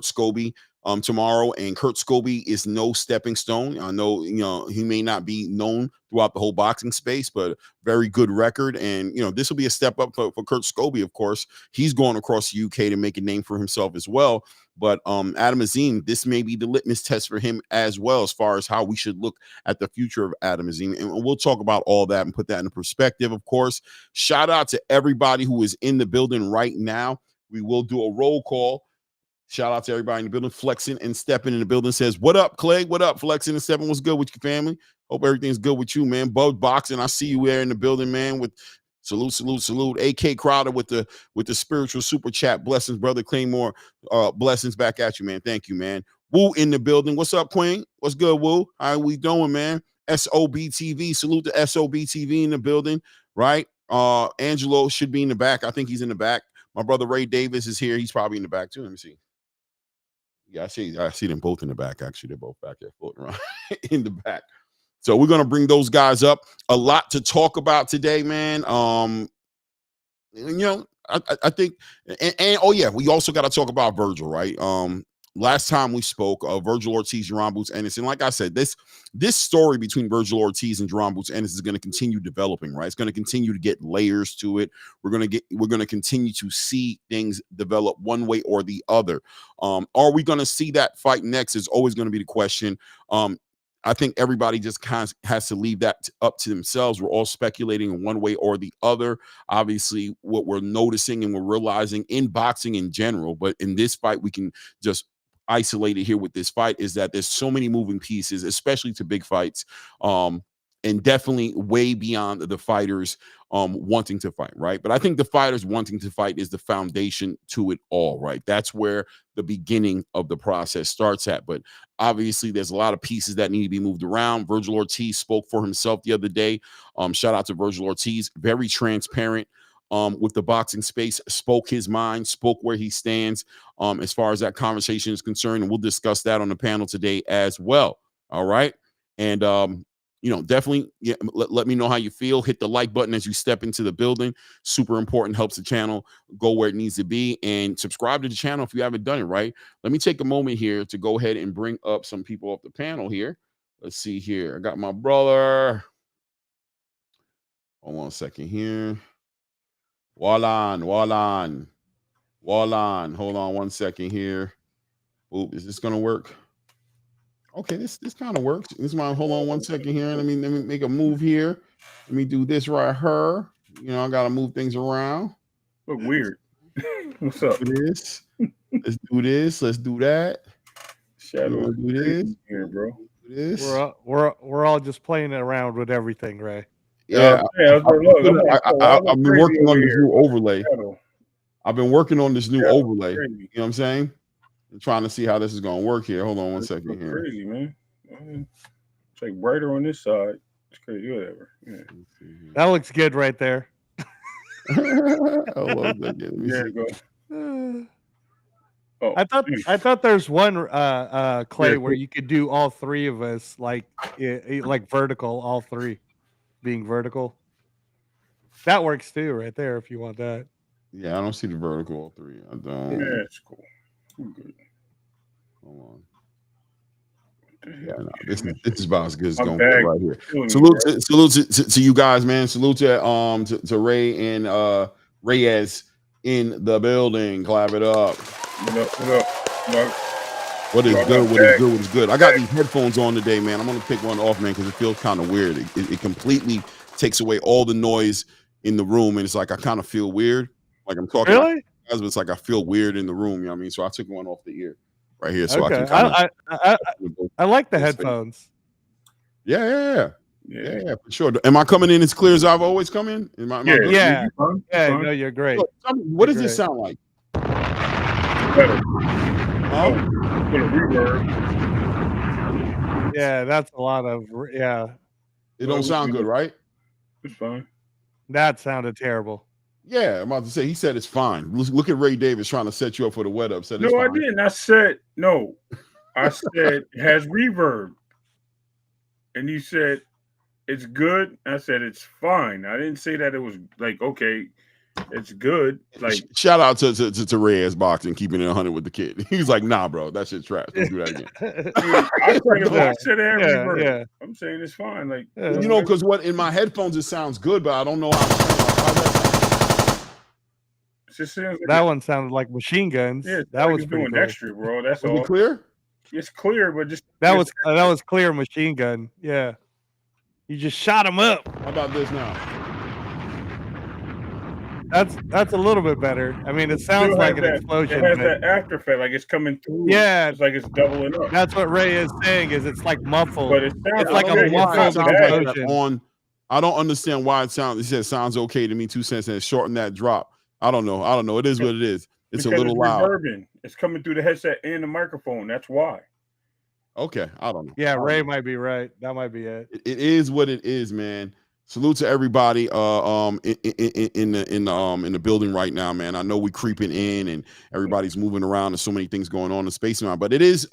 Kurt Scobie tomorrow, and Kurt Scobie is no stepping stone. I know, he may not be known throughout the whole boxing space, but very good record. And, this will be a step up for Kurt Scobie, of course. He's going across the UK to make a name for himself as well. But Adam Azim, this may be the litmus test for him as well, as far as how we should look at the future of Adam Azim. And we'll talk about all that and put that into perspective, of course. Shout out to everybody who is in the building right now. We will do a roll call. Shout out to everybody in the building. Flexing and Stepping in the building says, what up, Clay? What up? Flexing and Stepping. What's good with your family? Hope everything's good with you, man. Bug Boxing, I see you there in the building, man. With salute. AK Crowder with the spiritual super chat. Blessings, brother Claymore. Blessings back at you, man. Thank you, man. Woo in the building. What's up, Queen? What's good, Woo? How we doing, man? SOB TV. Salute to SOB TV in the building, right? Angelo should be in the back. I think he's in the back. My brother Ray Davis is here. He's probably in the back too. Let me see. Yeah, I see them both in the back. Actually, they're both back there floating around in the back. So we're gonna bring those guys up. A lot to talk about today, man. I think, and oh yeah, we also got to talk about Virgil, right? Last time we spoke, Virgil Ortiz, Jaron Boots Ennis, and like I said, this story between Virgil Ortiz and Jaron Boots Ennis is going to continue developing, right? It's going to continue to get layers to it. We're going to continue to see things develop one way or the other. Are we going to see that fight next? Is always going to be the question. I think everybody just kind of has to leave that up to themselves. We're all speculating in one way or the other. Obviously, what we're noticing and we're realizing in boxing in general, but in this fight, we can just isolate it here with this fight, is that there's so many moving pieces, especially to big fights, and definitely way beyond the fighters wanting to fight, right? But I think the fighters wanting to fight is the foundation to it all, right? That's where the beginning of the process starts at. But obviously, there's a lot of pieces that need to be moved around. Virgil Ortiz spoke for himself the other day. Shout out to Virgil Ortiz, very transparent with the boxing space, spoke his mind, spoke where he stands as far as that conversation is concerned. And we'll discuss that on the panel today as well. All right. And, definitely let me know how you feel. Hit the like button as you step into the building. Super important. Helps the channel go where it needs to be. And subscribe to the channel if you haven't done it, right? Let me take a moment here to go ahead and bring up some people off the panel here. Let's see here. I got my brother. Hold on a second here. Wallan. Hold on one second here. Oop, is this gonna work? Okay, this kind of works. Hold on one second here. Let me make a move here. Let me do this right here. I gotta move things around. Look weird. What's up? Let's do this. Let's do that. Shadow, do this here, bro. Do this. We're all just playing around with everything, Ray. Yeah, I've been working on this new overlay. I've been working on this new overlay. You know what I'm saying? I'm trying to see how this is gonna work here. Hold on one second here. Crazy, man. It's like brighter on this side. It's crazy, whatever. Yeah. That looks good right there. Hold on a second. There you go. Oh, I thought there's one Clay where you could do all three of us like vertical, all three being vertical. That works too, right there. If you want that. Yeah, I don't see the vertical all three. I don't. Yeah, it's cool. Good. Hold on. Yeah, no, this is about as good as it's gonna be right here. Salute to you guys, man. Salute to Ray and Reyes in the building. Clap it up. What is good? I got these headphones on today, man. I'm gonna pick one off, man, because it feels kind of weird. It completely takes away all the noise in the room, and it's like I kind of feel weird. Like I'm talking. Really? But it's like I feel weird in the room. You know what I mean? So I took one off the ear right here, so okay. I can. I like the headphones. Yeah, for sure. Am I coming in as clear as I've always come in? Yeah. No, you're great. So, what does this sound like? Better. Put a reverb. Yeah, that's a lot of It don't sound good, right? It's fine. That sounded terrible. Yeah, I'm about to say, he said it's fine. Look at Ray Davis trying to set you up for the wet up. Said it's no, fine. I didn't. I said it has reverb. And you said it's good. I said it's fine. I didn't say that it was like, okay, It's good. Like shout out to Reyes Boxing, keeping it 100 with the kid. He's like, nah, bro, that shit's trash. Don't do that again. I said every Yeah, word. yeah. I'm saying it's fine. Like You know, because what in my headphones it sounds good, but I don't know how that one sounded like machine guns. Yeah, that was doing pretty cool. extra, bro. That's Was all. it clear? It's clear, but just that was clear machine gun. Yeah, you just shot him up. How about this now? That's a little bit better. I mean, it sounds like an explosion. It has that after effect, like it's coming through. Yeah, it's like it's doubling up. That's what Ray is saying. Is it's like muffled. But it's like a muffled explosion. On, I don't understand why it sounds. He said sounds okay to me. 2 cents and shorten that drop. I don't know. It is what it is. It's because a little loud. Reverbing. It's coming through the headset and the microphone. That's why. Okay, I don't know. Yeah, Ray might be right. That might be it. It is what it is, man. Salute to everybody in the building right now, man. I know we creeping in and everybody's moving around. There's so many things going on in Space Mountain, but it is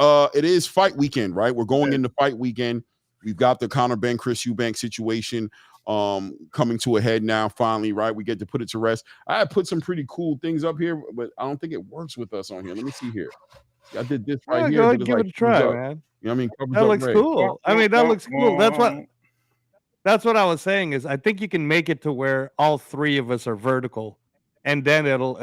fight weekend, right? We're going into fight weekend. We've got the Conor Ben Chris Eubanks situation coming to a head now, finally, right? We get to put it to rest. I had put some pretty cool things up here, but I don't think it works with us on here. Let me see here. I did this right here. Go ahead and give it a try, man. You know what I mean? That looks cool. I mean, that looks cool. That's what I was saying is I think you can make it to where all three of us are vertical, and then it'll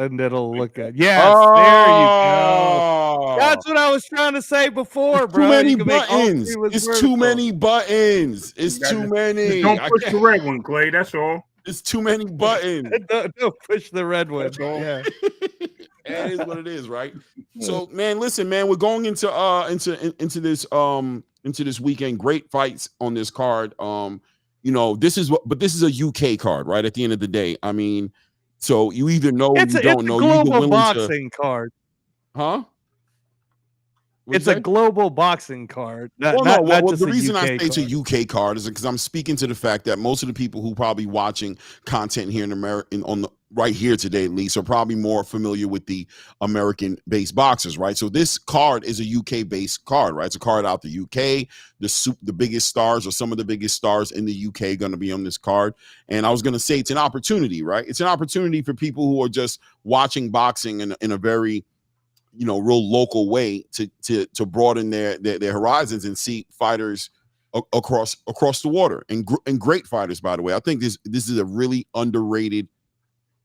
look good. Yes, there you go. That's what I was trying to say before, bro. Too many buttons. It's too many buttons. It's too many. Don't push the red one, Clay. That's all. It's too many buttons. Don't push the red one. Yeah. That is what it is, right? So, man, listen, man, we're going into this weekend. Great fights on this card. You know, this is a UK card, right? At the end of the day, I mean, so you either know or you don't know. It's a global boxing card, huh? It's a global boxing card. The reason I say it's a UK card is because I'm speaking to the fact that most of the people who probably watching content here in America, right here today at least, are probably more familiar with the American-based boxers, right? So this card is a UK-based card, right? It's a card out the UK. The biggest stars or some of the biggest stars in the UK going to be on this card. And I was going to say it's an opportunity, right? It's an opportunity for people who are just watching boxing in a very real local way to broaden their horizons and see fighters across the water and great fighters, by the way. I think this is a really underrated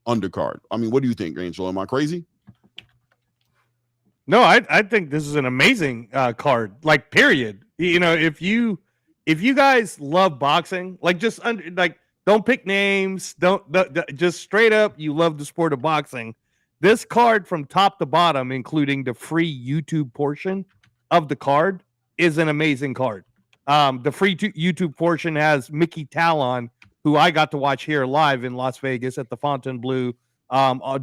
undercard. I mean, what do you think, Angel? Am I crazy? No, I think this is an amazing card. Like, period. If you guys love boxing, like don't pick names, don't just straight up, you love the sport of boxing. This card from top to bottom, including the free YouTube portion of the card, is an amazing card. The free YouTube portion has Mickey Talon, who I got to watch here live in Las Vegas at the Fontainebleau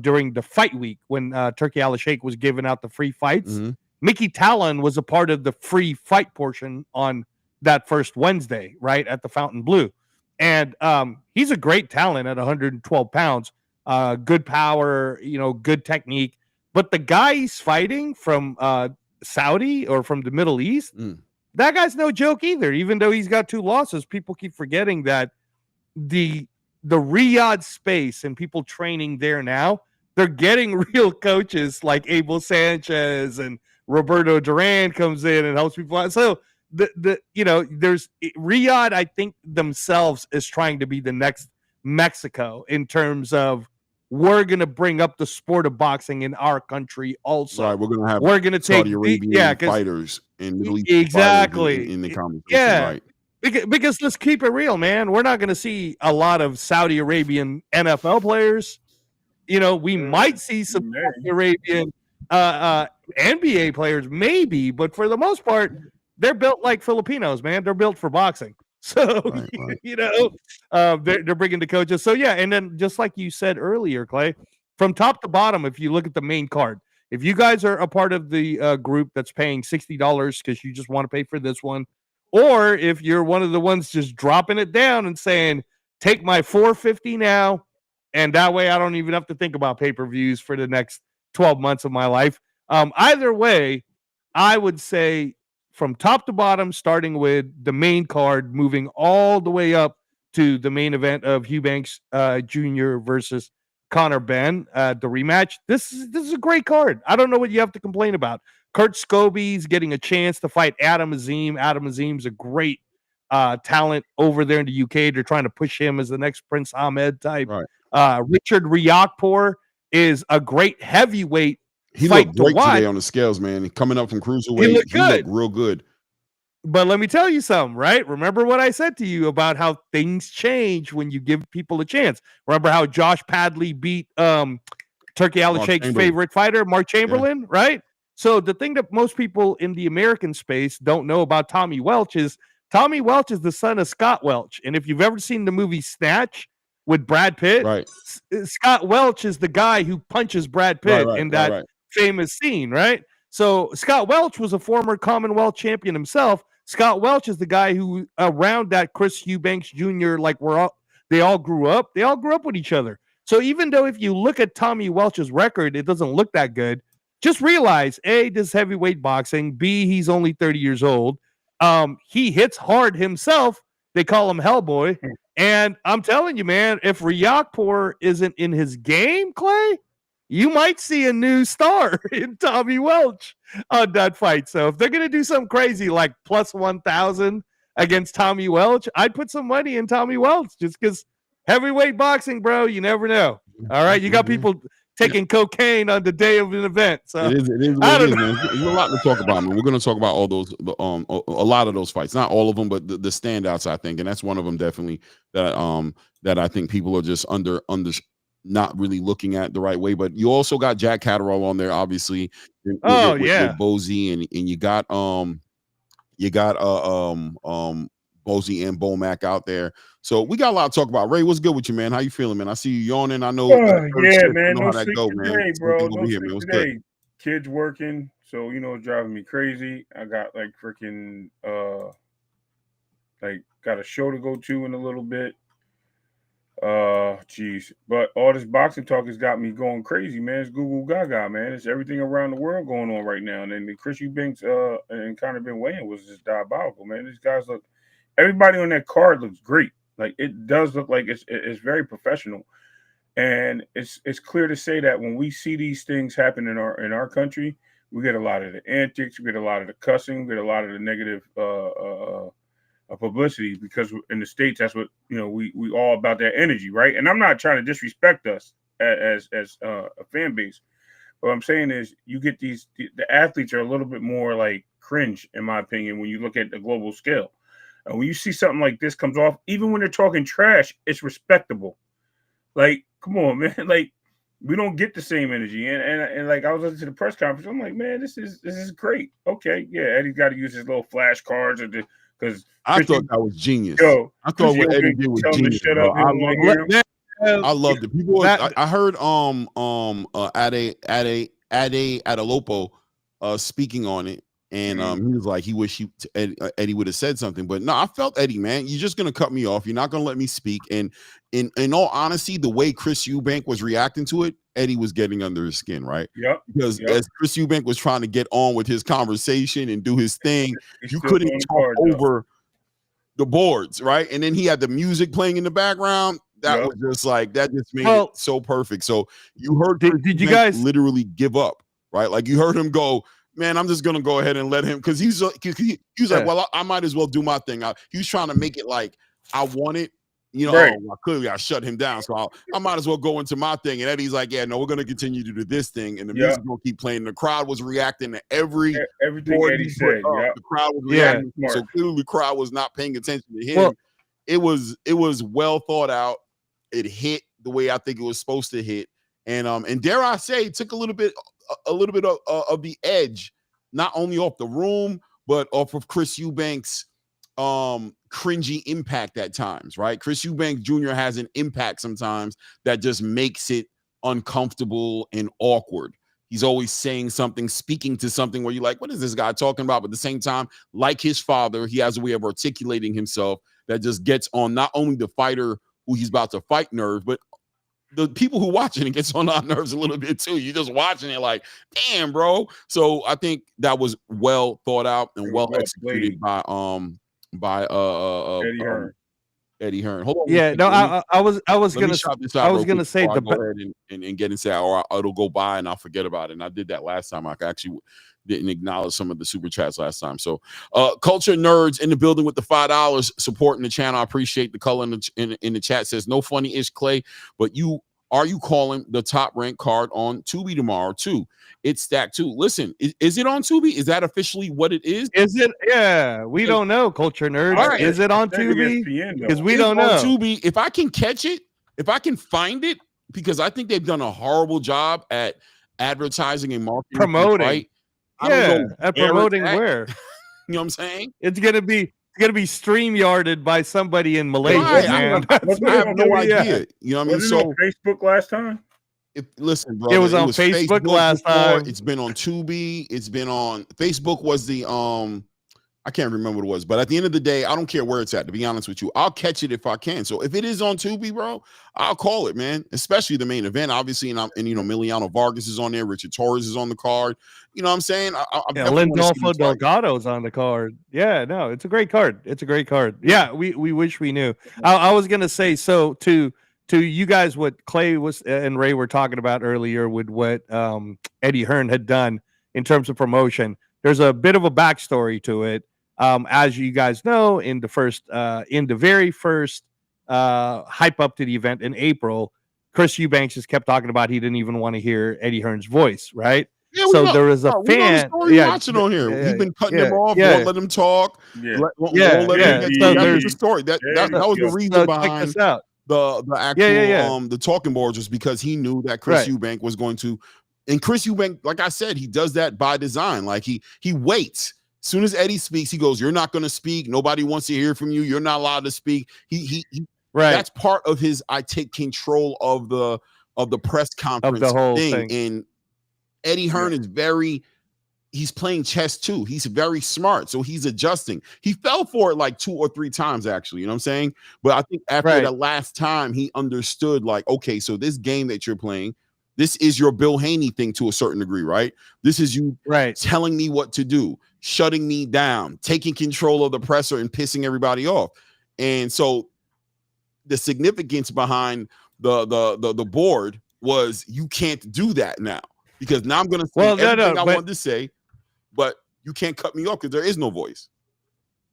during the fight week when Turkey Al-Sheikh was giving out the free fights. Mm-hmm. Mickey Talon was a part of the free fight portion on that first Wednesday, right, at the Fontainebleau. And he's a great talent at 112 pounds. Good power, good technique. But the guy he's fighting from Saudi or from the Middle East, that guy's no joke either. Even though he's got 2 losses, people keep forgetting that the Riyadh space and people training there now, they're getting real coaches like Abel Sanchez, and Roberto Duran comes in and helps people out. So there's Riyadh, I think themselves is trying to be the next Mexico in terms of we're going to bring up the sport of boxing in our country also. Right, we're going to take Saudi Arabian fighters and Middle East exactly in the conversation. Yeah, right. Because let's keep it real, man. We're not going to see a lot of Saudi Arabian NFL players. We might see some Saudi Arabian NBA players, maybe, but for the most part, they're built like Filipinos, man. They're built for boxing. So, right. They're bringing the coaches. So, yeah, and then just like you said earlier, Clay, from top to bottom, if you look at the main card, if you guys are a part of the group that's paying $60 because you just want to pay for this one, or if you're one of the ones just dropping it down and saying, take my $450 now, and that way I don't even have to think about pay-per-views for the next 12 months of my life. Either way, I would say from top to bottom, starting with the main card, moving all the way up to the main event of Eubanks Jr. versus Connor Ben, the rematch. This is a great card. I don't know what you have to complain about. Kurt Scobie's getting a chance to fight Adam Azim. Adam Azim's a great talent over there in the UK. They're trying to push him as the next Prince Ahmed type. Right. Richard Riakporhe is a great heavyweight He fight looked to great watch. today on the scales, man. Coming up from He cruiserweight, looked he looked good. real good. But let me tell you something, right? Remember what I said to you about how things change when you give people a chance. Remember how Josh Padley beat Turkey Al Sheikh's favorite fighter, Mark Chamberlain, right? So the thing that most people in the American space don't know about Tommy Welch is the son of Scott Welch. And if you've ever seen the movie Snatch with Brad Pitt, Right. Scott Welch is the guy who punches Brad Pitt in that famous scene, right? So Scott Welch was a former Commonwealth champion himself. Scott Welch is the guy who around that Chris Eubanks Jr. They all grew up with each other. So even though if you look at Tommy Welch's record, it doesn't look that good. Just realize, A, this is heavyweight boxing. B, he's only 30 years old. He hits hard himself. They call him Hellboy. And I'm telling you, man, if Riakporhe isn't in his game, Clay, you might see a new star in Tommy Welch on that fight. So if they're going to do something crazy like plus 1,000 against Tommy Welch, I'd put some money in Tommy Welch just because heavyweight boxing, bro, you never know. All right. You got people taking cocaine on the day of an event. So it is what it is, man. There's a lot to talk about, man. We're going to talk about all those, a lot of those fights, not all of them, but the standouts, I think. And that's one of them definitely that I think people are just under not really looking at the right way. But you also got Jack Catterall on there, obviously. With Bozy, and you got Bozy and Bomac out there. So we got a lot to talk about. Ray, what's good with you, man? How you feeling, man? I see you yawning. I know. Man. Know No how that sleep go, today, man. bro. No here, sleep man. What's today. good? Kids working, so it's driving me crazy. I got like freaking got a show to go to in a little bit. Geez. But all this boxing talk has got me going crazy, man. It's Google Gaga, man. It's everything around the world going on right now. And then the Chris Eubanks and Conor Ben weighing was just diabolical, man. These guys everybody on that card looks great. Like it does look like it's very professional. And it's clear to say that when we see these things happen in our country, we get a lot of the antics, we get a lot of the cussing, we get a lot of the negative publicity, because in the States, that's what we all about that energy, right? And I'm not trying to disrespect us as a fan base. What I'm saying is, you get the athletes are a little bit more like cringe, in my opinion, when you look at the global scale. And when you see something like this comes off, even when they're talking trash, it's respectable. Like, come on, man. Like, we don't get the same energy. And like, I was listening to the press conference. I'm like, man, this is great. Okay, yeah, Eddie's got to use his little flashcards because I thought that was genius. I thought what Eddie did was genius. Bro. I loved it. People, I heard Ade Adalopo speaking on it, and he was like, he wished Eddie would have said something. But no, I felt Eddie, man. You're just gonna cut me off. You're not gonna let me speak. And in all honesty, the way Chris Eubank was reacting to it, Eddie was getting under his skin, right? Yep. Because as Chris Eubank was trying to get on with his conversation and do his thing, you couldn't talk over the boards, right? And then he had the music playing in the background. That was just like, that just made it so perfect. So you heard, did you guys literally give up, right? Like you heard him go, man, I'm just gonna go ahead and let him, because he was like, well, I might as well do my thing. He was trying to make it like I want it, right. well, clearly I shut him down, so I might as well go into my thing. And Eddie's like, yeah, no, we're gonna continue to do this thing, and the music will keep playing. The crowd was reacting to everything Eddie said. The crowd was reacting, so clearly the crowd was not paying attention to him. Well, it was well thought out. It hit the way I think it was supposed to hit, and dare I say, it took a little bit of the edge, not only off the room, but off of Chris Eubanks' cringy impact at times, right? Chris Eubanks Jr. has an impact sometimes that just makes it uncomfortable and awkward. He's always saying something, speaking to something where you're like, what is this guy talking about? But at the same time, like his father, he has a way of articulating himself that just gets on not only the fighter who he's about to fight nerve, but the people who watching it gets on our nerves a little bit too. You're just watching it like, damn, bro. So I think that was well thought out and well executed by Eddie Hearn. Eddie Hearn. Hold on. Yeah, no, I was Let me gonna shout this out real quick say before I go ahead and get into that, or it'll go by and I'll forget about it. And I did that last time. I actually didn't acknowledge some of the super chats last time. So, culture nerds in the building with the $5 supporting the channel. I appreciate the color in the chat. Says no funny-ish Clay, but are you calling the top ranked card on Tubi tomorrow too? It's stacked too. Listen, is it on Tubi? Is that officially what it is? Is it? Yeah, we don't know, culture nerds. All right. Is it on Tubi? Because we don't know. Tubi, if I can catch it, if I can find it, because I think they've done a horrible job at advertising and marketing, promoting. Right? I don't know at promoting where. You know what I'm saying? It's gonna be StreamYarded by somebody in Malaysia. Right. Man. I have no idea. You know what I mean? So Facebook last time. Listen, brother, it was on Facebook last time. It's been on Tubi. It's been on Facebook. Was the I can't remember what it was, but at the end of the day, I don't care where it's at. To be honest with you, I'll catch it if I can. So if it is on Tubi, bro, I'll call it, man. Especially the main event, obviously, and Emiliano Vargas is on there. Richard Torres is on the card. You know what I'm saying? Lindolfo Delgado's on the card. Yeah, no, it's a great card. It's a great card. Yeah, we wish we knew. I was gonna say, so to you guys, what Clay was and Ray were talking about earlier with what Eddie Hearn had done in terms of promotion. There's a bit of a backstory to it. As you guys know, in the very first hype up to the event in April, Chris Eubanks just kept talking about he didn't even want to hear Eddie Hearn's voice, right? Yeah, so there was a fan. Watching on here. We've been cutting them off. Won't let them talk. So there's the story. That was the reason behind the actual the talking boards, was because he knew that Chris Eubank was going to. And Chris Eubank, like I said, he does that by design. Like he waits. As soon as Eddie speaks, he goes, "You're not going to speak. Nobody wants to hear from you. You're not allowed to speak." He That's part of his. I take control of the press conference of the whole thing. And Eddie Hearn is he's playing chess too. He's very smart, so he's adjusting. He fell for it like 2 or 3 times, actually. You know what I'm saying? But I think after the last time, he understood. Like, okay, so this game that you're playing, this is your Bill Haney thing to a certain degree, right? This is you telling me what to do, shutting me down, taking control of the presser and pissing everybody off. And so the significance behind the board was you can't do that now, because now I'm going to say everything I wanted to say, but you can't cut me off because there is no voice.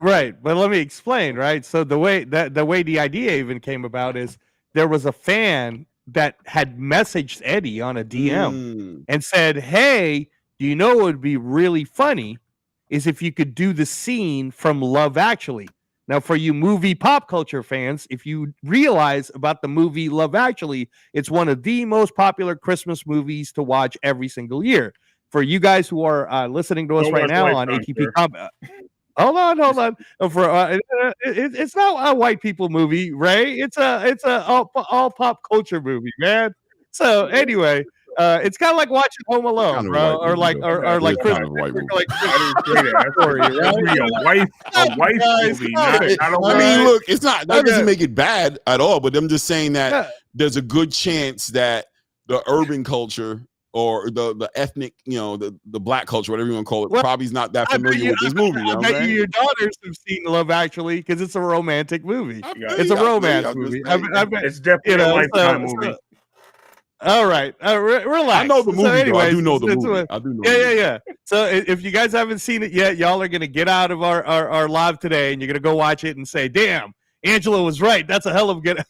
Right. But let me explain, right? So the way the idea even came about is there was a fan that had messaged Eddie on a DM and said, "Hey, do you know what would be really funny is if you could do the scene from Love Actually." Now, for you movie pop culture fans, if you realize about the movie Love Actually, it's one of the most popular Christmas movies to watch every single year. For you guys who are listening to us right now on ATP Combat. Hold on. It's not a white people movie, Ray. It's a all pop culture movie, man. So anyway, it's kind of like watching Home Alone, bro, or like Christmas. Like a wife movie. I mean, look, it's not. That doesn't make it bad at all. But I'm just saying that there's a good chance that the urban culture, or the ethnic, the black culture, whatever you want to call it, probably is not that familiar with this movie. I bet your daughters have seen Love Actually because it's a romantic movie. It's a romance movie. It's definitely a lifetime movie. All right, relax. I know the movie. Anyways, I do know the movie. I do know. Yeah. So if you guys haven't seen it yet, y'all are gonna get out of our live today, and you're gonna go watch it and say, "Damn, Angela was right. That's a hell of a good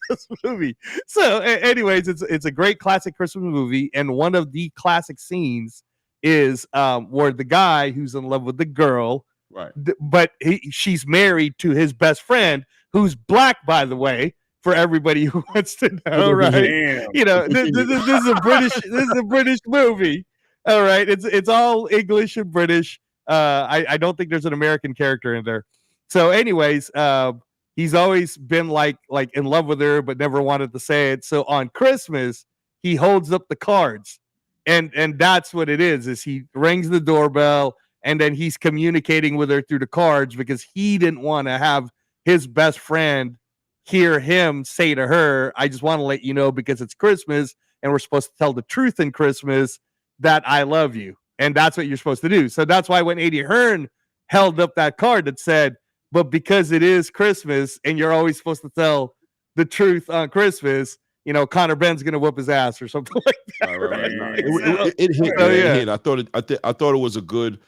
movie." So, anyways, it's a great classic Christmas movie, and one of the classic scenes is where the guy who's in love with the girl, right? But she's married to his best friend, who's black, by the way, for everybody who wants to know, right? Damn. This is a British movie. All right, it's all English and British. I don't think there's an American character in there. So, anyways, he's always been like in love with her, but never wanted to say it. So on Christmas, he holds up the cards, and that's what it is he rings the doorbell, and then he's communicating with her through the cards because he didn't want to have his best friend hear him say to her, "I just want to let you know, because it's Christmas and we're supposed to tell the truth in Christmas, that I love you." And that's what you're supposed to do. So that's why when Eddie Hearn held up that card that said, but because it is Christmas and you're always supposed to tell the truth on Christmas, Conor Ben's gonna whoop his ass or something like that. Right. No, So- it hit, so, man. yeah. It hit. I thought it was a good.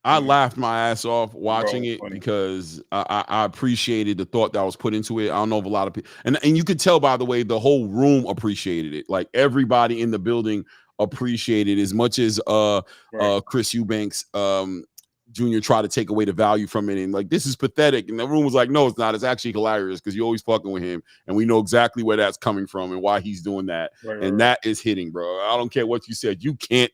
I laughed my ass off watching Bro, it funny. because I appreciated the thought that was put into it. I don't know if a lot of people, and you could tell, by the way, the whole room appreciated it. Like everybody in the building appreciated it as much as Chris Eubanks Jr. tried to take away the value from it, and like, this is pathetic. And the room was like, no, it's not. It's actually hilarious because you're always fucking with him, and we know exactly where that's coming from and why he's doing that. And that is hitting, bro. I don't care what you said. You can't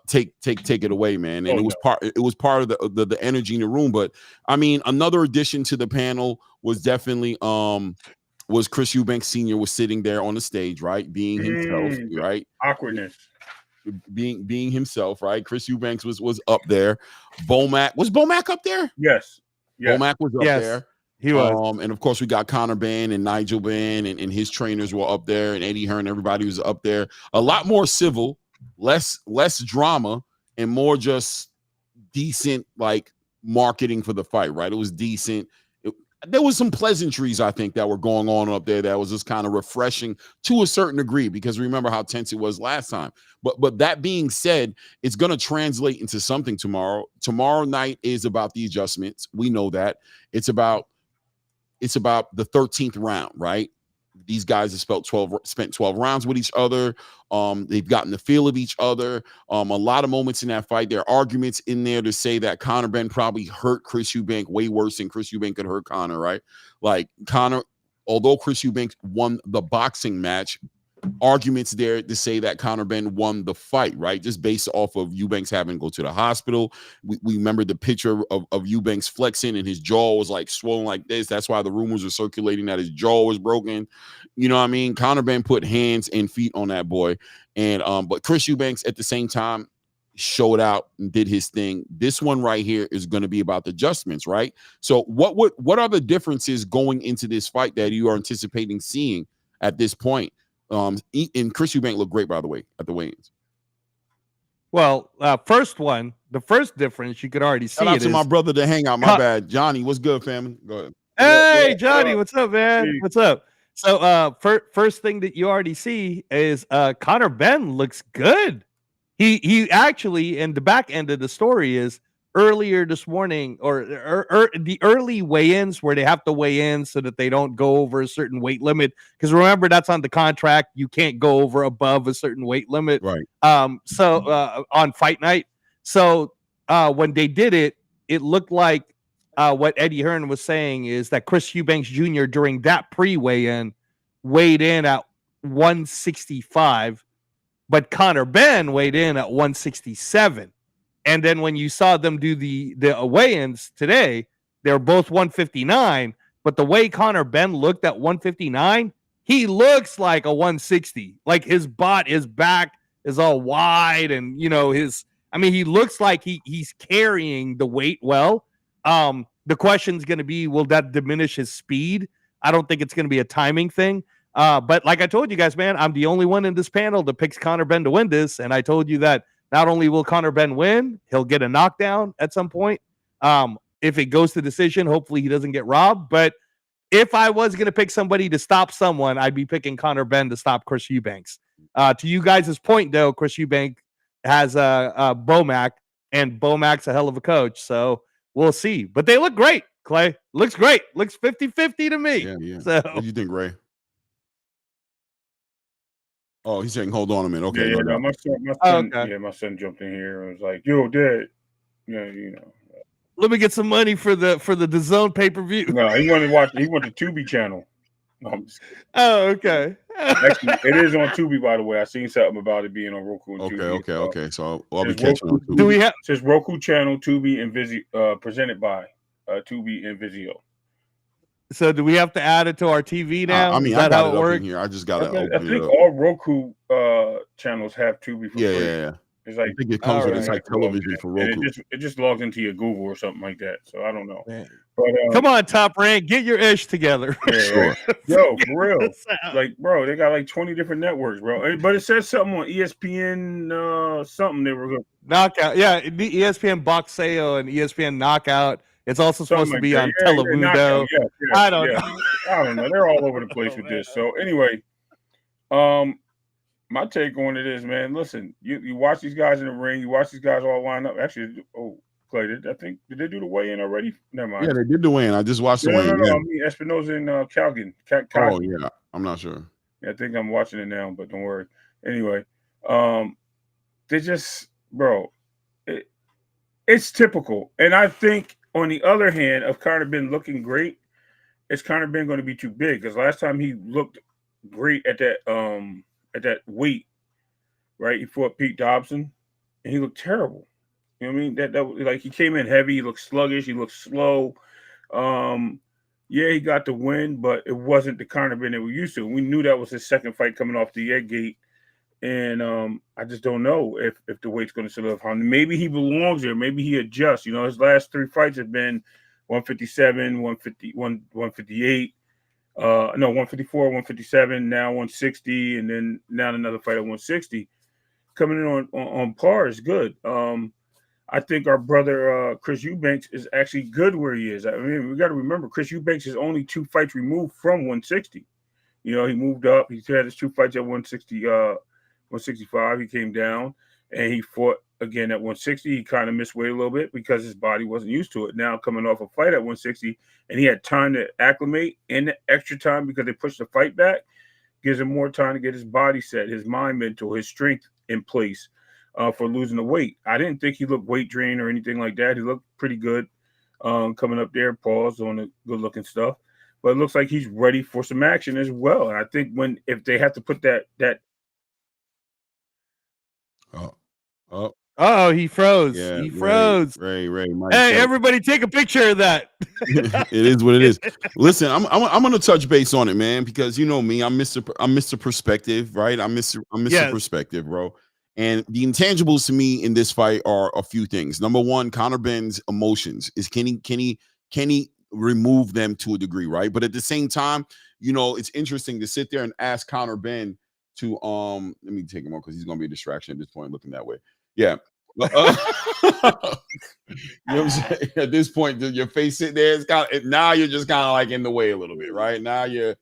take it away, man. And it was part of the energy in the room. But I mean, another addition to the panel was definitely was Chris Eubanks Sr. was sitting there on the stage, right, being himself, right, awkwardness, being himself, right. Chris Eubanks was up there. Bomac up there? Yes. Bomac was up there. He was. And of course, we got Conor Benn and Nigel Benn and his trainers were up there, and Eddie Hearn, everybody was up there. A lot more civil, less drama, and more just decent, like, marketing for the fight, right? It was decent. There was some pleasantries, I think, that were going on up there that was just kind of refreshing to a certain degree, because remember how tense it was last time. But that being said, it's going to translate into something tomorrow. Tomorrow night is about the adjustments. We know that. It's about the 13th round, right? These guys have spent 12 rounds with each other. They've gotten the feel of each other. A lot of moments in that fight, there are arguments in there to say that Conor Benn probably hurt Chris Eubanks way worse than Chris Eubanks could hurt Conor, right? Like, Conor, although Chris Eubanks won the boxing match, arguments there to say that Conor Benn won the fight, right? Just based off of Eubanks having to go to the hospital. We remember the picture of Eubanks flexing and his jaw was like swollen like this. That's why the rumors are circulating that his jaw was broken. You know what I mean? Conor Benn put hands and feet on that boy. And but Chris Eubanks at the same time showed out and did his thing. This one right here is going to be about the adjustments, right? So what are the differences going into this fight that you are anticipating seeing at this point? And Chris Eubanks looked great, by the way, at the weigh-ins. Well, the first difference you could already see. Shout out to my brother to hang out. My bad, Johnny. What's good, family? Go ahead. Hey, Johnny, what's up, man? What's up? So, first thing that you already see is Conor Benn looks good. He actually, and the back end of the story is earlier this morning, or the early weigh-ins where they have to weigh in so that they don't go over a certain weight limit. Because remember, that's on the contract. You can't go over above a certain weight limit. Right. So on fight night. So when they did it, it looked like what Eddie Hearn was saying is that Chris Eubanks Jr. during that pre-weigh-in weighed in at 165, but Conor Benn weighed in at 167. And then when you saw them do the weigh-ins today, they're both 159. But the way Conor Benn looked at 159, he looks like a 160. Like his back is all wide, and he looks like he's carrying the weight well. The question's going to be, will that diminish his speed? I don't think it's going to be a timing thing. But like I told you guys, man, I'm the only one in this panel that picks Conor Benn to win this, and I told you that. Not only will Conor Benn win, he'll get a knockdown at some point. If it goes to decision, hopefully he doesn't get robbed. But if I was going to pick somebody to stop someone, I'd be picking Conor Benn to stop Chris Eubanks. To you guys' point, though, Chris Eubanks has Bomac, and Bomac's a hell of a coach. So we'll see. But they look great, Clay. Looks great. Looks 50-50 to me. Yeah. So, what do you think, Ray? Oh, he's saying, hold on a minute. Okay. Yeah, my son, my son jumped in here and was like, "Yo, Dad, let me get some money for the DAZN pay-per-view." No, he wanted to watch. He went to Tubi channel. No, I'm just kidding. Oh, okay. Actually, it is on Tubi, by the way. I seen something about it being on Roku and Tubi. Okay. So I'll be catching on Tubi. Do we have? It says Roku channel, Tubi, and Vizio, presented by Tubi and Vizio. So do we have to add it to our TV now? I mean, is that I got how it it works? in here. I just got to open I think it up. all Roku channels have Tubi for free. Yeah. It's like, I think it comes with it's like television and for Roku. it just logs into your Google or something like that. So I don't know. Man. But Come on, Top Rank, get your ish together. Yeah, Sure. Yo, for real. Like, bro, they got like 20 different networks, bro. But it says something on ESPN, something they were going Knockout. Yeah, the ESPN Boxeo and ESPN Knockout It's also supposed to Something like be that. on Yeah, knockout. Telemundo. Yes, I yes, don't yes. know. I don't know. They're all over the place Oh, with man. this. So anyway, my take on it is, man, listen, you watch these guys in the ring, you watch these guys all line up. Actually, Clay, did they do the weigh-in already? Never Yeah, mind. they did the weigh-in. I just watched the No, no, weigh-in. no. Yeah. I mean Espinoza and Calgin. Oh yeah, I'm not sure. Yeah, I think I'm watching it now, but don't worry. Anyway, um, they just, bro, it's typical. And I think on the other hand, of kind of been looking great, it's kind of been going to be too big because last time he looked great at that weight, right? He fought Pete Dobson, and he looked terrible. You know what I mean? That like he came in heavy, he looked sluggish, he looked slow. Um, yeah, he got the win, but it wasn't the kind of Ben that we used to. We knew that was his second fight coming off the egg gate. And I just don't know if the weight's going to solidify. Maybe he belongs there. Maybe he adjusts. You know, his last three fights have been 157, 150, 158. No, 154, 157, now 160, and then now another fight at 160. Coming in on par is good. I think our brother Chris Eubanks is actually good where he is. I mean, we got to remember Chris Eubanks is only 2 fights removed from 160. You know, he moved up. He had his 2 fights at 160, 165. He came down and he fought again at 160. He kind of missed weight a little bit because his body wasn't used to it. Now coming off a fight at 160, and he had time to acclimate and the extra time because they pushed the fight back, gives him more time to get his body set, his mind mental, his strength in place for losing the weight. I didn't think he looked weight drained or anything like that. He looked pretty good coming up there, pause on the good looking stuff. But it looks like he's ready for some action as well. And I think if they have to put that Oh, Oh, he froze. yeah, He froze. Ray, Mike. Hey, everybody, take a picture of that. It is what it is. Listen, I'm gonna touch base on it, man, because you know me, I'm Mr. Perspective, right? I'm Mr. Yes. Perspective, bro. And the intangibles to me in this fight are a few things. Number one, Conor Ben's emotions is can he remove them to a degree, right? But at the same time, you know, it's interesting to sit there and ask Conor Ben to let me take him on because he's gonna be a distraction at this point, looking that way. Yeah. You know what I'm saying? At this point, your face sitting there, it's kind of now you're just kind of like in the way a little bit, right? Now you're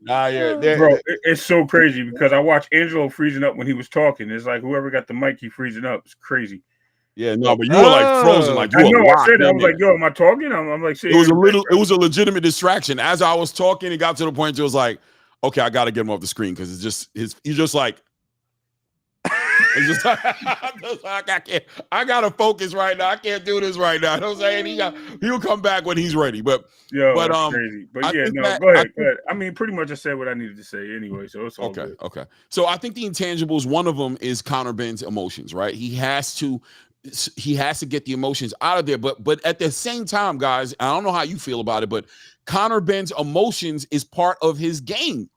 there. Bro, it's so crazy because I watched Angelo freezing up when he was talking. It's like whoever got the mic, he freezing up. It's crazy. Yeah, no, but you were like frozen, like you I were know. I locked said, I in was there. like, "Yo, am I talking?" I'm like, it was a legitimate distraction. As I was talking, it got to the point where it was like, okay, I got to get him off the screen because it's just he's just like. It's just like, I gotta focus right now. I can't do this right now. You know what I'm saying? He'll come back when he's ready. But that's crazy. But I yeah, think no, that, go ahead. I mean, pretty much I said what I needed to say anyway, so it's all good. Okay. So I think the intangibles, one of them is Conor Ben's emotions, right? He has to get the emotions out of there. But at the same time, guys, I don't know how you feel about it, but Conor Ben's emotions is part of his game.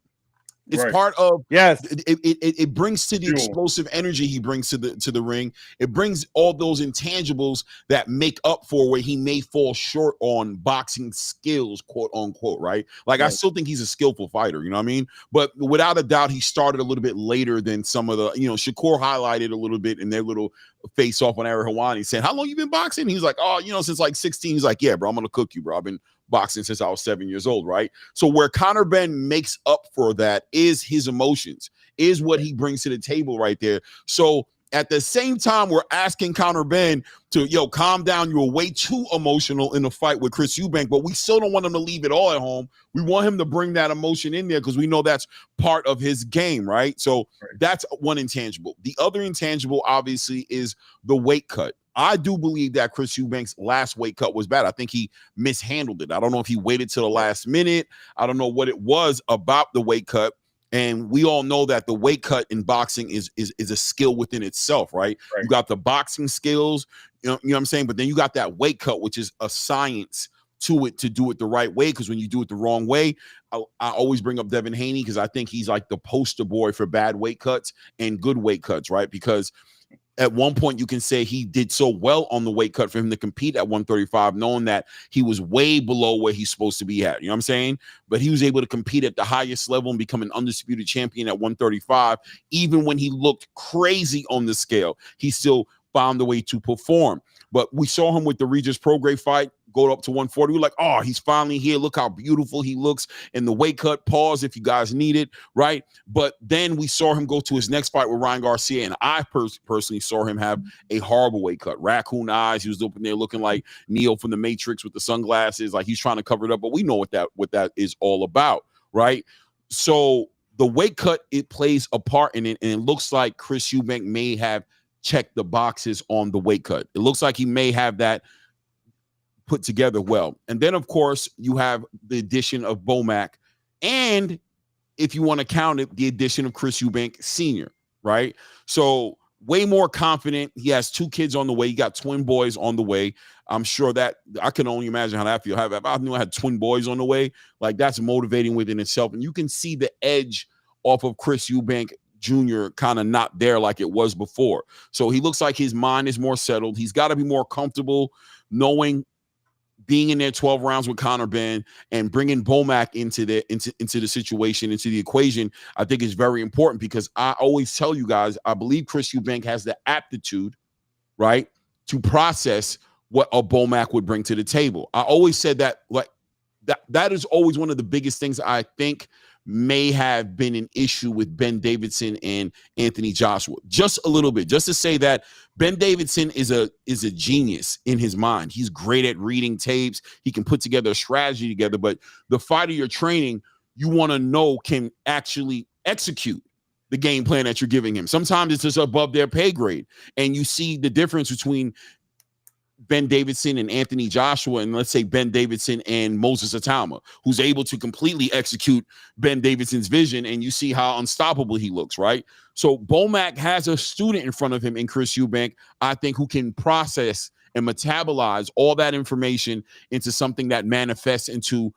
It's part of it brings to the explosive energy he brings to the ring. It brings all those intangibles that make up for where he may fall short on boxing skills, quote unquote, right? Like I still think he's a skillful fighter, you know what I mean? But without a doubt, he started a little bit later than some of the, you know, Shakur highlighted a little bit in their little face off on Ari Helwani saying, "How long you been boxing?" He's like, "Oh, you know, since like 16." He's like, "Yeah, bro, I'm gonna cook you, bro. I've been boxing since I was 7 years old," right? So where Conor Ben makes up for that is his emotions, is what he brings to the table right there. So at the same time, we're asking Conor Ben to, calm down. You were way too emotional in the fight with Chris Eubanks, but we still don't want him to leave it all at home. We want him to bring that emotion in there because we know that's part of his game, right? So that's one intangible. The other intangible, obviously, is the weight cut. I do believe that Chris Eubanks' last weight cut was bad. I think he mishandled it. I don't know if he waited till the last minute. I don't know what it was about the weight cut. And we all know that the weight cut in boxing is a skill within itself, right? You got the boxing skills, you know what I'm saying? But then you got that weight cut, which is a science to it to do it the right way. Because when you do it the wrong way, I always bring up Devin Haney because I think he's like the poster boy for bad weight cuts and good weight cuts, right? Because at one point you can say he did so well on the weight cut for him to compete at 135, knowing that he was way below where he's supposed to be at. You know what I'm saying? But he was able to compete at the highest level and become an undisputed champion at 135. Even when he looked crazy on the scale, he still found a way to perform. But we saw him with the Regis Prograis fight, go up to 140. We're like, oh, he's finally here. Look how beautiful he looks in the weight cut. Pause if you guys need it, right? But then we saw him go to his next fight with Ryan Garcia, and I personally saw him have a horrible weight cut. Raccoon eyes. He was up in there looking like Neo from the Matrix with the sunglasses, like he's trying to cover it up. But we know what that is all about, right? So the weight cut, it plays a part in it, and it looks like Chris Eubank may have checked the boxes on the weight cut. It looks like he may have that put together well. And then, of course, you have the addition of Bomac, and if you want to count it, the addition of Chris Eubank Sr., right? So way more confident. He has 2 kids on the way. He got twin boys on the way. I'm sure that I can only imagine how that feels. If I knew I had twin boys on the way, like that's motivating within itself. And you can see the edge off of Chris Eubank Jr. kind of not there like it was before. So he looks like his mind is more settled. He's got to be more comfortable knowing being in there 12 rounds with Conor Benn and bringing Bomac into the situation, into the equation, I think is very important, because I always tell you guys, I believe Chris Eubank has the aptitude, right, to process what a Bomac would bring to the table. I always said that, like, that is always one of the biggest things I think may have been an issue with Ben Davidson and Anthony Joshua. Just a little bit, just to say that Ben Davidson is a genius in his mind. He's great at reading tapes. He can put together a strategy together, but the fighter you're training, you want to know can actually execute the game plan that you're giving him. Sometimes it's just above their pay grade, and you see the difference between Ben Davidson and Anthony Joshua, and let's say Ben Davidson and Moses Atama, who's able to completely execute Ben Davidson's vision, and you see how unstoppable he looks, right? So Bomac has a student in front of him in Chris Eubank, I think, who can process and metabolize all that information into something that manifests into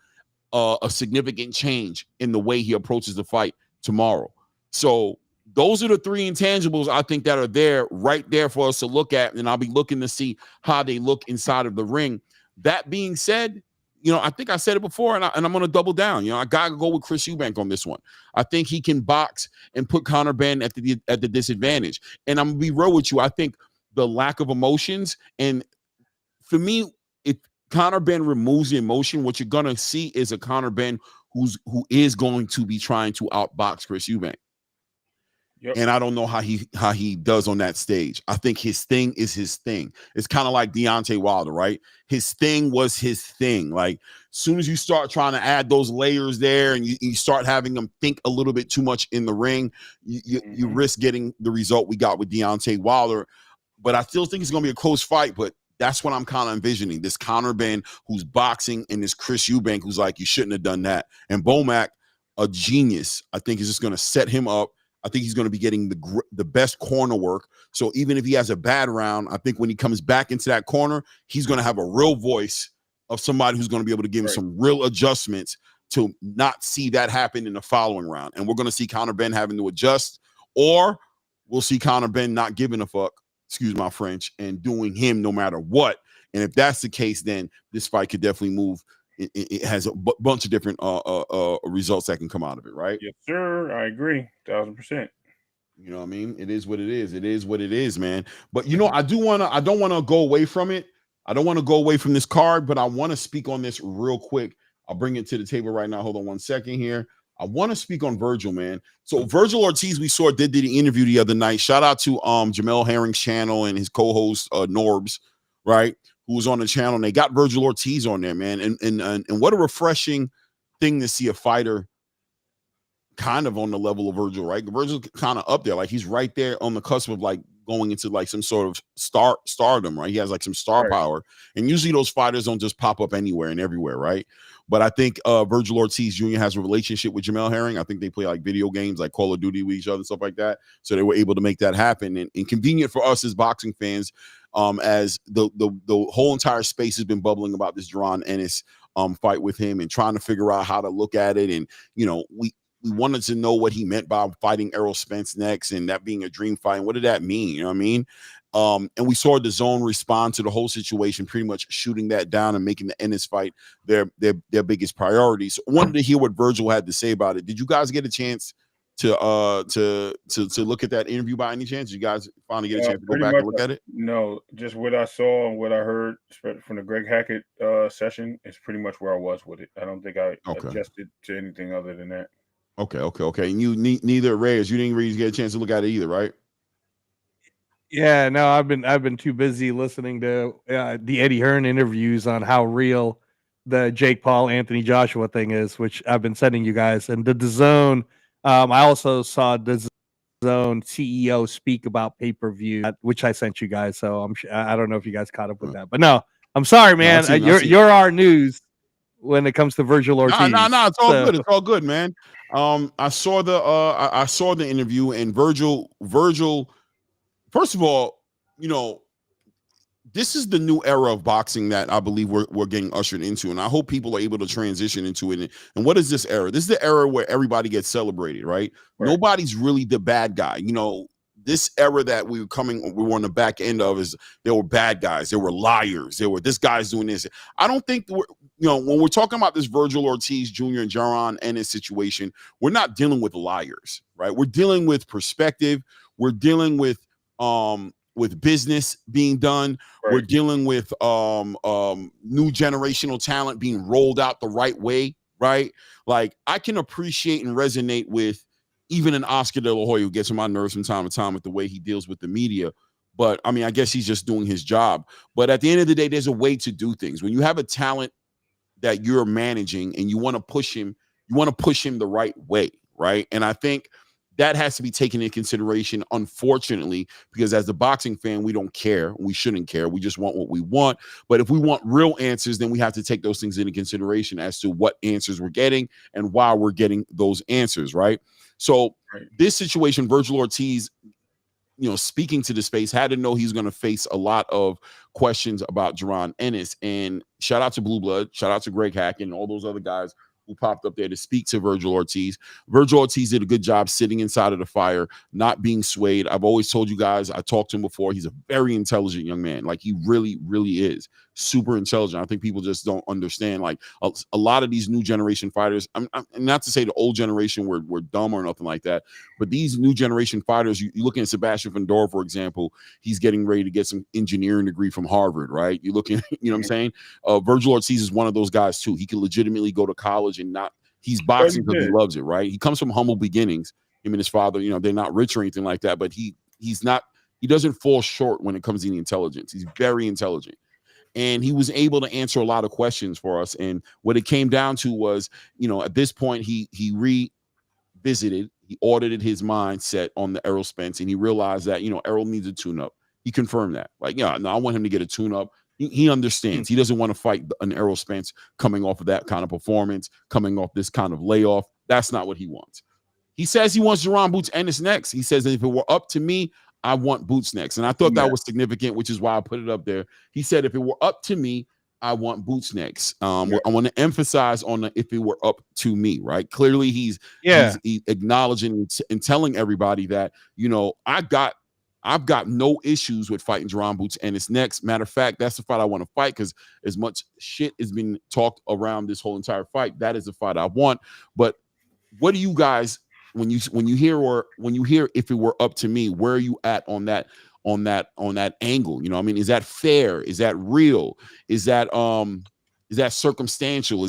a significant change in the way he approaches the fight tomorrow. So those are the 3 intangibles I think that are there, right there for us to look at, and I'll be looking to see how they look inside of the ring. That being said, I think I said it before, and I'm going to double down. I got to go with Chris Eubank on this one. I think he can box and put Conor Benn at the disadvantage. And I'm going to be real with you. I think the lack of emotions, and for me, if Conor Benn removes the emotion, what you're going to see is a Conor Benn who is going to be trying to outbox Chris Eubank. Yep. And I don't know how he does on that stage. I think his thing is his thing. It's kind of like Deontay Wilder, right? His thing was his thing. Like, as soon as you start trying to add those layers there, and you start having them think a little bit too much in the ring, you risk getting the result we got with Deontay Wilder. But I still think it's going to be a close fight. But that's what I'm kind of envisioning. This Conor Benn who's boxing, and this Chris Eubank who's like, you shouldn't have done that. And Bomac, a genius, I think is just going to set him up. I think he's going to be getting the best corner work. So even if he has a bad round, I think when he comes back into that corner, he's going to have a real voice of somebody who's going to be able to give him some real adjustments to not see that happen in the following round. And we're going to see Conor Benn having to adjust, or we'll see Conor Benn not giving a fuck, excuse my French, and doing him no matter what. And if that's the case, then this fight could definitely move. It has a bunch of different results that can come out of it, right? Yes, sir. I agree, 1,000%. You know what I mean? It is what it is. It is what it is, man. But I don't want to go away from it. I don't want to go away from this card, but I want to speak on this real quick. I'll bring it to the table right now. Hold on one second here. I want to speak on Virgil, man. So Virgil Ortiz, we saw did the interview the other night. Shout out to Jamel Herring's channel and his co-host Norbs, right? Who was on the channel, and they got Virgil Ortiz on there, man. And what a refreshing thing to see a fighter kind of on the level of Virgil, right? Virgil's kind of up there. Like, he's right there on the cusp of like going into like some sort of stardom, right? He has like some star power. And usually those fighters don't just pop up anywhere and everywhere, right? But I think Virgil Ortiz Jr. has a relationship with Jamel Herring. I think they play like video games like Call of Duty with each other and stuff like that. So they were able to make that happen. And convenient for us as boxing fans, as the whole entire space has been bubbling about this Jaron Ennis fight with him, and trying to figure out how to look at it. And, we wanted to know what he meant by fighting Errol Spence next, and that being a dream fight. And what did that mean? You know what I mean? And we saw the zone respond to the whole situation, pretty much shooting that down and making the Ennis fight their biggest priority. So I wanted to hear what Virgil had to say about it. Did you guys get a chance to look at that interview by any chance? You guys finally get a chance to go back and look at it? No, just what I saw and what I heard from the Greg Hackett session is pretty much where I was with it. I don't think I adjusted to anything other than that. Okay. And you neither Reyes, you didn't really get a chance to look at it either, right? Yeah, no, I've been too busy listening to the Eddie Hearn interviews on how real the Jake Paul, Anthony Joshua thing is, which I've been sending you guys. And the DAZN, I also saw the DAZN CEO speak about pay-per-view, which I sent you guys. So I don't know if you guys caught up with that, but no, I'm sorry, man. You're our news when it comes to Virgil Ortiz. No, it's all good. It's all good, man. I saw the interview, and Virgil. First of all, this is the new era of boxing that I believe we're getting ushered into, and I hope people are able to transition into it. And what is this era? This is the era where everybody gets celebrated, right? Nobody's really the bad guy. This era that we were on the back end of is there were bad guys, there were liars, there were this guy's doing this. I don't think when we're talking about this Virgil Ortiz Jr. and Jaron Ennis situation, we're not dealing with liars, right? We're dealing with perspective. We're dealing with business being done. Right. We're dealing with new generational talent being rolled out the right way, right? Like, I can appreciate and resonate with even an Oscar De La Hoya, who gets on my nerves from time to time with the way he deals with the media. But I mean, I guess he's just doing his job. But at the end of the day, there's a way to do things. When you have a talent that you're managing and you want to push him the right way, right? And I think that has to be taken into consideration, unfortunately, because as a boxing fan, we don't care. We shouldn't care. We just want what we want. But if we want real answers, then we have to take those things into consideration as to what answers we're getting and why we're getting those answers, right? So this situation, Virgil Ortiz, speaking to the space, had to know he's going to face a lot of questions about Jaron Ennis. And shout out to Blue Blood, shout out to Greg Hackett and all those other guys who popped up there to speak to Virgil Ortiz. Virgil Ortiz did a good job sitting inside of the fire, not being swayed. I've always told you guys, I talked to him before, he's a very intelligent young man. Like, he really, really is super intelligent. I think people just don't understand. Like, a lot of these new generation fighters, I'm not to say the old generation were dumb or nothing like that, but these new generation fighters, you're looking at Sebastian Fundora, for example, he's getting ready to get some engineering degree from Harvard, right? You're looking, what I'm saying? Virgil Ortiz is one of those guys too. He can legitimately go to college and he's boxing because he loves it, right? He comes from humble beginnings. Him and his father, they're not rich or anything like that, but he doesn't fall short when it comes to the intelligence. He's very intelligent. And he was able to answer a lot of questions for us. And what it came down to was, at this point, he revisited, he audited his mindset on the Errol Spence, and he realized that, Errol needs a tune-up. He confirmed that. Like, I want him to get a tune-up. He understands. He doesn't want to fight an Errol Spence coming off of that kind of performance, coming off this kind of layoff. That's not what he wants. He says he wants Jaron Boots Ennis next. He says that if it were up to me, I want Boots next. And I thought that was significant, which is why I put it up there. He said, if it were up to me, I want Boots next. I want to emphasize on the if it were up to me, right? Clearly, he's acknowledging and telling everybody that, I've got no issues with fighting Jaron Boots Ennis next. Matter of fact, that's the fight I want to fight, because as much shit has been talked around this whole entire fight, that is the fight I want. But what do you guys, when you hear if it were up to me, where are you at on that angle? Is that fair? Is that real? Is that circumstantial?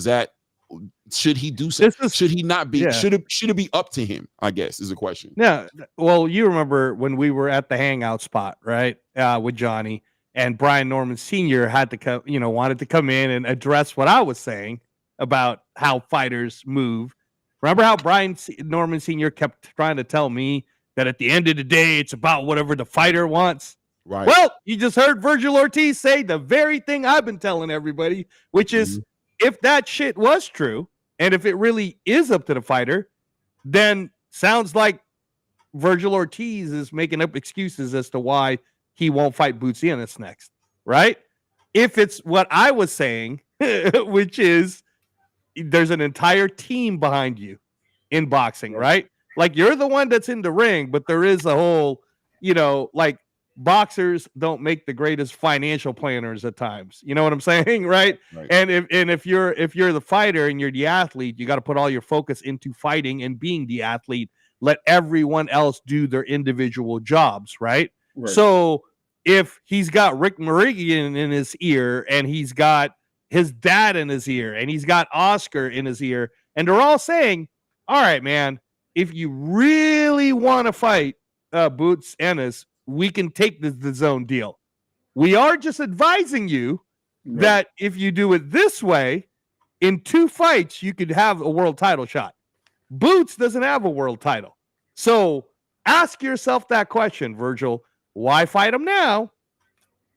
Should he do so? Should he not be? Yeah. Should it be up to him? I guess is the question. Yeah. Well, you remember when we were at the hangout spot, right? With Johnny, and Brian Norman Sr. had to come, wanted to come in and address what I was saying about how fighters move. Remember how Brian Norman Sr. kept trying to tell me that at the end of the day, it's about whatever the fighter wants? Right. Well, you just heard Virgil Ortiz say the very thing I've been telling everybody, which is, if that shit was true, and if it really is up to the fighter, then sounds like Virgil Ortiz is making up excuses as to why he won't fight Boots Ennis next, right? If it's what I was saying, which is there's an entire team behind you in boxing, right? Like, you're the one that's in the ring, but there is a whole, like, boxers don't make the greatest financial planners at times. You know what I'm saying? Right. And if you're the fighter and you're the athlete, you got to put all your focus into fighting and being the athlete let everyone else do their individual jobs, right? Right. So if he's got Rick Meridian in his ear and he's got his dad in his ear and he's got Oscar in his ear, and they're all saying, all right, man, if you really want to fight Boots Ennis, we can take the zone deal. We are just advising you that if you do it this way, in 2 fights, you could have a world title shot. Boots doesn't have a world title. So ask yourself that question, Virgil. Why fight him now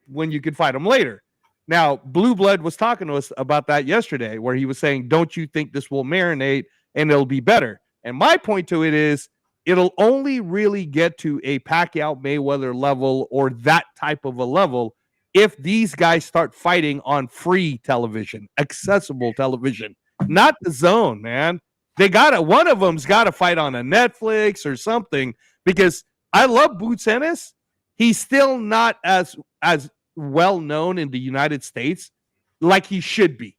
when you could fight him later? Now, Blue Blood was talking to us about that yesterday, where he was saying, don't you think this will marinate and it'll be better? And my point to it is, it'll only really get to a Pacquiao-Mayweather level or that type of a level if these guys start fighting on free television, accessible television, not the zone, man. One of them's got to fight on a Netflix or something, because I love Boots Ennis. He's still not as well known in the United States like he should be.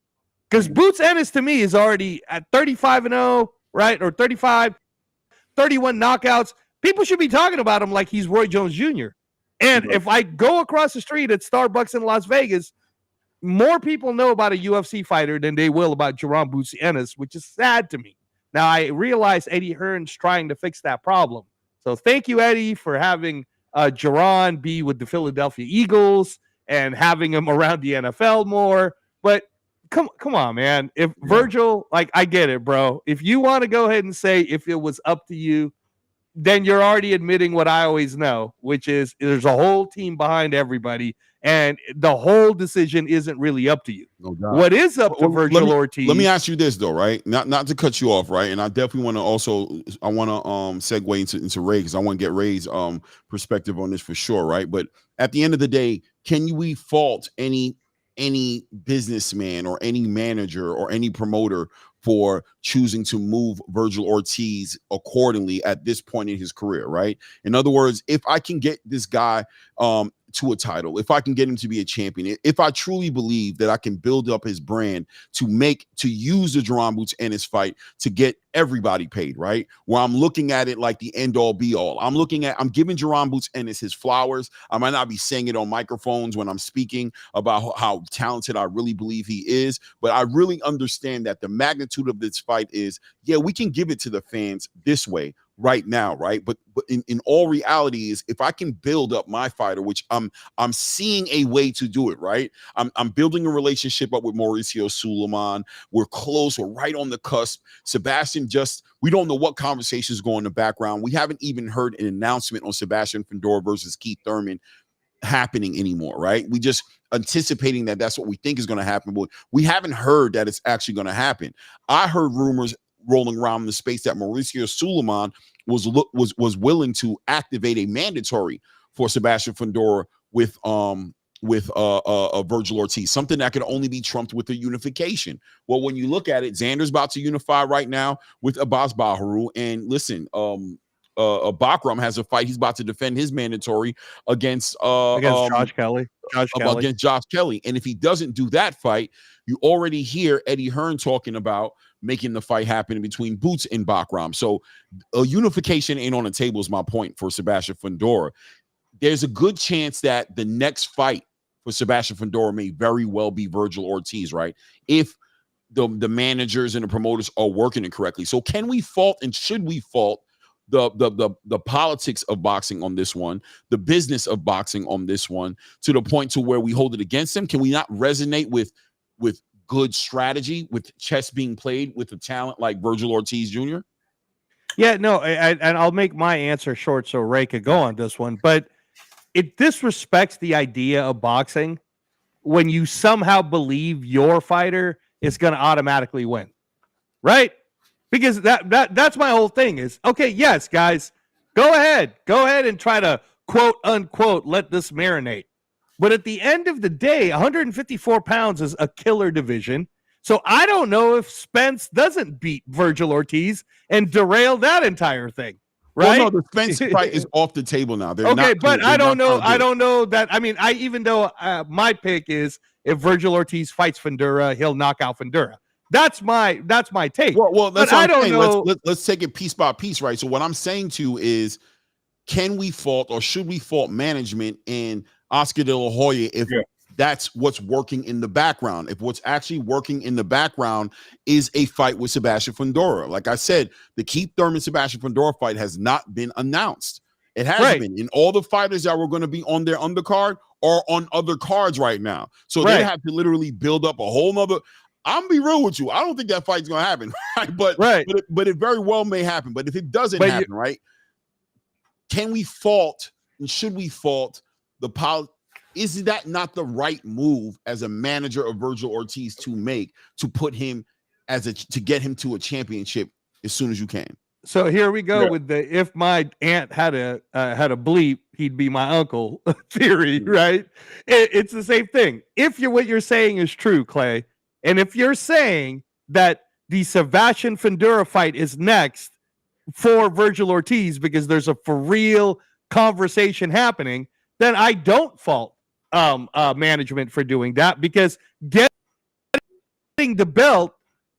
Because Boots Ennis to me is already at 35-0, right? Or 35, 31 knockouts. People should be talking about him like he's Roy Jones Jr. And if I go across the street at Starbucks in Las Vegas, more people know about a UFC fighter than they will about Jerome Boots Ennis, which is sad to me. Now, I realize Eddie Hearn's trying to fix that problem. So thank you, Eddie, for having Jerron be with the Philadelphia Eagles and having him around the NFL more. But come on, man. If Virgil, I get it, bro. If you want to go ahead and say if it was up to you, then you're already admitting what I always know, which is there's a whole team behind everybody, and the whole decision isn't really up to you. No doubt. What is up to Virgil Ortiz? Let me ask you this though, right? Not to cut you off, right? And I definitely want to segue into Ray, because I want to get Ray's perspective on this for sure, right? But at the end of the day, can we fault any businessman or any manager or any promoter for choosing to move Virgil Ortiz accordingly at this point in his career, right? In other words, if I can get this guy to a title, if I can get him to be a champion, if I truly believe that I can build up his brand to use the Jerome Boots Ennis fight to get everybody paid, right? Where I'm looking at it like the end all be all. I'm giving Jerome Boots Ennis his flowers. I might not be saying it on microphones when I'm speaking about how talented I really believe he is, but I really understand that the magnitude of this fight is, we can give it to the fans this way right now, right? But in all reality is, if I can build up my fighter, which I'm seeing a way to do it, right? I'm building a relationship up with Mauricio Suleiman. We're close. We're right on the cusp. Sebastian, we don't know what conversations go in the background. We haven't even heard an announcement on Sebastian Fundora versus Keith Thurman happening anymore, right? We just anticipating that that's what we think is going to happen, but we haven't heard that it's actually going to happen. I heard rumors rolling around in the space that Mauricio Suleiman was willing to activate a mandatory for Sebastian Fundora with Virgil Ortiz, something that could only be trumped with a unification. Well, when you look at it, Xander's about to unify right now with Abbas Baharu, and listen, Bakram has a fight. He's about to defend his mandatory against Josh Kelly. Against Josh Kelly. And if he doesn't do that fight, you already hear Eddie Hearn talking about making the fight happen in between Boots and Bakram. So a unification ain't on the table is my point for Sebastian Fundora. There's a good chance that the next fight for Sebastian Fundora may very well be Virgil Ortiz, right? If the managers and the promoters are working it correctly. So can we fault and should we fault the politics of boxing on this one, the business of boxing on this one, to the point to where we hold it against them? Can we not resonate with good strategy, with chess being played with a talent like Virgil Ortiz Jr.? Yeah, no, and I'll make my answer short so Ray could go on this one, but it disrespects the idea of boxing when you somehow believe your fighter is going to automatically win, right? Because that's my whole thing is, okay, yes, guys, go ahead and try to quote unquote let this marinate. But at the end of the day, 154 pounds is a killer division. So I don't know if Spence doesn't beat Virgil Ortiz and derail that entire thing. Right? Well, no, the Spence fight is off the table now. But I don't know. I don't know that. I mean, my pick is if Virgil Ortiz fights Fundora, he'll knock out Fundora. That's my take. Well, that's but I what I'm don't saying. know. Let's take it piece by piece, right? So what I'm saying to you is, can we fault or should we fault management and Oscar De La Hoya if that's what's working in the background? If what's actually working in the background is a fight with Sebastian Fundora. Like I said, the Keith Thurman Sebastian Fundora fight has not been announced. It hasn't been. And all the fighters that were going to be on their undercard are on other cards right now. So they have to literally build up a whole nother. I'm gonna be real with you. I don't think that fight's gonna happen, right? But it very well may happen. But if it doesn't happen, right? Can we fault and should we fault the is that not the right move as a manager of Virgil Ortiz to make to put him to get him to a championship as soon as you can? So here we go with the if my aunt had a bleep, he'd be my uncle theory, right? It's the same thing. If what you're saying is true, Clay, and if you're saying that the Sebastian Fundora fight is next for Virgil Ortiz because there's a for real conversation happening, then I don't fault management for doing that, because getting the belt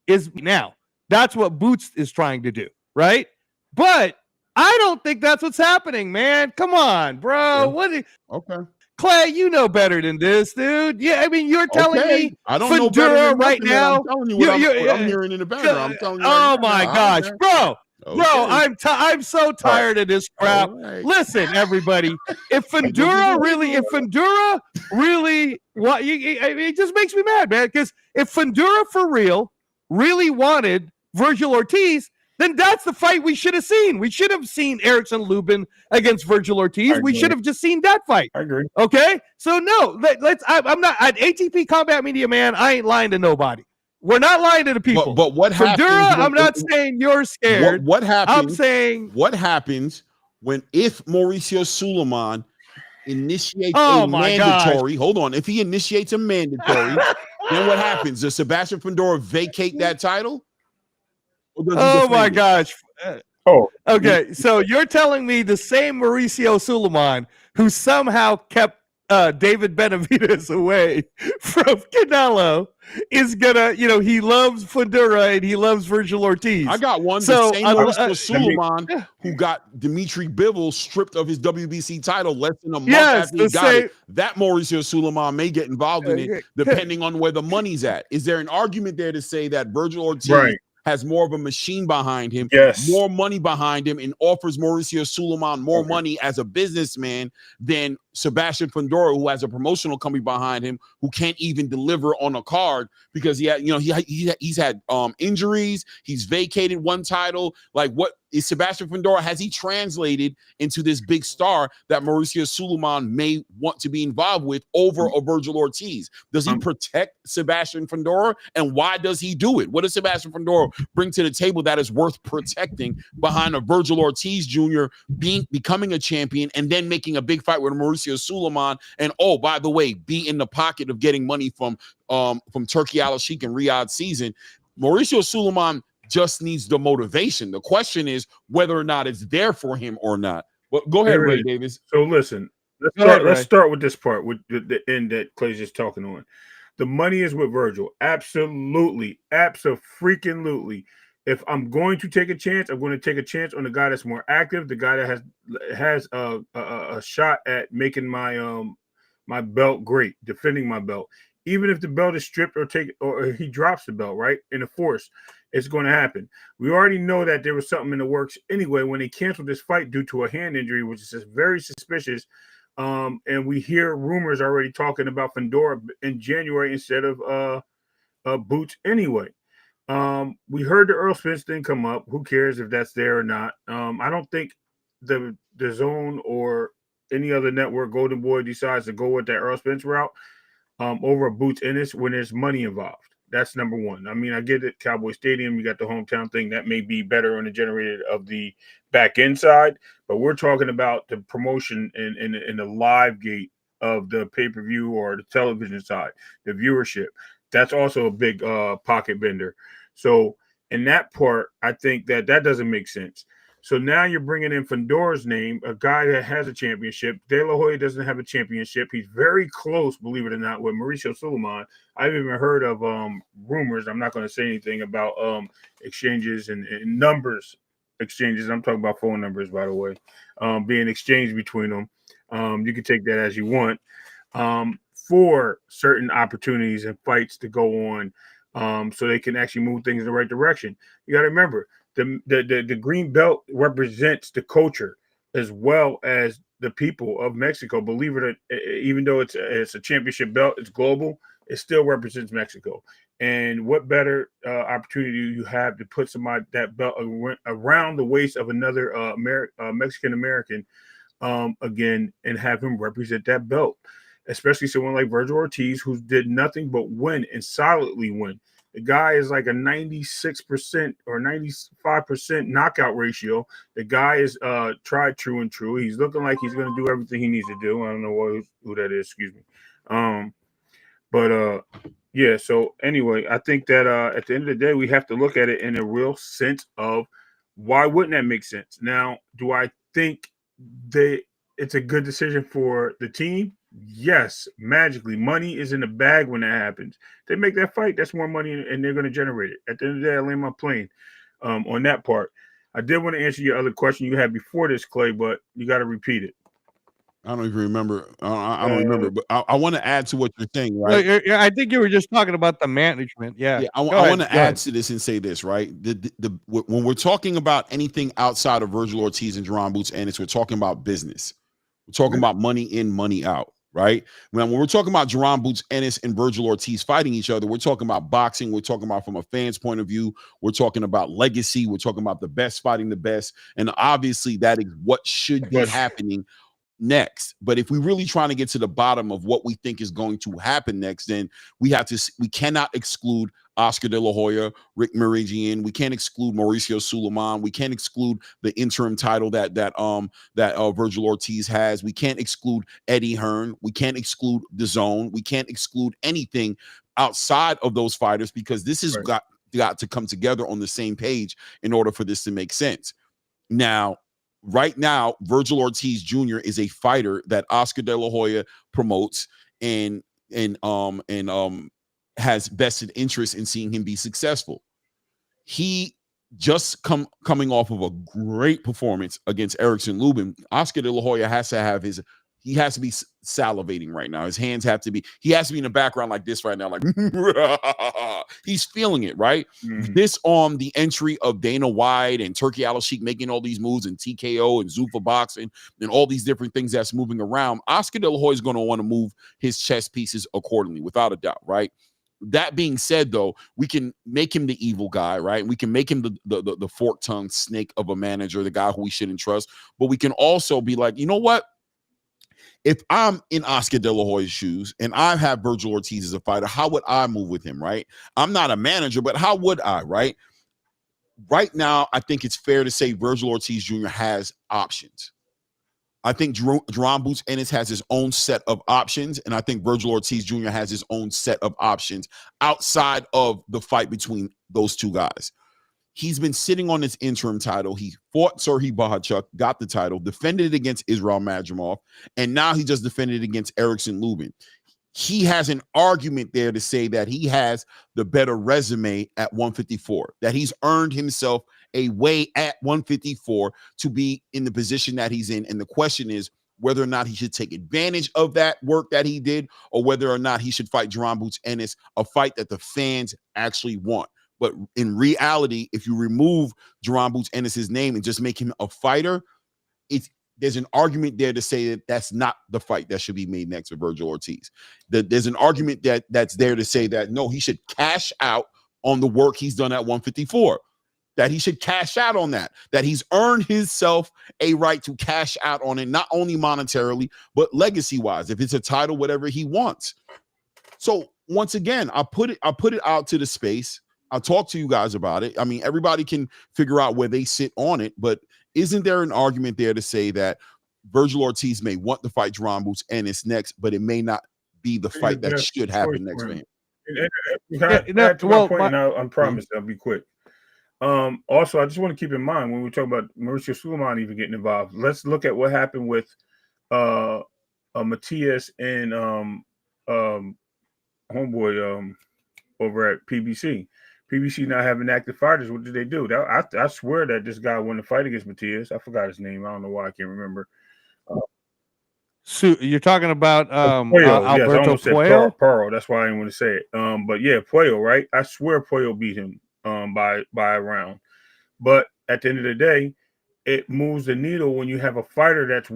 is now. That's what Boots is trying to do, right? But I don't think that's what's happening, man. Come on, bro. Okay. Clay, you know better than this, dude. Yeah, I mean, you're telling me I don't Fundora know better than right now. I'm telling you what I'm hearing in the background. I'm telling you. Oh my gosh, bro. Bro, I'm so tired of this crap. Listen, everybody, if Fundora really, it just makes me mad, man. Because if Fundora for real really wanted Virgil Ortiz, then that's the fight we should have seen. We should have seen Erickson Lubin against Virgil Ortiz. We should have just seen that fight. I agree. Okay, so no, I'm not at ATP Combat Media, man. I ain't lying to nobody. We're not lying to the people. But what happens? Fundora, I'm not saying you're scared. What happens? I'm saying what happens if Mauricio Suleiman initiates a mandatory? Hold on. If he initiates a mandatory, then what happens? Does Sebastian Fundora vacate that title? Oh my gosh. Okay. So you're telling me the same Mauricio Suleiman who somehow kept David Benavidez away from Canelo is gonna, he loves Fundora and he loves Virgil Ortiz. I got one. So the same Mauricio Suleiman who got Dimitri Bivol stripped of his WBC title less than a month after he got it. That Mauricio Suleiman may get involved in it depending on where the money's at. Is there an argument there to say that Virgil Ortiz has more of a machine behind him, more money behind him, and offers Mauricio Suleiman more money as a businessman than Sebastian Fundora, who has a promotional company behind him, who can't even deliver on a card because he's had injuries. He's vacated one title. Like, what is Sebastian Fundora? Has he translated into this big star that Mauricio Suleiman may want to be involved with over a Virgil Ortiz? Does he protect Sebastian Fundora? And why does he do it? What does Sebastian Fundora bring to the table that is worth protecting behind a Virgil Ortiz Jr. becoming a champion and then making a big fight with Mauricio Suleiman, and by the way, be in the pocket of getting money from Turkey Al Sheikh and Riyadh Season? Mauricio Suleiman just needs the motivation. The question is whether or not it's there for him or not. Well, go ahead, Ray Davis. So listen, let's start with this part, with the end that Clay's just talking on. The money is with Virgil. Absolutely. Absolutely. If I'm going to take a chance, I'm going to take a chance on the guy that's more active, the guy that has a shot at making my my belt great, defending my belt. Even if the belt is stripped or he drops the belt, right, in the force, it's going to happen. We already know that there was something in the works anyway when they canceled this fight due to a hand injury, which is very suspicious. And we hear rumors already talking about Fundora in January instead of Boots anyway. We heard the Earl Spence thing come up. Who cares if that's there or not? I don't think the Zone or any other network, Golden Boy, decides to go with that Earl Spence route over Boots Ennis when there's money involved. That's number one. I mean, I get it. Cowboy Stadium, you got the hometown thing. That may be better on the generated of the back end side, but we're talking about the promotion in the live gate of the pay-per-view or the television side, the viewership. That's also a big pocket bender. So in that part, I think that doesn't make sense. So now you're bringing in Fedor's name, a guy that has a championship. De La Hoya doesn't have a championship. He's very close, believe it or not, with Mauricio Suleiman. I've even heard of rumors. I'm not going to say anything about exchanges and numbers exchanges. I'm talking about phone numbers, by the way, being exchanged between them. You can take that as you want for certain opportunities and fights to go on so they can actually move things in the right direction. You got to remember, the green belt represents the culture as well as the people of Mexico. Believe it, even though it's a championship belt, it's global. It still represents Mexico. And what better opportunity you have to put that belt around the waist of another Mexican American again and have him represent that belt, especially someone like Virgil Ortiz, who did nothing but win and solidly win. The guy is like a 96% or 95% knockout ratio. The guy is tried, true, and true. He's looking like he's going to do everything he needs to do. I don't know who that is. Excuse me. Yeah. So anyway, I think that at the end of the day, we have to look at it in a real sense of why wouldn't that make sense? Now, do I think it's a good decision for the team? Yes, magically. Money is in the bag when that happens. They make that fight, that's more money, and they're going to generate it. At the end of the day, I land my plane on that part. I did want to answer your other question you had before this, Clay, but you got to repeat it. I don't even remember. I don't remember, but I want to add to what you're saying, right? Well, I think you were just talking about the management. Yeah. I want to add to this and say this, right? When we're talking about anything outside of Virgil Ortiz and Jerron Boots Ennis, we're talking about business. We're talking about money in, money out, right? When we're talking about Jerron Boots Ennis and Virgil Ortiz fighting each other, we're talking about boxing. We're talking about from a fan's point of view. We're talking about legacy. We're talking about the best fighting the best. And obviously that is what should be happening next. But if we're really trying to get to the bottom of what we think is going to happen next, then we cannot exclude Oscar De La Hoya, Rick Meridian. We can't exclude Mauricio Suleiman. We can't exclude the interim title that Virgil Ortiz has. We can't exclude Eddie Hearn. We can't exclude the Zone. We can't exclude anything outside of those fighters, because this has got to come together on the same page in order for this to make sense. Now, right now, Virgil Ortiz Jr. is a fighter that Oscar De La Hoya promotes and has vested interest in seeing him be successful. He just coming off of a great performance against Erickson Lubin. Oscar De La Hoya has to be salivating right now. His hands have to be, he has to be in the background like this right now, like he's feeling it, right? Mm-hmm. This on the entry of Dana White and Turkey Al-Sheikh making all these moves and TKO and Zuffa boxing and all these different things that's moving around. Oscar De La Hoya is going to want to move his chess pieces accordingly, without a doubt, right? That being said, though, we can make him the evil guy, right? We can make him the fork-tongued snake of a manager, the guy who we shouldn't trust. But we can also be like, you know what? If I'm in Oscar De La Hoya's shoes and I have Virgil Ortiz as a fighter, how would I move with him, right? I'm not a manager, but how would I, right? Right now, I think it's fair to say Virgil Ortiz Jr. has options. I think Jerron Boots Ennis has his own set of options, and I think Virgil Ortiz Jr. has his own set of options outside of the fight between those two guys. He's been sitting on this interim title. He fought Serhii Bohachuk, got the title, defended it against Israel Madrimov, and now he just defended it against Erickson Lubin. He has an argument there to say that he has the better resume at 154, that he's earned himself a way at 154 to be in the position that he's in. And the question is whether or not he should take advantage of that work that he did, or whether or not he should fight Jerron Boots Ennis, a fight that the fans actually want. But in reality, if you remove Jerron Boots Ennis' name and just make him a fighter, there's an argument there to say that that's not the fight that should be made next for Virgil Ortiz. There's an argument that's there to say that, no, he should cash out on the work he's done at 154, that he should cash out on that he's earned himself a right to cash out on it, not only monetarily, but legacy-wise, if it's a title, whatever he wants. So once again, I put it out to the space. I'll talk to you guys about it. I mean, everybody can figure out where they sit on it, but isn't there an argument there to say that Virgil Ortiz may want to fight Jerron Boots Ennis next, but it may not be the fight that should happen next for him? To my point, and I promise I'll be quick. Also, I just want to keep in mind when we talk about Mauricio Sulaiman even getting involved, let's look at what happened with Matias and homeboy over at PBC. PBC not having active fighters. What did they do? I swear that this guy won the fight against Matias. I forgot his name. I don't know why I can't remember. So you're talking about Puello. Yes, I Alberto almost said Puello? Paro. That's why I didn't want to say it. But yeah, Puello, right? I swear Puello beat him by a round. But at the end of the day, it moves the needle when you have a fighter that's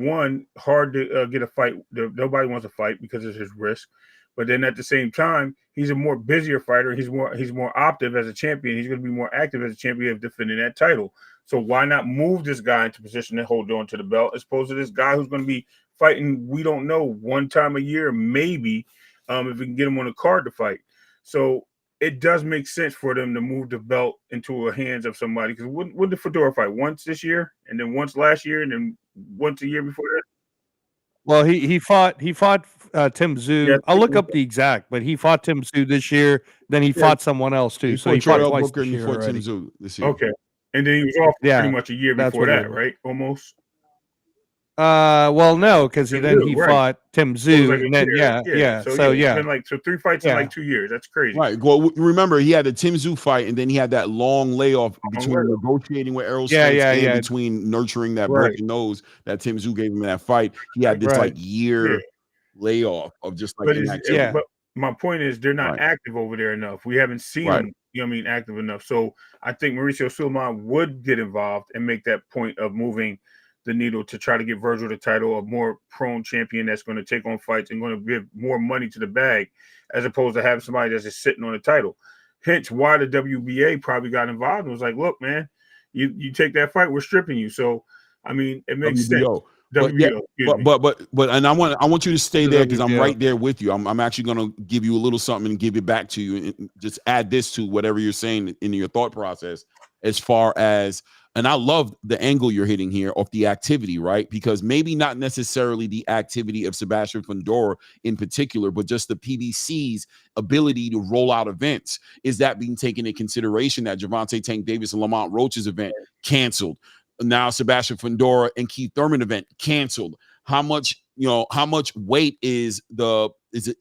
hard to get a fight. Nobody wants to fight because of his risk. But then at the same time, he's a more busier fighter. He's more active as a champion. He's going to be more active as a champion of defending that title. So why not move this guy into position and hold on to the belt as opposed to this guy who's going to be fighting, we don't know, one time a year, maybe, if we can get him on a card to fight. So it does make sense for them to move the belt into the hands of somebody. Because when did Fedor fight? Once this year, and then once last year, and then once a year before that? Well, he fought Tim Tszyu. Yeah, I'll look up the exact, but he fought Tim Tszyu this year. Then he fought someone else too. So he fought Joel twice Booker this and he year fought Tim already. Tszyu this year. Okay. And then he was off Yeah, pretty much a year that's before what it that, was. right? Almost. Well, no, because Tim then Tszyu, he right. fought Tim So it was Tszyu, like a and then year. So it's yeah. been like 3 fights in like 2 years. That's crazy. Right. Well, remember he had the Tim Tszyu fight, and then he had that long layoff between negotiating with Errol Spence and between nurturing that broken nose that Tim Tszyu gave him in that fight. He had this like year layoff of just like inactivity. But my point is they're not active over there enough. We haven't seen them, you know what I mean, active enough. So I think Mauricio Sulaiman would get involved and make that point of moving the needle to try to get Virgil the title, a more prone champion that's going to take on fights and going to give more money to the bag, as opposed to having somebody that's just sitting on the title. Hence why the WBA probably got involved and was like, look, man, you take that fight, we're stripping you. So I mean, it makes sense. But and I want you to stay there because I'm right there with you. I'm actually going to give you a little something and give it back to you and just add this to whatever you're saying in your thought process as far as, and I love the angle you're hitting here of the activity, right? Because maybe not necessarily the activity of Sebastian Fundora in particular, but just the PBC's ability to roll out events. Is that being taken into consideration that Gervonta Tank Davis and Lamont Roach's event canceled? Now Sebastian Fundora and Keith Thurman event canceled. How much weight is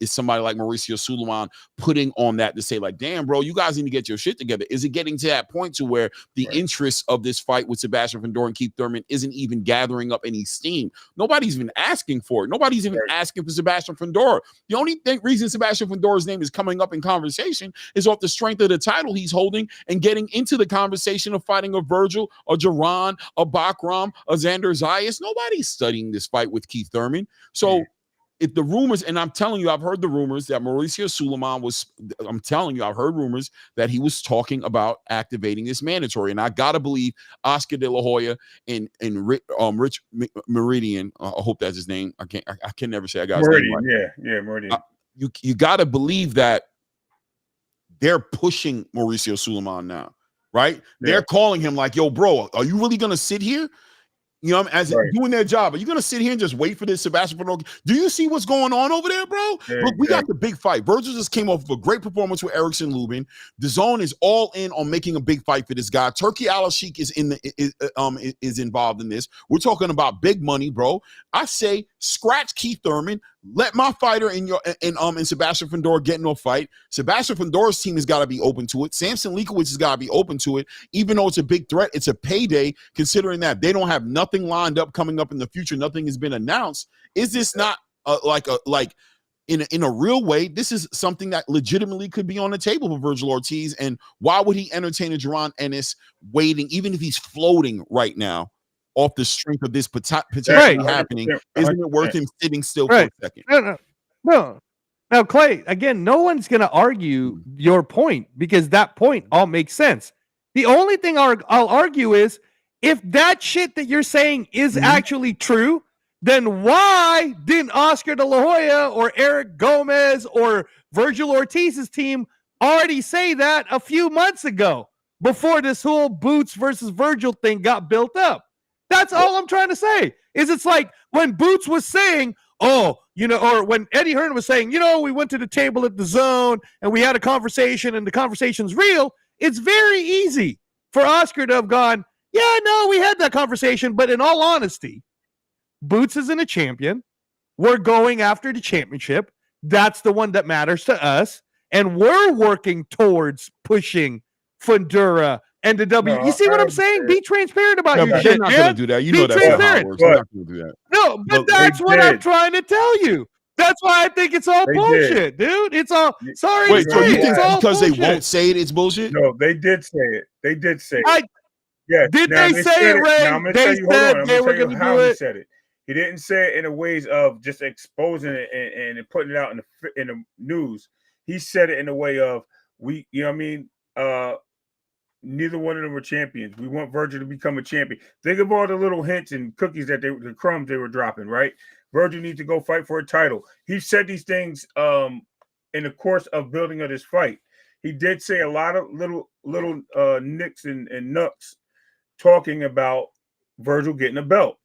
somebody like Mauricio Sulaiman putting on that to say like, damn, bro, you guys need to get your shit together? Is it getting to that point to where the interest of this fight with Sebastian Fundora and Keith Thurman isn't even gathering up any steam? Nobody's even asking for it. Nobody's even asking for Sebastian Fundora. The only reason Sebastian Fundora's name is coming up in conversation is off the strength of the title he's holding and getting into the conversation of fighting a Virgil, a Jaron, a Bakram, a Xander Zayas. Nobody's studying this fight with Keith Thurman. So if the rumors, and I'm telling you, I've heard the rumors that Mauricio Sulaiman I've heard rumors that he was talking about activating this mandatory. And I got to believe Oscar De La Hoya and Rich Meridian, I hope that's his name. I can never say I got his name right. Yeah, Meridian. You got to believe that they're pushing Mauricio Sulaiman now, right? They're calling him like, yo, bro, are you really going to sit here? You know, as doing their job. Are you going to sit here and just wait for this Sebastian Fundora? Do you see what's going on over there, bro? Look, we got the big fight. Virgil just came off of a great performance with Erickson Lubin. The Zone is all in on making a big fight for this guy. Turkey Al-Sheikh is involved in this. We're talking about big money, bro. I say scratch Keith Thurman. Let my fighter and Sebastian Fundora get into a fight. Sebastian Fundora's team has got to be open to it. Samson Lekowicz has got to be open to it. Even though it's a big threat, it's a payday, considering that they don't have nothing lined up coming up in the future. Nothing has been announced. Is this not in a real way, this is something that legitimately could be on the table for Virgil Ortiz? And why would he entertain a Jaron Ennis waiting, even if he's floating right now, off the strength of this potentially happening? Isn't it worth him sitting still for a second? No. Now, Clay, again, no one's going to argue your point because that point all makes sense. The only thing I'll argue is if that shit that you're saying is actually true, then why didn't Oscar De La Hoya or Eric Gomez or Virgil Ortiz's team already say that a few months ago before this whole Boots versus Virgil thing got built up? That's all I'm trying to say. It's like when Boots was saying, or when Eddie Hearn was saying, we went to the table at the Zone and we had a conversation and the conversation's real. It's very easy for Oscar to have gone, yeah, no, we had that conversation, but in all honesty, Boots isn't a champion. We're going after the championship. That's the one that matters to us. And we're working towards pushing Fundura and the W. You see what I'm saying? Be transparent about your but shit, they're not man. going to do that. You Be know that's not how it transparent. works. They're not going to do that. No, but that's what I'm trying to tell you. That's why I think it's all bullshit, dude. It's all sorry. Wait, so you think because bullshit. they won't say it, it's bullshit? No, they did say it. They did say it. Yeah. Did they say it, Ray? Now, I'm going to tell you, hold on. I'm going to tell you how he said it. He didn't say it in a ways of just exposing it and putting it out in the news. He said it in a way of you know what I mean? Neither one of them were champions. We want Virgil to become a champion. Think of all the little hints and cookies the crumbs they were dropping, right? Virgil needs to go fight for a title. He said these things in the course of building of this fight. He did say a lot of little nicks and nooks talking about Virgil getting a belt.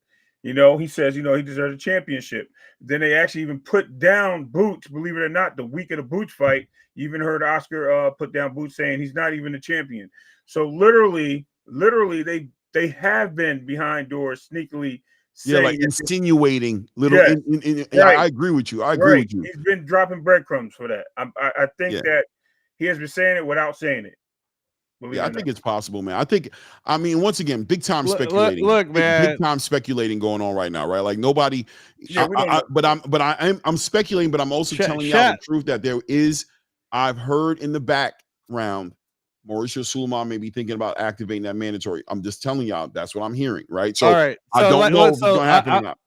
You know, he says, you know, he deserves a championship. Then they actually even put down Boots, believe it or not, the week of the Boots fight. You even heard Oscar put down Boots saying he's not even a champion. So literally, they have been behind doors sneakily saying, like insinuating little. Yes. Right. I agree with you. I agree with you. He's been dropping breadcrumbs for that. I think that he has been saying it without saying it. Yeah, I think it's possible, man. I mean, once again, big time speculating. Look, man, big time speculating going on right now, right? Like nobody. I'm speculating, but I'm also telling y'all the truth that there is. I've heard in the background, Mauricio Sulaiman may be thinking about activating that mandatory. I'm just telling y'all that's what I'm hearing, right? So, I don't know if it's gonna happen or not.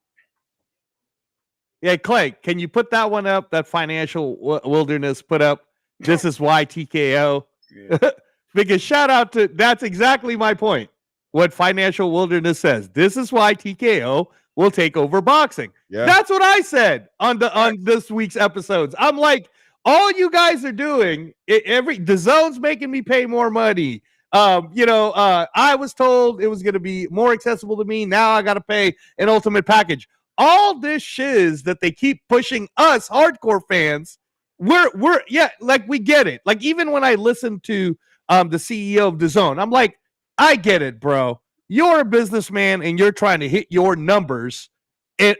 Yeah, Clay, can you put that one up? That financial wilderness put up. This is why TKO. Yeah. Because shout out to, that's exactly my point. What Financial Wilderness says. This is why TKO will take over boxing. Yeah. That's what I said on this week's episodes. I'm like, all you guys are doing, the zone's making me pay more money. I was told it was going to be more accessible to me. Now I got to pay an ultimate package. All this shiz that they keep pushing us hardcore fans, we get it. Like even when I listen to the CEO of the Zone, I'm like, I get it, bro. You're a businessman and you're trying to hit your numbers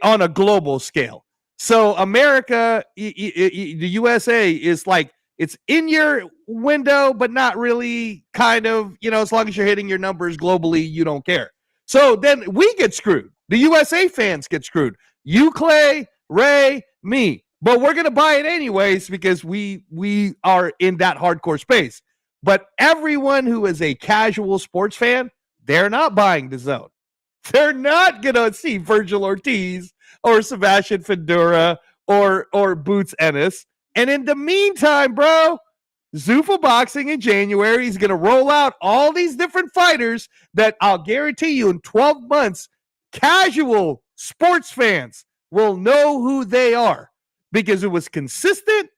on a global scale. So America, the USA is like, it's in your window, but not really kind of, as long as you're hitting your numbers globally, you don't care. So then we get screwed. The USA fans get screwed. You, Clay, Ray, me. But we're going to buy it anyways because we are in that hardcore space. But everyone who is a casual sports fan, they're not buying the Zone. They're not going to see Virgil Ortiz or Sebastian Fundura or Boots Ennis. And in the meantime, bro, Zuffa Boxing in January is going to roll out all these different fighters that I'll guarantee you in 12 months, casual sports fans will know who they are because it was consistent.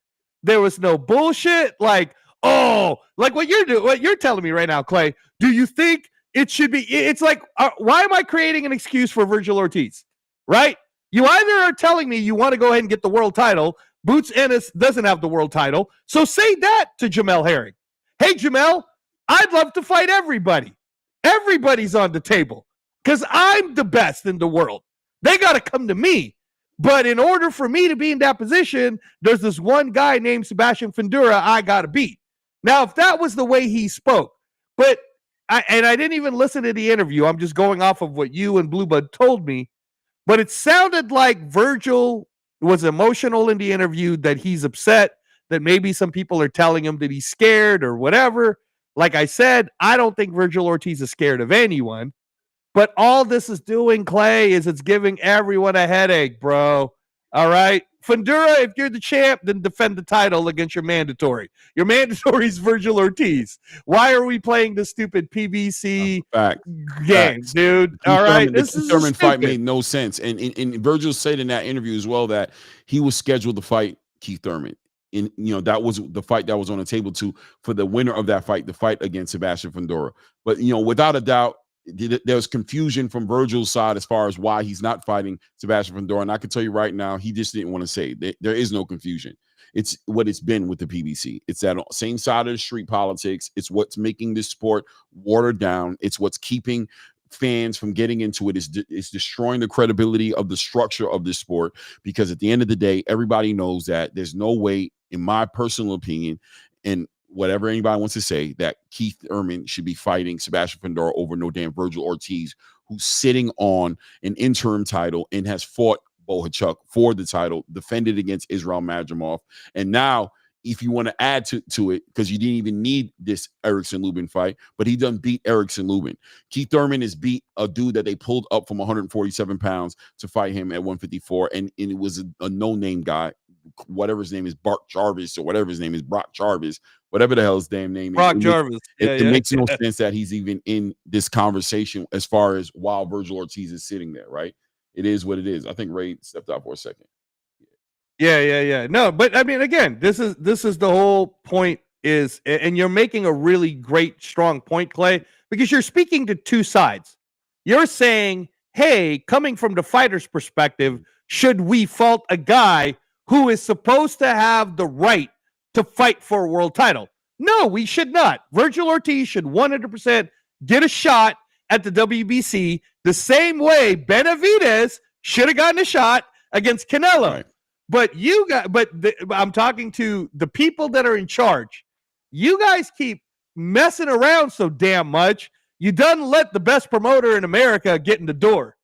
There was no bullshit like, like what you're telling me right now, Clay. Do you think it should be? It's like, why am I creating an excuse for Virgil Ortiz? Right? You either are telling me you want to go ahead and get the world title. Boots Ennis doesn't have the world title. So say that to Jamel Herring. Hey, Jamel, I'd love to fight everybody. Everybody's on the table because I'm the best in the world. They got to come to me. But in order for me to be in that position, there's this one guy named Sebastian Fundura I got to beat. Now, if that was the way he spoke, but I didn't even listen to the interview. I'm just going off of what you and Blue Bud told me. But it sounded like Virgil was emotional in the interview, that he's upset, that maybe some people are telling him that he's scared or whatever. Like I said, I don't think Virgil Ortiz is scared of anyone. But all this is doing, Clay, is it's giving everyone a headache, bro. All right? Fundura, if you're the champ, then defend the title against your mandatory. Your mandatory is Virgil Ortiz. Why are we playing this stupid PBC games, dude? All right? This Thurman fight made no sense. And Virgil said in that interview as well that he was scheduled to fight Keith Thurman. And, that was the fight that was on the table for the winner of that fight, the fight against Sebastian Fundura. But, without a doubt, there was confusion from Virgil's side as far as why he's not fighting Sebastian Fundura. And I can tell you right now, he just didn't want to say it. There is no confusion. It's what it's been with the PBC. It's that same side of the street politics. It's what's making this sport watered down. It's what's keeping fans from getting into it. It's destroying the credibility of the structure of this sport, because at the end of the day, everybody knows that there's no way, in my personal opinion, and whatever anybody wants to say, that Keith Thurman should be fighting Sebastian Fundora over no damn Virgil Ortiz, who's sitting on an interim title and has fought Bohachuk for the title, defended against Israel Madrimov. And now, if you want to add to it, because you didn't even need this Erickson Lubin fight, but he done beat Erickson Lubin. Keith Thurman has beat a dude that they pulled up from 147 pounds to fight him at 154, and it was a no-name guy, whatever his name is, Bart Jarvis, or whatever his name is, Brock Jarvis, whatever the hell his damn name is. Brock Jarvis. It makes no sense that he's even in this conversation as far as while Virgil Ortiz is sitting there, right? It is what it is. I think Ray stepped out for a second. Yeah. No, but I mean, again, this is the whole point is, and you're making a really great, strong point, Clay, because you're speaking to two sides. You're saying, hey, coming from the fighter's perspective, should we fault a guy who is supposed to have the right to fight for a world title? No, we should not. Virgil Ortiz should 100% get a shot at the WBC the same way Benavidez should have gotten a shot against Canelo. Right. But I'm talking to the people that are in charge. You guys keep messing around so damn much. You done let the best promoter in America get in the door.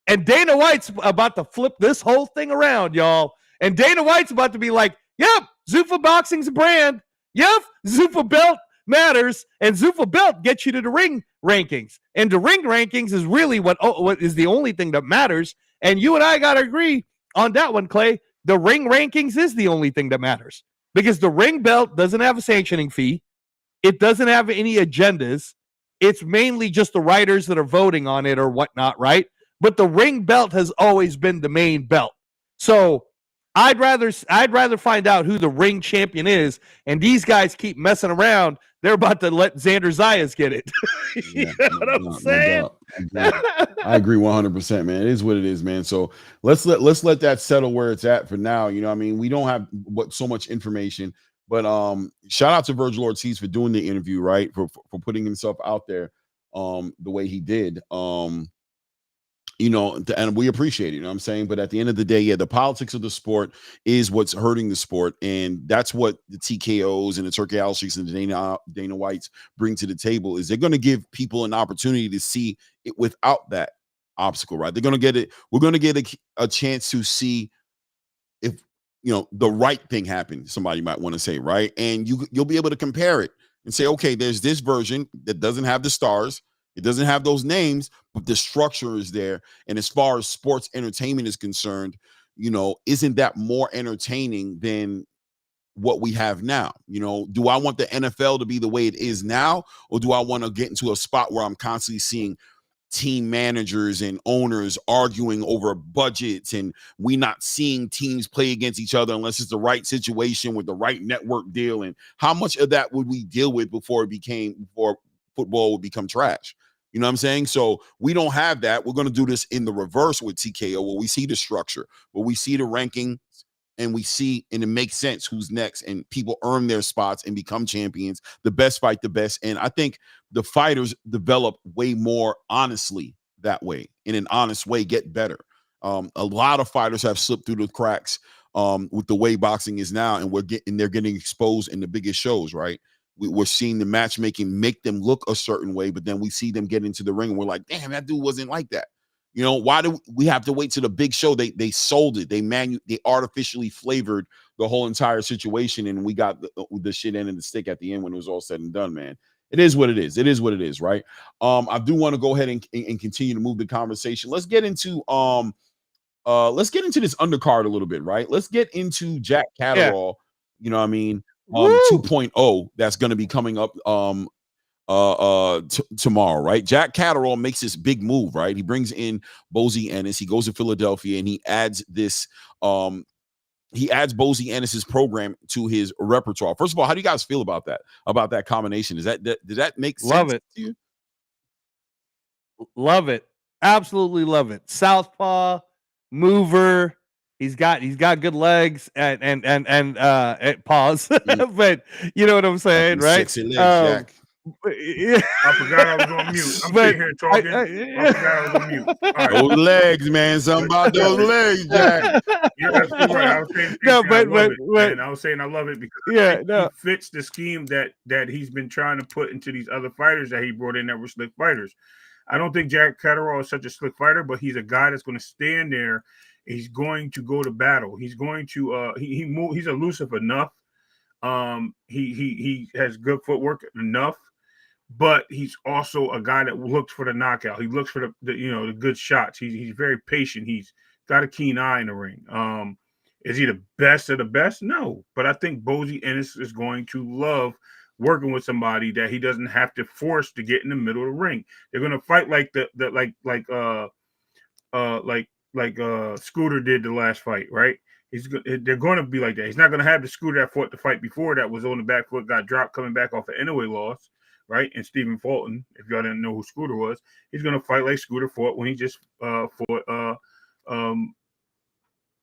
And Dana White's about to flip this whole thing around, y'all. And Dana White's about to be like, yep, Zuffa Boxing's a brand. Yep, Zuffa Belt matters. And Zuffa Belt gets you to the ring rankings. And the ring rankings is really what is the only thing that matters. And you and I got to agree on that one, Clay. The ring rankings is the only thing that matters, because the ring belt doesn't have a sanctioning fee. It doesn't have any agendas. It's mainly just the writers that are voting on it or whatnot, right? But the ring belt has always been the main belt. So I'd rather find out who the ring champion is, and these guys keep messing around. They're about to let Xander Zayas get it. You know what I'm saying? I agree 100%, man. It is what it is, man. So let's let that settle where it's at for now. You know what I mean? We don't have so much information, but shout out to Virgil Ortiz for doing the interview, right? For putting himself out there the way he did. You know, and we appreciate it, you know what I'm saying? But at the end of the day, yeah, the politics of the sport is what's hurting the sport. And that's what the TKOs and the Turkey Alstriks and the Dana Whites bring to the table, is they're going to give people an opportunity to see it without that obstacle, right? They're going to get it. We're going to get a chance to see if, you know, the right thing happened, somebody might want to say, right? And you'll be able to compare it and say, okay, there's this version that doesn't have the stars. It doesn't have those names, but the structure is there. And as far as sports entertainment is concerned, you know, isn't that more entertaining than what we have now? You know, do I want the NFL to be the way it is now, or do I want to get into a spot where I'm constantly seeing team managers and owners arguing over budgets, and we not seeing teams play against each other unless it's the right situation with the right network deal? And how much of that would we deal with before football would become trash? You know what I'm saying? So we don't have that. We're going to do this in the reverse with TKO, where we see the structure, where we see the ranking, and we see, and it makes sense who's next, and people earn their spots and become champions. The best fight the best. And I think the fighters develop way more honestly that way, in an honest way, get better. A lot of fighters have slipped through the cracks with the way boxing is now, and they're getting exposed in the biggest shows, right? We're seeing the matchmaking make them look a certain way, but then we see them get into the ring and we're like, damn, that dude wasn't like that. You know, why do we have to wait to the big show? They sold it. They artificially flavored the whole entire situation, and we got the shit end of the stick at the end when it was all said and done, man. It is what it is. It is what it is, right? I do want to go ahead and continue to move the conversation. Let's get into this undercard a little bit, right? Let's get into Jack Catterall. Yeah. You know what I mean? 2.0 that's going to be coming up tomorrow, right? Jack Catterall makes this big move, right? He brings in Bozy Ennis. He goes to Philadelphia and he adds this Bozy Ennis's program to his repertoire. First of all, how do you guys feel about that combination? Does that make sense? Love it. To you? Love it. Absolutely love it. Southpaw, mover, He's got good legs and pause, but you know what I'm saying, right? Sexy legs, Jack. Yeah. I forgot I was on mute. I'm But sitting here talking. I forgot I was on mute. All right. Those legs, man. Something about those legs, Jack. You're absolutely right. I was saying, No, I love it, but man. I was saying I love it because I yeah, think no, he fits the scheme that he's been trying to put into these other fighters that he brought in that were slick fighters. I don't think Jack Catterall is such a slick fighter, but he's a guy that's going to stand there. He's going to go to battle. He's going to he's elusive enough. He has good footwork enough, but he's also a guy that looks for the knockout. He looks for the good shots. He's very patient. He's got a keen eye in the ring. Is he the best of the best? No, but I think Bozy Ennis is going to love working with somebody that he doesn't have to force to get in the middle of the ring. They're going to fight like Scooter did the last fight, right? They're going to be like that. He's not going to have the Scooter that fought the fight before that was on the back foot, got dropped coming back off an Inoue loss, right? And Stephen Fulton, if y'all didn't know who Scooter was, he's going to fight like Scooter fought when he just fought.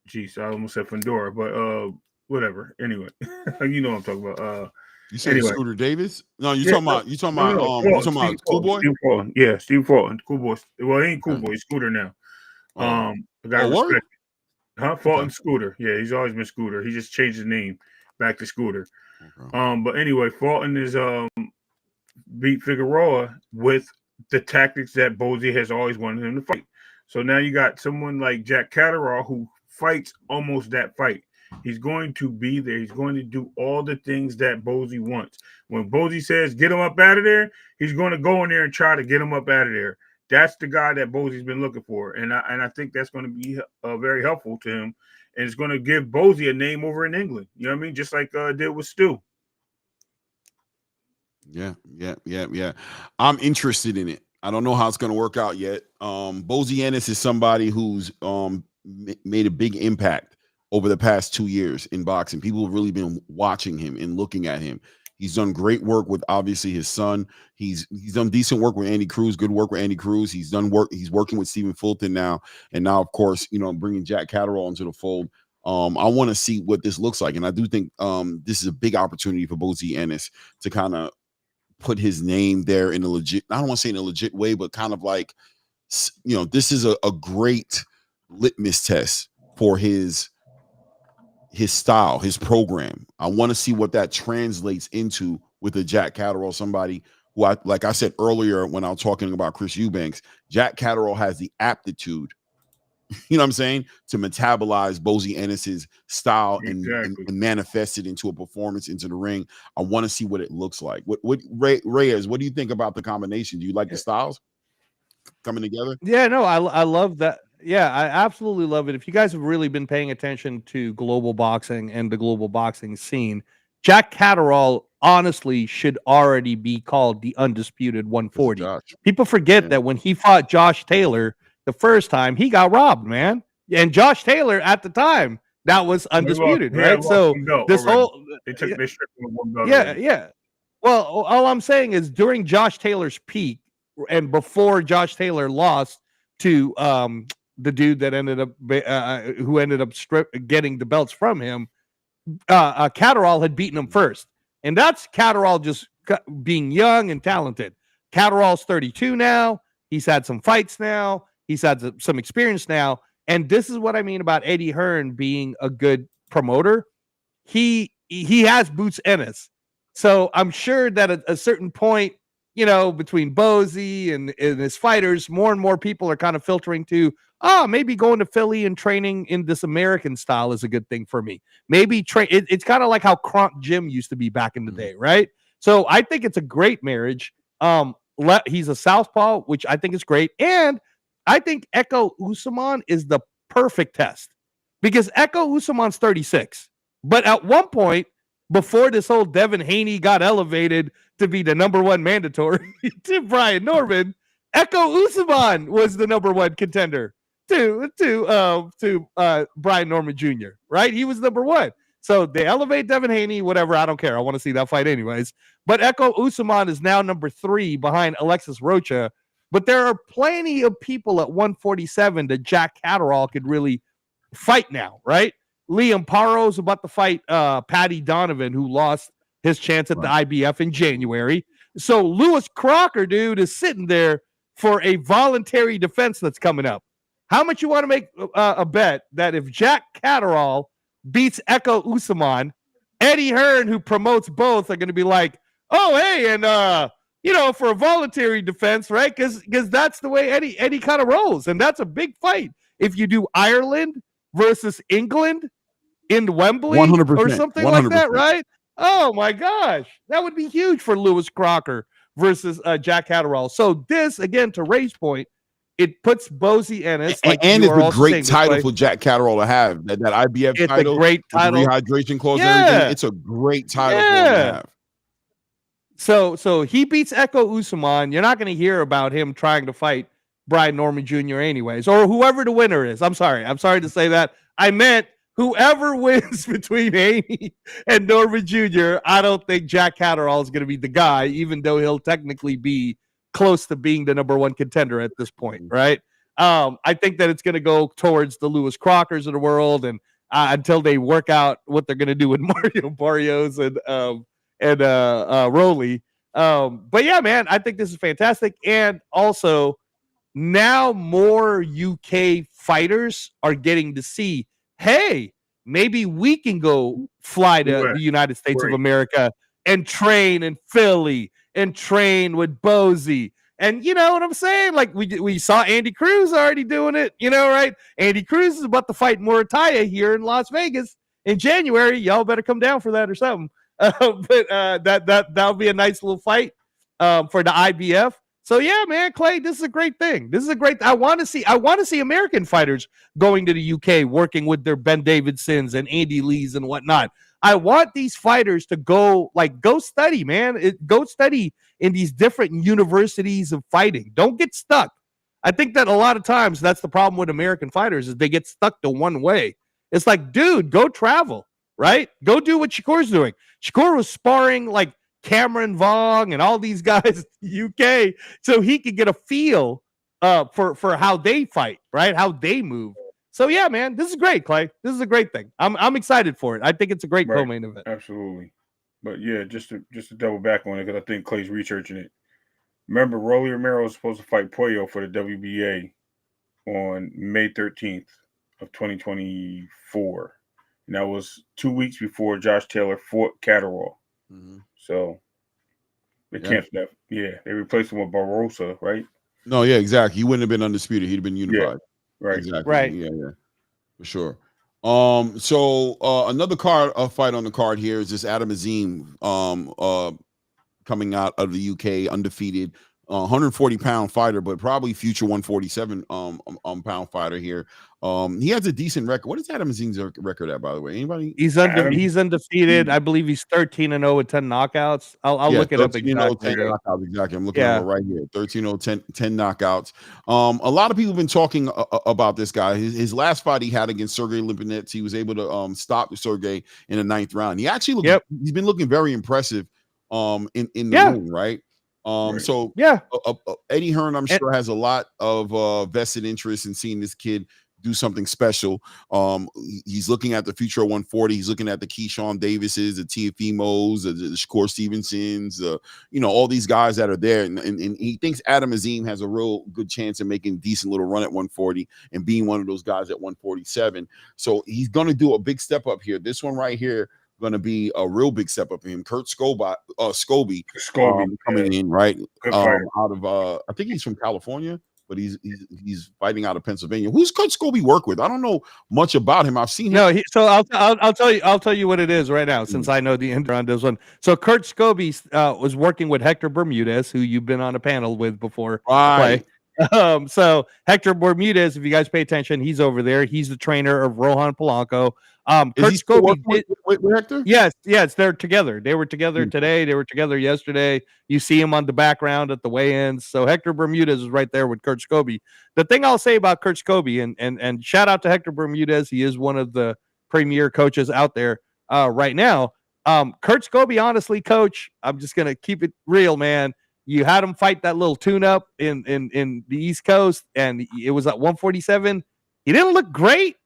Geez, I almost said Fedora, but whatever. Anyway, you know what I'm talking about. You said anyway. Scooter Davis? No, you talking about Cool Boy? Steve Fulton. Yeah, Steve Fulton. Cool Boy. Well, he ain't Cool Boy. He's Scooter now. I got respect. Huh? Fulton Scooter. Yeah, he's always been Scooter. He just changed his name back to Scooter. Okay. But anyway, Fulton is beat Figueroa with the tactics that Bozy has always wanted him to fight. So now you got someone like Jack Catterall who fights almost that fight. He's going to be there. He's going to do all the things that Bozy wants. When Bozy says, get him up out of there, he's going to go in there and try to get him up out of there. That's the guy that Bozy's been looking for. And I think that's going to be very helpful to him. And it's going to give Bozy a name over in England. You know what I mean? Just like did with Stu. Yeah. I'm interested in it. I don't know how it's going to work out yet. Bozy Ennis is somebody who's made a big impact over the past 2 years in boxing. People have really been watching him and looking at him. He's done great work with obviously his son. He's done decent work with Andy Cruz, good work with Andy Cruz. He's done work. He's working with Stephen Fulton now. And now, of course, bringing Jack Catterall into the fold. I want to see what this looks like. And I do think this is a big opportunity for Bozy Ennis to kind of put his name there in a legit, I don't want to say in a legit way, but kind of like, this is a great litmus test for his style, his program. I want to see what that translates into with a Jack Catterall, somebody who, like I said earlier when I was talking about Chris Eubanks, Jack Catterall has the aptitude, you know what I'm saying, to metabolize Bozy Ennis's style and manifest it into a performance, into the ring. I want to see what it looks like. What Reyes, what do you think about the combination? Do you like the styles coming together? Yeah, no, I love that. Yeah, I absolutely love it. If you guys have really been paying attention to global boxing and the global boxing scene, Jack Catterall honestly should already be called the undisputed 140. People forget that when he fought Josh Taylor the first time, he got robbed, man. And Josh Taylor at the time, that was undisputed, right? So this whole they stripped him of one belt. Yeah. Well, all I'm saying is during Josh Taylor's peak and before Josh Taylor lost to the dude that ended up getting the belts from him, Catterall had beaten him first. And that's Catterall just being young and talented. Catterall's 32 now. He's had some fights now. He's had some experience now. And this is what I mean about Eddie Hearn being a good promoter. He has Boots Ennis. So I'm sure that at a certain point, between Bozy and his fighters, more and more people are kind of filtering to, maybe going to Philly and training in this American style is a good thing for me. Maybe it's kind of like how Kronk Jim used to be back in the day, right? So I think it's a great marriage. He's a southpaw, which I think is great. And I think Echo Usman is the perfect test because Echo Usman's 36. But at one point, before this whole Devin Haney got elevated to be the #1 mandatory to Brian Norman, Echo Usman was the #1 contender to Brian Norman Jr., right? He was #1. So they elevate Devin Haney, whatever. I don't care. I want to see that fight anyways. But Echo Usman is now #3 behind Alexis Rocha. But there are plenty of people at 147 that Jack Catterall could really fight now, right? Liam Paro's about to fight Paddy Donovan, who lost his chance at the IBF in January. So Lewis Crocker, dude, is sitting there for a voluntary defense that's coming up. How much you want to make a bet that if Jack Catterall beats Echo Usman, Eddie Hearn, who promotes both, are going to be like, oh, hey, and for a voluntary defense, right? Because that's the way Eddie kind of rolls, and that's a big fight. If you do Ireland versus England in Wembley 100%, or something like that, right? Oh my gosh, that would be huge for Lewis Crocker versus Jack Catterall. So this, again, to Ray's point, it puts Bozy Ennis, and it's a great title for Jack Catterall to have. That IBF it's title, a great title, rehydration clause, and everything. It's a great title for him to have. So he beats Echo Usman. You're not going to hear about him trying to fight Brian Norman Jr. anyways, or whoever the winner is. I'm sorry to say that. I meant whoever wins between Haney and Norman Jr., I don't think Jack Catterall is going to be the guy, even though he'll technically be close to being the number one contender at this point, right? I think that it's going to go towards the Lewis Crockers of the world, and until they work out what they're going to do with Mario Barrios and Rolly. But yeah, man, I think this is fantastic. And also, now more UK fighters are getting to see, hey, maybe we can go fly to the United States of America and train in Philly and train with Bozy. And you know what I'm saying? Like we saw Andy Cruz already doing it, right? Andy Cruz is about to fight Murataya here in Las Vegas in January. Y'all better come down for that or something. But that'll be a nice little fight for the IBF. So yeah, man, Clay, this is a great thing. I want to see American fighters going to the UK, working with their Ben Davidsons and Andy Lees and whatnot. I want these fighters to go study, man. Go study in these different universities of fighting. Don't get stuck. I think that a lot of times that's the problem with American fighters is they get stuck to one way. It's like, dude, go travel, right? Go do what Shakur's doing. Shakur was sparring like Cameron Vaughn and all these guys in the UK so he could get a feel for how they fight, right? How they move. So yeah, man, this is great, Clay. This is a great thing. I'm excited for it. I think it's a great co-main event. Absolutely. But yeah, just to double back on it, because I think Clay's researching it. Remember, Rolly Romero was supposed to fight Pollo for the WBA on May 13th of 2024. And that was 2 weeks before Josh Taylor fought Catterall. Mm-hmm. So they canceled that. Yeah, they replaced him with Barbosa, right? No, yeah, exactly. He wouldn't have been undisputed. He'd have been unified. Yeah, right. Exactly. Right. Yeah, for sure. So another fight on the card here is this Adam Azim coming out of the UK, undefeated, 140-pound fighter, but probably future 147 pound fighter here. He has a decent record. What is Adam Azim's record at, by the way? Anybody? He's undefeated. I believe he's 13-0 with 10 knockouts. I'll look it up exactly. 10 knockouts, exactly. I'm looking at it right here. 13-0, 10 knockouts. A lot of people have been talking about this guy. His last fight he had against Sergey Lipinets, he was able to stop Sergey in the 9th round. He actually he's been looking very impressive in the ring, right? So Eddie Hearn, I'm sure, has a lot of vested interest in seeing this kid do something special. He's looking at the future of 140. He's looking at the Keyshawn Davises, the Teofimos, the Shakur Stevensons, all these guys that are there. And he thinks Adam Azim has a real good chance of making a decent little run at 140 and being one of those guys at 147. So he's going to do a big step up here. This one right here, going to be a real big step up for him. Kurt Scobie coming in, right? Out of I think he's from California, but he's fighting out of Pennsylvania. Who's Kurt Scobie work with? I don't know much about him. I've seen him. No, so I'll tell you what it is right now, since I know the end on this one. So Kurt Scobie was working with Hector Bermudez, who you've been on a panel with before. Right. So Hector Bermudez, if you guys pay attention, he's over there. He's the trainer of Rohan Polanco. Kurt Scobie with Hector? Yes, they're together. They were together today. They were together yesterday. You see him on the background at the weigh-ins. So Hector Bermudez is right there with Kurt Scobie. The thing I'll say about Kurt Scobie, and shout out to Hector Bermudez, he is one of the premier coaches out there right now. Kurt Scobie, honestly, coach, I'm just gonna keep it real, man. You had him fight that little tune-up in the East Coast, and it was at 147. He didn't look great.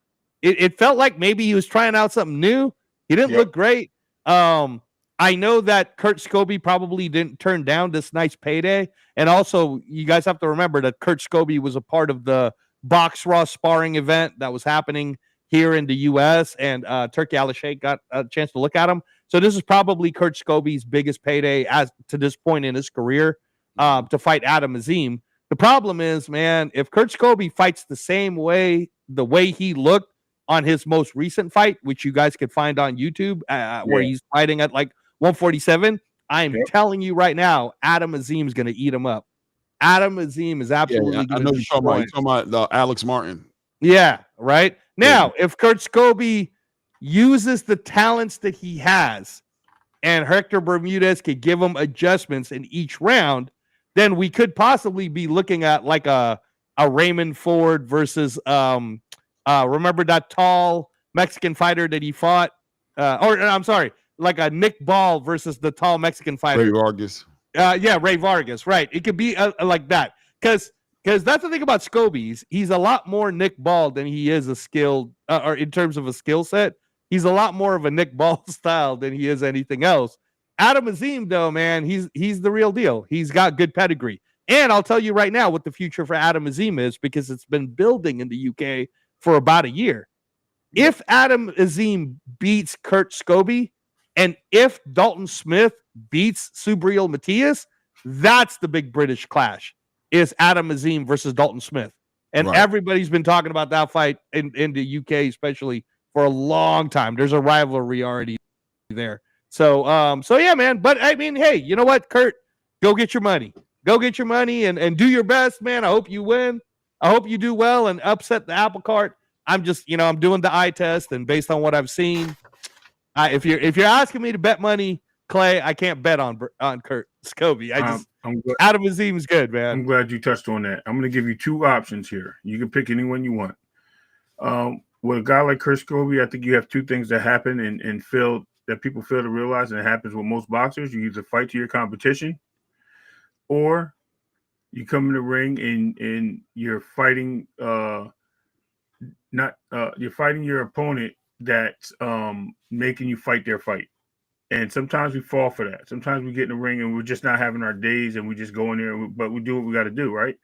it felt like maybe he was trying out something new. He didn't look great. I know that Kurt Scobie probably didn't turn down this nice payday. And also, you guys have to remember that Kurt Scobie was a part of the Box Raw sparring event that was happening here in the U.S., and Turkey Al-Sheikh got a chance to look at him. So this is probably Kurt Scobie's biggest payday as to this point in his career to fight Adam Azim. The problem is, man, if Kurt Scobie fights the way he looked on his most recent fight, which you guys could find on YouTube, where he's fighting at like 147, I'm telling you right now, Adam Azim's going to eat him up. Adam Azim is absolutely going to destroy him. You're talking about Alex Martin. Yeah, right? Now, if Kurt Scobie uses the talents that he has and Hector Bermudez could give him adjustments in each round, then we could possibly be looking at like a Raymond Ford versus remember that tall Mexican fighter that he fought? I'm sorry, like a Nick Ball versus the tall Mexican fighter. Ray Vargas. Ray Vargas, right. It could be like that. Because that's the thing about Scobie. He's a lot more Nick Ball than he is a skilled, or in terms of a skill set. He's a lot more of a Nick Ball style than he is anything else. Adam Azim, though, man, he's the real deal. He's got good pedigree. And I'll tell you right now what the future for Adam Azim is, because it's been building in the UK for about a year. If Adam Azim beats Kurt Scobie, and if Dalton Smith beats Subriel Matias, that's the big British clash, is Adam Azim versus Dalton Smith. And everybody's been talking about that fight in the UK, especially for a long time. There's a rivalry already there. So yeah, man. But I mean, hey, you know what, Kurt? Go get your money. Go get your money and do your best, man. I hope you win. I hope you do well and upset the apple cart. I'm just, I'm doing the eye test, and based on what I've seen, if you're asking me to bet money, Clay, I can't bet on Kurt Scobie. Adam Azim is good, man. I'm glad you touched on that. I'm going to give you two options here. You can pick anyone you want. With a guy like Kurt Scobie, I think you have two things that happen and feel that people fail to realize, and it happens with most boxers. You either fight to your competition, or you come in the ring and you're fighting you're fighting your opponent that's making you fight their fight. And sometimes we fall for that. Sometimes we get in the ring and we're just not having our days, and we just go in there, but we do what we got to do, right?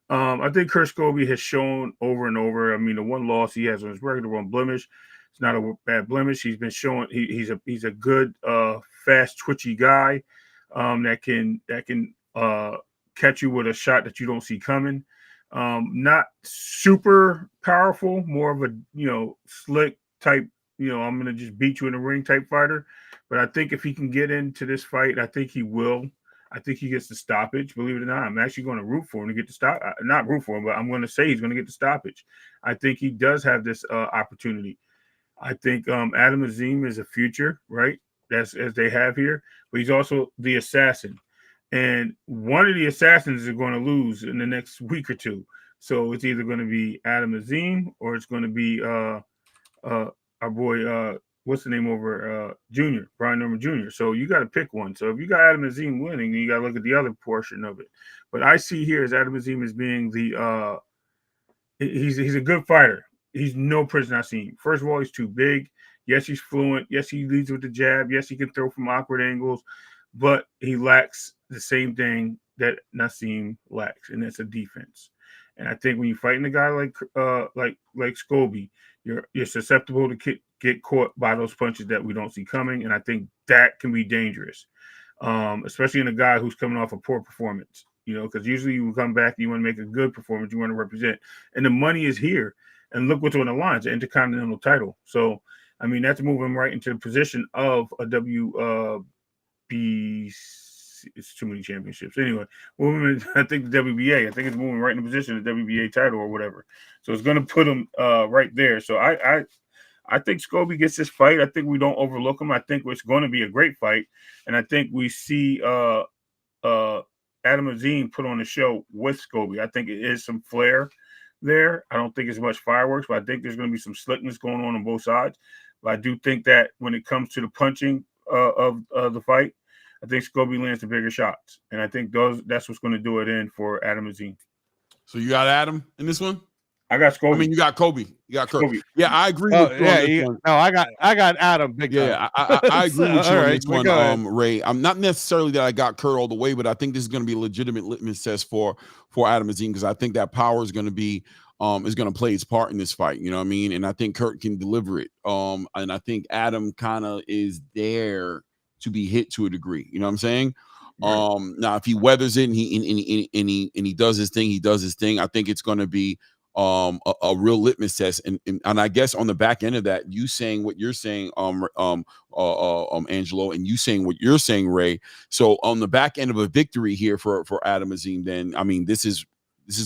I think Kurt Scobie has shown over and over. I mean, the one loss he has on his record, the one blemish, it's not a bad blemish. He's been showing he's a good, fast, twitchy guy that can catch you with a shot that you don't see coming. Not super powerful, more of a slick type. I'm gonna just beat you in the ring type fighter. But I think if he can get into this fight, I think he will. I think he gets the stoppage. Believe it or not, I'm actually going to root for him to get the stop. Not root for him, but I'm going to say he's going to get the stoppage. I think he does have this opportunity. I think Adam Azim is a future, right? That's as they have here. But he's also the assassin. And one of the assassins is going to lose in the next week or two. So it's either going to be Adam Azim or it's going to be our boy, what's the name over Junior, Brian Norman Jr. So you got to pick one. So if you got Adam Azim winning, then you got to look at the other portion of it. But I see here as Adam Azim as being the he's a good fighter. He's no prison I've seen. First of all, he's too big. Yes, he's fluent. Yes, he leads with the jab. Yes, he can throw from awkward angles, but he lacks the same thing that Nassim lacks, and that's a defense. And I think when you're fighting a guy like Scobie, you're susceptible to get caught by those punches that we don't see coming, and I think that can be dangerous, especially in a guy who's coming off a poor performance. Because usually you come back, you want to make a good performance, you want to represent, and the money is here. And look what's on the line, it's an Intercontinental title. So, I mean, that's moving right into the position of a it's too many championships. Anyway, I think the WBA, I think it's moving right in the position of the WBA title or whatever. So it's going to put him right there. So I think Scobie gets this fight. I think we don't overlook him. I think it's going to be a great fight. And I think we see Adam Azim put on a show with Scobie. I think it is some flair there. I don't think it's much fireworks, but I think there's going to be some slickness going on both sides. But I do think that when it comes to the punching of the fight, I think Scobie lands the bigger shots. And I think that's what's going to do it in for Adam Azim. So you got Adam in this one? I got Scobie. I mean, you got Kobe. You got Kurt. Scobie. Yeah, I agree with you on this one. No, I got Adam big time. Yeah, I agree with you on this one, go ahead. Ray. I'm not necessarily that I got Kurt all the way, but I think this is going to be a legitimate litmus test for Adam Azim, because I think that power is going to be is going to play its part in this fight. You know what I mean? And I think Kurt can deliver it. And I think Adam kind of is there to be hit to a degree. You know what I'm saying? Right. Now if he weathers it and he does his thing, I think it's going to be a real litmus test, and I guess on the back end of that, you saying what you're saying, Angelo, and you saying what you're saying, Ray. So on the back end of a victory here for Adam Azim, then I mean this is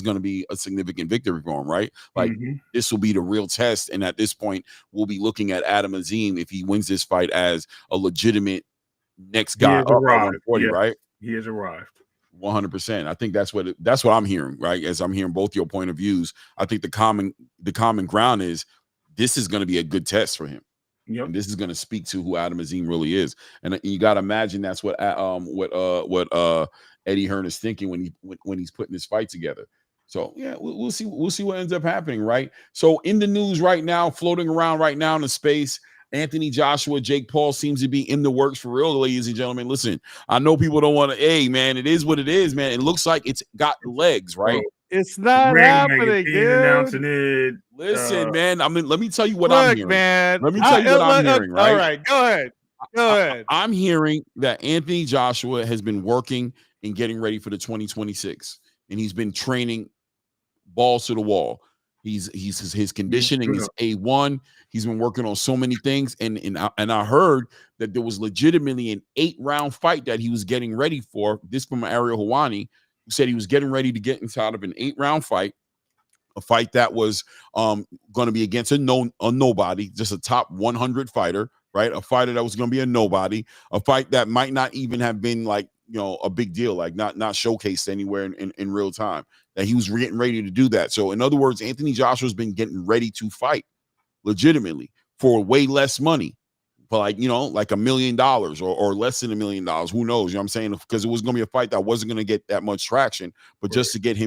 going to be a significant victory for him, right? Like this will be the real test, and at this point, we'll be looking at Adam Azim if he wins this fight as a legitimate next guy up at 140, right? He has arrived. 100%. I think that's what I'm hearing, right? As I'm hearing both your point of views, I think the common ground is this is going to be a good test for him. Yep. And this is going to speak to who Adam Azim really is. And you got to imagine that's what Eddie Hearn is thinking when he's putting this fight together. So yeah, we'll see what ends up happening, right? So in the news right now, floating around right now in the space, Anthony Joshua, Jake Paul seems to be in the works for real, ladies and gentlemen. Listen, I know people don't want to, hey, man, it is what it is, man. It looks like it's got legs, right? It's not happening, dude. Announcing it. Listen, man, I mean, let me tell you what I'm hearing. Man. Let me tell you what I'm hearing, right? All right, go ahead. I'm hearing that Anthony Joshua has been working and getting ready for the 2026, and he's been training balls to the wall. His conditioning is A1. He's been working on so many things, and I heard that there was legitimately an 8-round fight that he was getting ready for. This from Ariel Helwani, who said he was getting ready to get inside of an 8-round fight, a fight that was going to be against a nobody, just a top 100 fighter, right? A fighter that was going to be a nobody, a fight that might not even have been like, you know, a big deal, like not showcased anywhere in real time, that he was getting ready to do that. So in other words, Anthony Joshua's been getting ready to fight legitimately for way less money, for like, you know, like $1 million or less than $1 million. Who knows? You know what I'm saying? Because it was going to be a fight that wasn't going to get that much traction, but just to get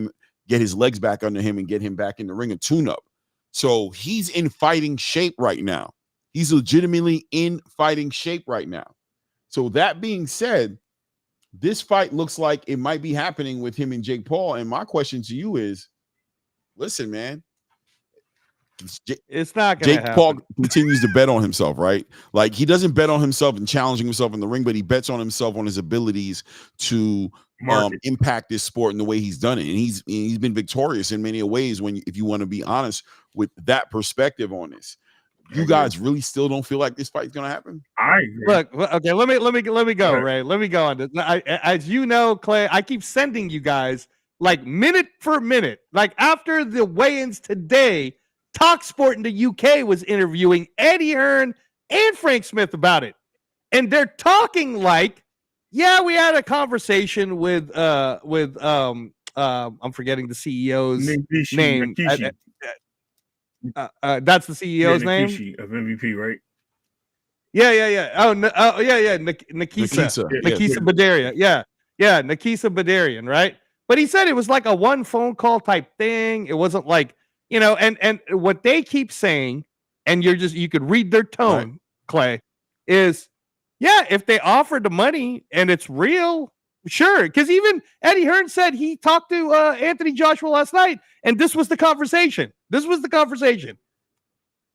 his legs back under him and get him back in the ring, a tune-up. So he's in fighting shape right now. He's legitimately in fighting shape right now. So that being said, this fight looks like it might be happening with him and Jake Paul. And my question to you is, listen, man, it's not going to happen. Jake Paul continues to bet on himself, right? Like he doesn't bet on himself and challenging himself in the ring, but he bets on himself on his abilities to impact this sport in the way he's done it. And he's been victorious in many ways if you want to be honest with that perspective on this. You guys really still don't feel like this fight's gonna happen? I agree. Look, okay, let me go, Ray. Let me go on this. As you know, Clay, I keep sending you guys like minute for minute. Like after the weigh-ins today, TalkSport in the UK was interviewing Eddie Hearn and Frank Smith about it, and they're talking like, yeah, we had a conversation with I'm forgetting the CEO's name. That's the CEO's name of MVP, right? Yeah. Oh, yeah. Nakisa Badaria. Yeah, Nakisa Badarian, right? But he said it was like a one phone call type thing. It wasn't like, you know, and what they keep saying, and you could read their tone, right, Clay, is, yeah, if they offered the money and it's real, sure. Because even Eddie Hearn said he talked to Anthony Joshua last night, and this was the conversation.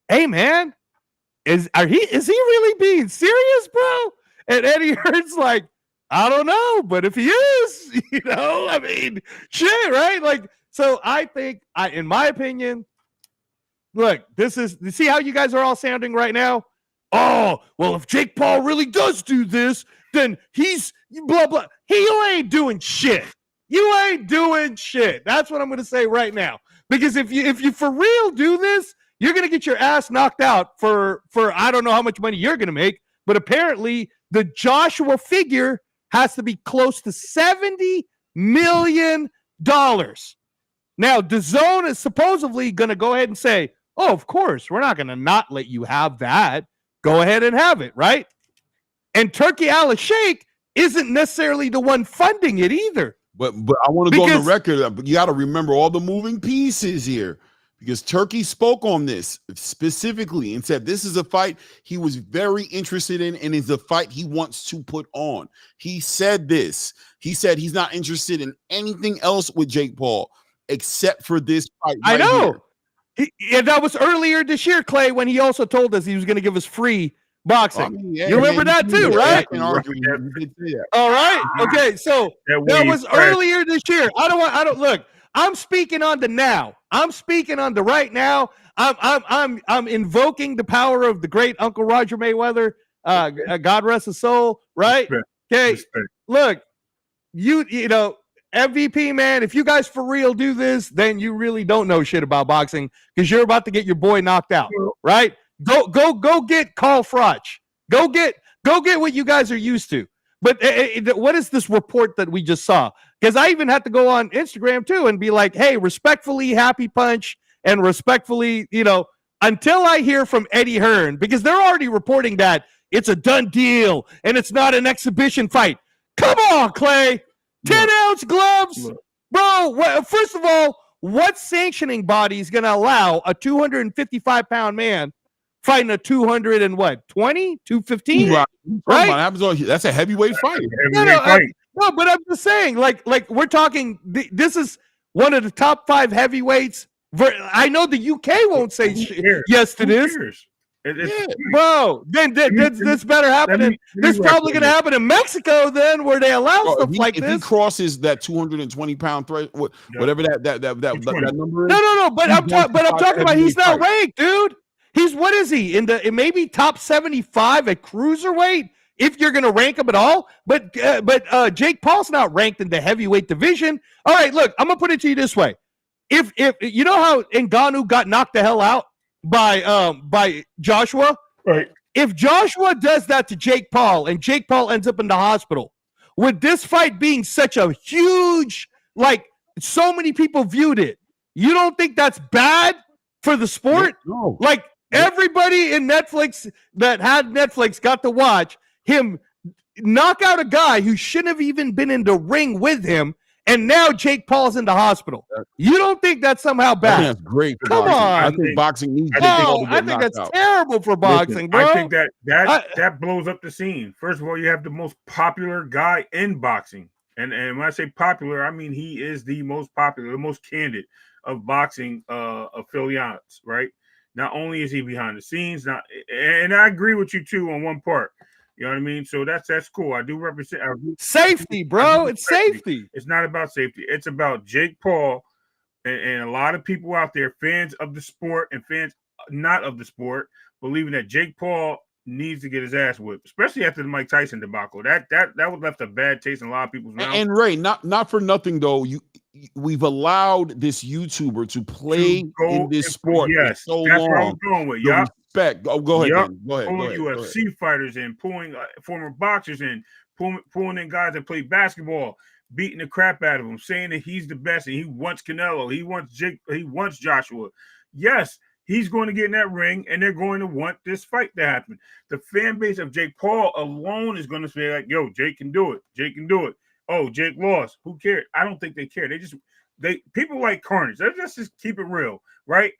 Hey, man, is he really being serious, bro? And Eddie Hearn's like, I don't know, but if he is, you know, I mean, shit, right? Like, so I think, in my opinion, look, you see how you guys are all sounding right now? Oh, well, if Jake Paul really does do this, then he's blah, blah. You ain't doing shit. That's what I'm going to say right now. Because if you for real do this, you're going to get your ass knocked out for I don't know how much money you're going to make, but apparently the Joshua figure has to be close to $70 million. Now, DAZN is supposedly going to go ahead and say, oh, of course, we're not going to not let you have that. Go ahead and have it, right? And Turkey Al-Sheikh isn't necessarily the one funding it either. But I want to go on the record. You got to remember all the moving pieces here, because Turkey spoke on this specifically and said this is a fight he was very interested in and is a fight he wants to put on. He said this. He said he's not interested in anything else with Jake Paul except for this fight. I know. Here. That was earlier this year, Clay, when he also told us he was going to give us free boxing. You remember that too, right? All right. Okay. So that was earlier this year. Look, I'm speaking on the now. I'm speaking on the right now. I'm invoking the power of the great Uncle Roger Mayweather. God rest his soul. Right. Okay. Look, you know, MVP, man, if you guys for real do this, then you really don't know shit about boxing because you're about to get your boy knocked out, right? Go get Carl Froch. Go get what you guys are used to. But what is this report that we just saw? Because I even had to go on Instagram too and be like, hey, respectfully, Happy Punch, and respectfully, you know, until I hear from Eddie Hearn, because they're already reporting that it's a done deal and it's not an exhibition fight. Come on, Clay. 10-ounce gloves, bro. First of all, what sanctioning body is going to allow a 255-pound man fighting a 220, 215? Right? That's a heavyweight fight. No, but I'm just saying, like we're talking. This is one of the top 5 heavyweights. I know the UK won't say yes to this. Bro, then this better happen. This probably going to happen in Mexico then, where they allow stuff like this. If he crosses that 220-pound threat, whatever that number is. No. But I'm talking about he's not ranked, dude. What is he in the maybe top 75 at cruiserweight if you're going to rank him at all? But Jake Paul's not ranked in the heavyweight division. All right, look, I'm gonna put it to you this way: if you know how Ngannou got knocked the hell out by Joshua. Right. If Joshua does that to Jake Paul and Jake Paul ends up in the hospital, with this fight being such a huge, like so many people viewed it, you don't think that's bad for the sport? No. Like everybody in Netflix that had Netflix got to watch him knock out a guy who shouldn't have even been in the ring with him. And now Jake Paul's in the hospital. You don't think that's somehow bad? That's great. Come on. I think boxing needs. I think that's terrible for boxing, bro. I think that blows up the scene. First of all, you have the most popular guy in boxing, and when I say popular, I mean he is the most popular, the most candid of boxing affiliates. Right? Not only is he behind the scenes, and I agree with you too on one part. You know what I mean? So that's cool. I do represent safety, bro. It's safety. It's not about safety. It's about Jake Paul and a lot of people out there, fans of the sport and fans not of the sport, believing that Jake Paul needs to get his ass whipped, especially after the Mike Tyson debacle. That was left a bad taste in a lot of people's mouths. And Ray, not for nothing though. We've allowed this YouTuber to play in this sport for so long. That's where I was going with. Yeah. Go ahead. Man. Go ahead. Pulling UFC fighters in, pulling former boxers in, pulling in guys that play basketball, beating the crap out of him, saying that he's the best and he wants Canelo, he wants Jake, he wants Joshua. Yes, he's going to get in that ring and they're going to want this fight to happen. The fan base of Jake Paul alone is going to say like, "Yo, Jake can do it. Jake can do it." Oh, Jake lost. Who cares? I don't think they care. People like carnage. Let's just keep it real, right?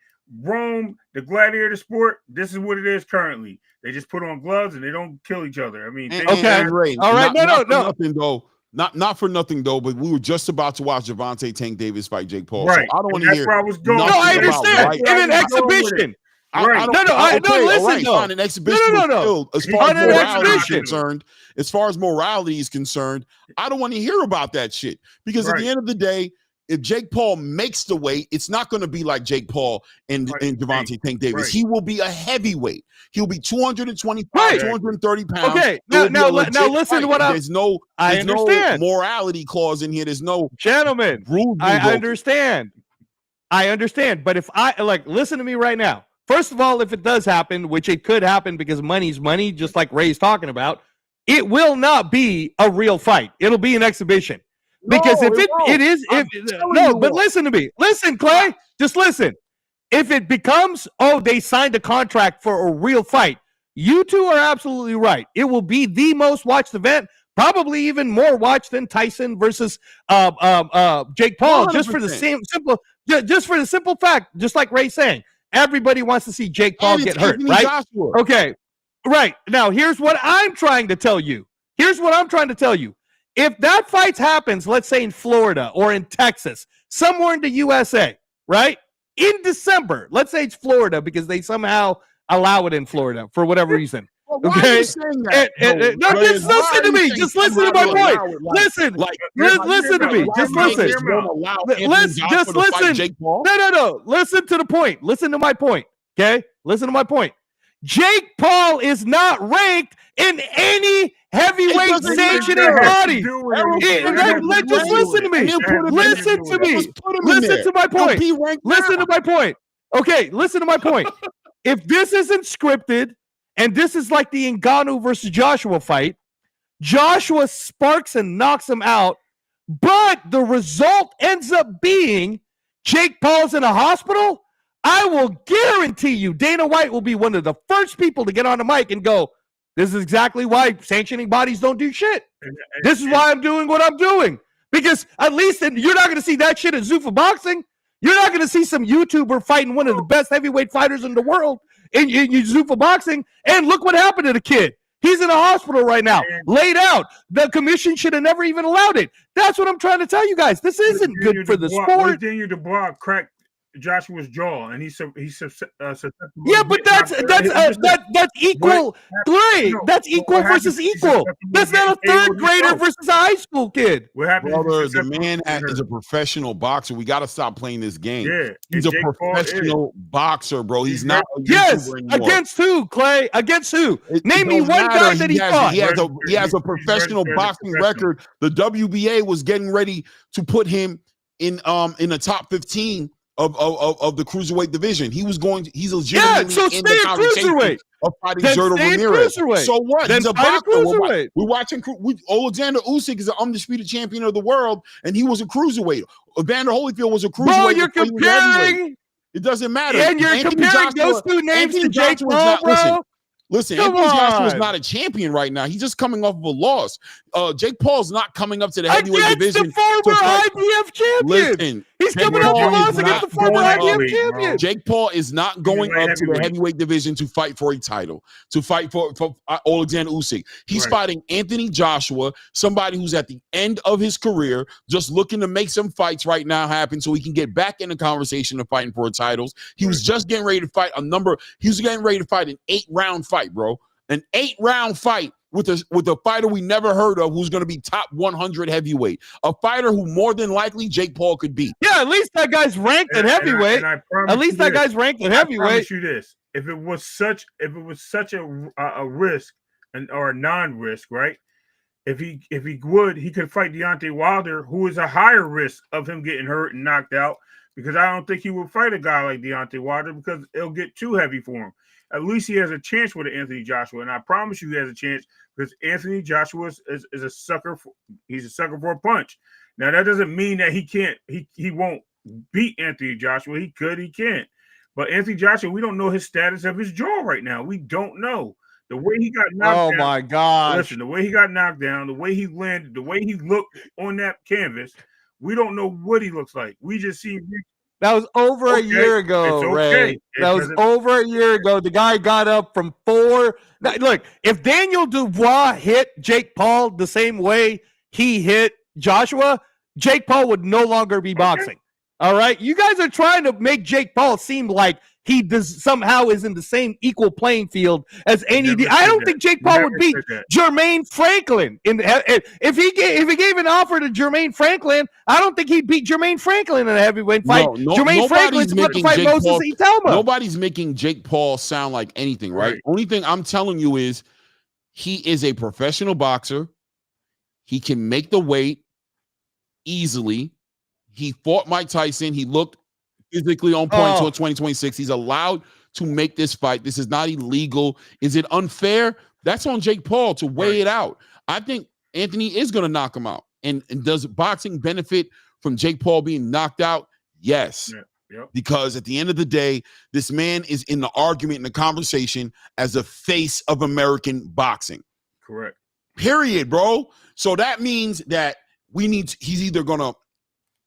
Rome, the gladiator sport, this is what it is currently. They just put on gloves and they don't kill each other. I mean, Ray, all right, no. Not for nothing though, but we were just about to watch Gervonta Tank Davis fight Jake Paul. Right. So I don't want to hear. Where I was going. No, I understand. In an exhibition. Right. Listen, though. An exhibition. No. As far as morality is concerned, I don't want to hear about that shit because at the end of the day, if Jake Paul makes the weight, it's not going to be like Jake Paul and Gervonta Tank Davis. Right. He will be a heavyweight. He'll be 225, 230 pounds. Okay, now listen to what there's no morality clause in here. There's no gentlemen. I understand. But if listen to me right now. First of all, if it does happen, which it could happen because money's money, just like Ray's talking about, it will not be a real fight. It'll be an exhibition. Because but listen to me. Listen, Clay, just listen. If it becomes, they signed a contract for a real fight, you two are absolutely right. It will be the most watched event, probably even more watched than Tyson versus Jake Paul, 100%. Just for the same simple. just for the simple fact, just like Ray's saying, everybody wants to see Jake Paul get hurt, Anthony right? Joshua. Okay, right. Now, here's what I'm trying to tell you. If that fight happens, let's say in Florida or in Texas, somewhere in the USA, right? In December, let's say it's Florida because they somehow allow it in Florida for whatever reason. Well, why are you saying that? No, just listen to me. Just listen to my point. Listen to me. Just listen. Just listen. No. Listen to the point. Listen to my point. Okay? Listen to my point. Jake Paul is not ranked in any heavyweight sanctioning body. Just listen to me. Listen to me. Listen to my point. Listen to my point. Okay, listen to my point. If this isn't scripted, and this is like the Ngannou versus Joshua fight, Joshua sparks and knocks him out, but the result ends up being Jake Paul's in a hospital, I will guarantee you Dana White will be one of the first people to get on the mic and go, this is exactly why sanctioning bodies don't do shit. This is why I'm doing what I'm doing. Because at least you're not going to see that shit in Zuffa Boxing. You're not going to see some YouTuber fighting one of the best heavyweight fighters in the world in Zuffa Boxing. And look what happened to the kid. He's in a hospital right now, laid out. The commission should have never even allowed it. That's what I'm trying to tell you guys. This isn't good for the sport. Virginia Dubois cracked Joshua's jaw, and he's yeah, but that's equal. That's equal versus equal. That's not a third grader versus a high school kid. Brother, the man is a professional boxer. We got to stop playing this game. Yeah, he's a professional boxer, bro. He's not. Yes, against who, Clay? Against who? Name me one guy that he fought. He has a professional boxing record. The WBA was getting ready to put him in the top 15 of the cruiserweight division. He's legitimately in the conversation of fighting Zurdo Ramirez. So what? He's a boxer. We're watching Alexander Usyk is an undisputed champion of the world, and he was a cruiserweight. Evander Holyfield was a cruiserweight. Bro, you're comparing. It doesn't matter. And you're comparing those two names to Jake Paul, bro. Listen, Anthony Joshua is not a champion right now. He's just coming off of a loss. Jake Paul's not coming up to the heavyweight division. The former IBF champion. Listen, he's coming off a loss against the former IBF champion. Jake Paul is not going up to the heavyweight division to fight for a title, to fight for Alexander Usyk. He's fighting Anthony Joshua, somebody who's at the end of his career, just looking to make some fights right now happen so he can get back in the conversation of fighting for titles. He was just getting ready to fight an 8-round fight, bro. An 8-round fight with a fighter we never heard of who's going to be top 100 heavyweight. A fighter who more than likely Jake Paul could beat. Yeah, at least that guy's ranked at heavyweight. At least that guy's ranked at heavyweight. I promise you this. If it was such a risk or a non-risk, right? If he could fight Deontay Wilder, who is a higher risk of him getting hurt and knocked out, because I don't think he would fight a guy like Deontay Wilder because it'll get too heavy for him. At least he has a chance with Anthony Joshua, and I promise you he has a chance because Anthony Joshua is a sucker. He's a sucker for a punch. Now that doesn't mean that he won't beat Anthony Joshua. He could, he can't. But Anthony Joshua, we don't know his status of his jaw right now. We don't know the way he got knocked down. Oh my God! Listen, the way he got knocked down, the way he landed, the way he looked on that canvas. We don't know what he looks like. We just see. That was over a year ago, Ray. That was over a year ago. The guy got up from 4. Look, if Daniel Dubois hit Jake Paul the same way he hit Joshua, Jake Paul would no longer be boxing. All right? You guys are trying to make Jake Paul seem like he somehow is in the same equal playing field as any. I don't think Jake Paul would beat Jermaine Franklin. If he gave an offer to Jermaine Franklin, I don't think he'd beat Jermaine Franklin in a heavyweight fight. Jermaine Franklin's about to fight Moses Itelma. Nobody's making Jake Paul sound like anything, right? Only thing I'm telling you is he is a professional boxer. He can make the weight easily. He fought Mike Tyson. He looked physically on point until 2026. He's allowed to make this fight. This is not illegal. Is it unfair? That's on Jake Paul to weigh it out. I think Anthony is going to knock him out. And does boxing benefit from Jake Paul being knocked out? Yes. Because at the end of the day, this man is in the argument, in the conversation as a face of American boxing. Correct. Period, bro. So that means that he's either going to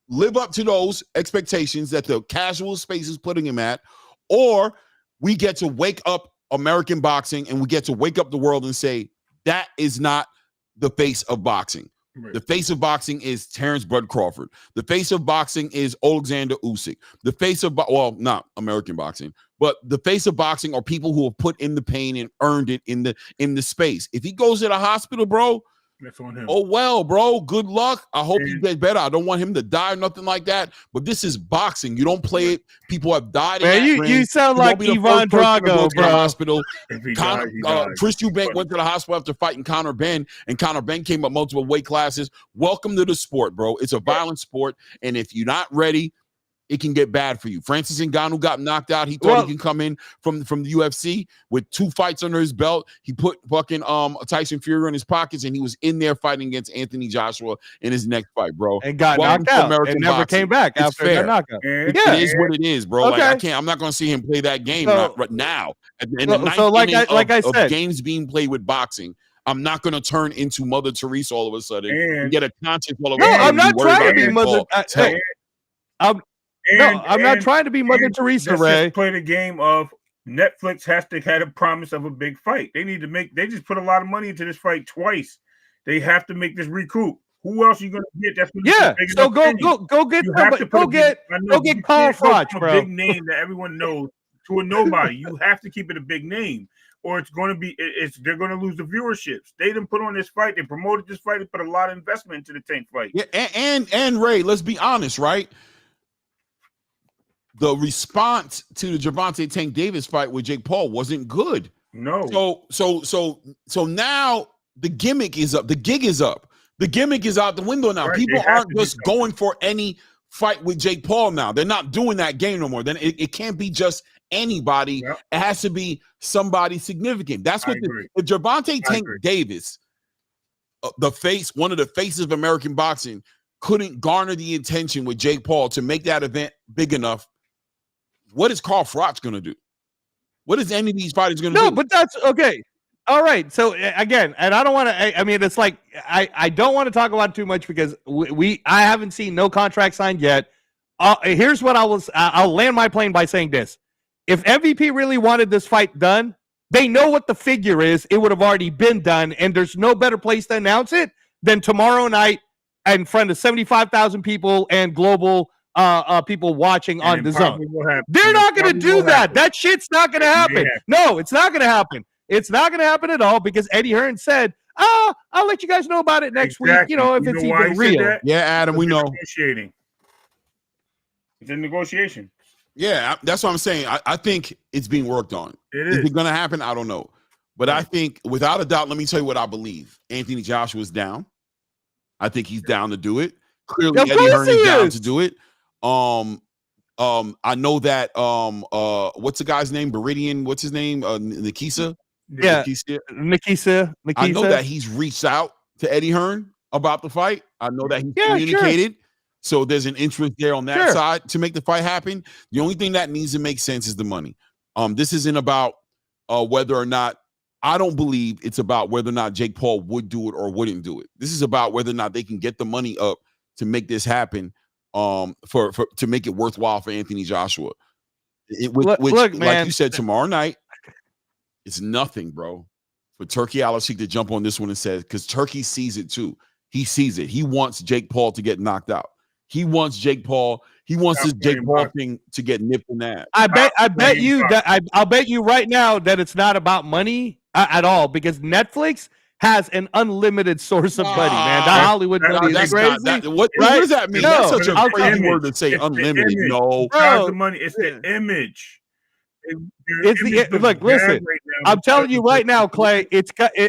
live up to those expectations that the casual space is putting him at, or we get to wake up American boxing and we get to wake up the world and say that is not the face of boxing. Right. The face of boxing is Terrence Bud Crawford. The face of boxing is Alexander Usyk. The face of not American boxing, but the face of boxing are people who have put in the pain and earned it in the space. If he goes to the hospital, bro, that's on him. Oh well, bro. Good luck. I hope you get better. I don't want him to die or nothing like that. But this is boxing. You don't play it. People have died. Man, you sound like Ivan Drago, bro. Hospital. Died, Chris Eubanks went to the hospital after fighting Conor Benn, and Conor Benn came up multiple weight classes. Welcome to the sport, bro. It's a violent sport, and if you're not ready, it can get bad for you. Francis Ngannou got knocked out. He thought he can come in from the UFC with 2 fights under his belt. He put fucking Tyson Fury in his pockets, and he was in there fighting against Anthony Joshua in his next fight, bro. And got knocked out and never came back after that knockout. It is what it is, bro. Okay. Like I'm not gonna see him play that game right now. In the ninth like I said, of games being played with boxing, I'm not going to turn into Mother Teresa all of a sudden and get a conscience all of a sudden. No, I'm not trying to be Mother. I'm not trying to be Mother Teresa, Ray. Play the game of Netflix has to have a promise of a big fight. They need to they just put a lot of money into this fight twice. They have to make this recoup. Who else are you going to get? That's so go get Paul Froch, bro. A big name that everyone knows to a nobody. You have to keep it a big name, or it's going to be they're going to lose the viewerships. They didn't put on this fight. They promoted this fight. They put a lot of investment into the Tank fight. Yeah, and Ray, let's be honest, right? The response to the Gervonta Tank Davis fight with Jake Paul wasn't good. No. So now the gimmick is up. The gig is up. The gimmick is out the window now. Right. People aren't just going for any fight with Jake Paul now. They're not doing that game no more. Then it can't be just anybody. Yep. It has to be somebody significant. That's what the Gervonta Tank Davis, one of the faces of American boxing, couldn't garner the attention with Jake Paul to make that event big enough. What is Carl Froch going to do? What is any of these fighters going to do? No, but that's okay. All right. So again, and I don't want to. I mean, it's like I don't want to talk about it too much because I haven't seen no contract signed yet. Here's what I'll land my plane by saying this: if MVP really wanted this fight done, they know what the figure is. It would have already been done, and there's no better place to announce it than tomorrow night in front of 75,000 people and global people watching on the zone. They're not going to do that. That shit's not going to happen. No, it's not going to happen. It's not going to happen at all because Eddie Hearn said, I'll let you guys know about it next week, if it's even real. Yeah, Adam, we know. Negotiating. It's in negotiation. Yeah, that's what I'm saying. I think it's being worked on. Is it going to happen? I don't know. But I think, without a doubt, let me tell you what I believe. Anthony Joshua's down. I think he's down to do it. Clearly, Eddie Hearn is down to do it. I know that what's the guy's name? Beridian, what's his name? Nikisa? Yeah, Nikisa. I know that he's reached out to Eddie Hearn about the fight. I know that he's communicated. Sure. So there's an interest there on that side to make the fight happen. The only thing that needs to make sense is the money. This isn't about whether or not, I don't believe it's about whether or not Jake Paul would do it or wouldn't do it. This is about whether or not they can get the money up to make this happen. To make it worthwhile for Anthony Joshua. Look, man, like you said, tomorrow night, it's nothing, bro, for Turkey Al-Sheikh to jump on this one and say, because Turkey sees it too. He sees it. He wants Jake Paul to get knocked out. He wants Jake Paul. He wants this Jake Paul thing to get nipped in that. I'll bet you right now that it's not about money at all because Netflix has an unlimited source of money, man. That Hollywood money is crazy. What does that mean? That's such a crazy word to say, unlimited. No. The money, it's the image. Look, listen. I'm telling you right now, Clay.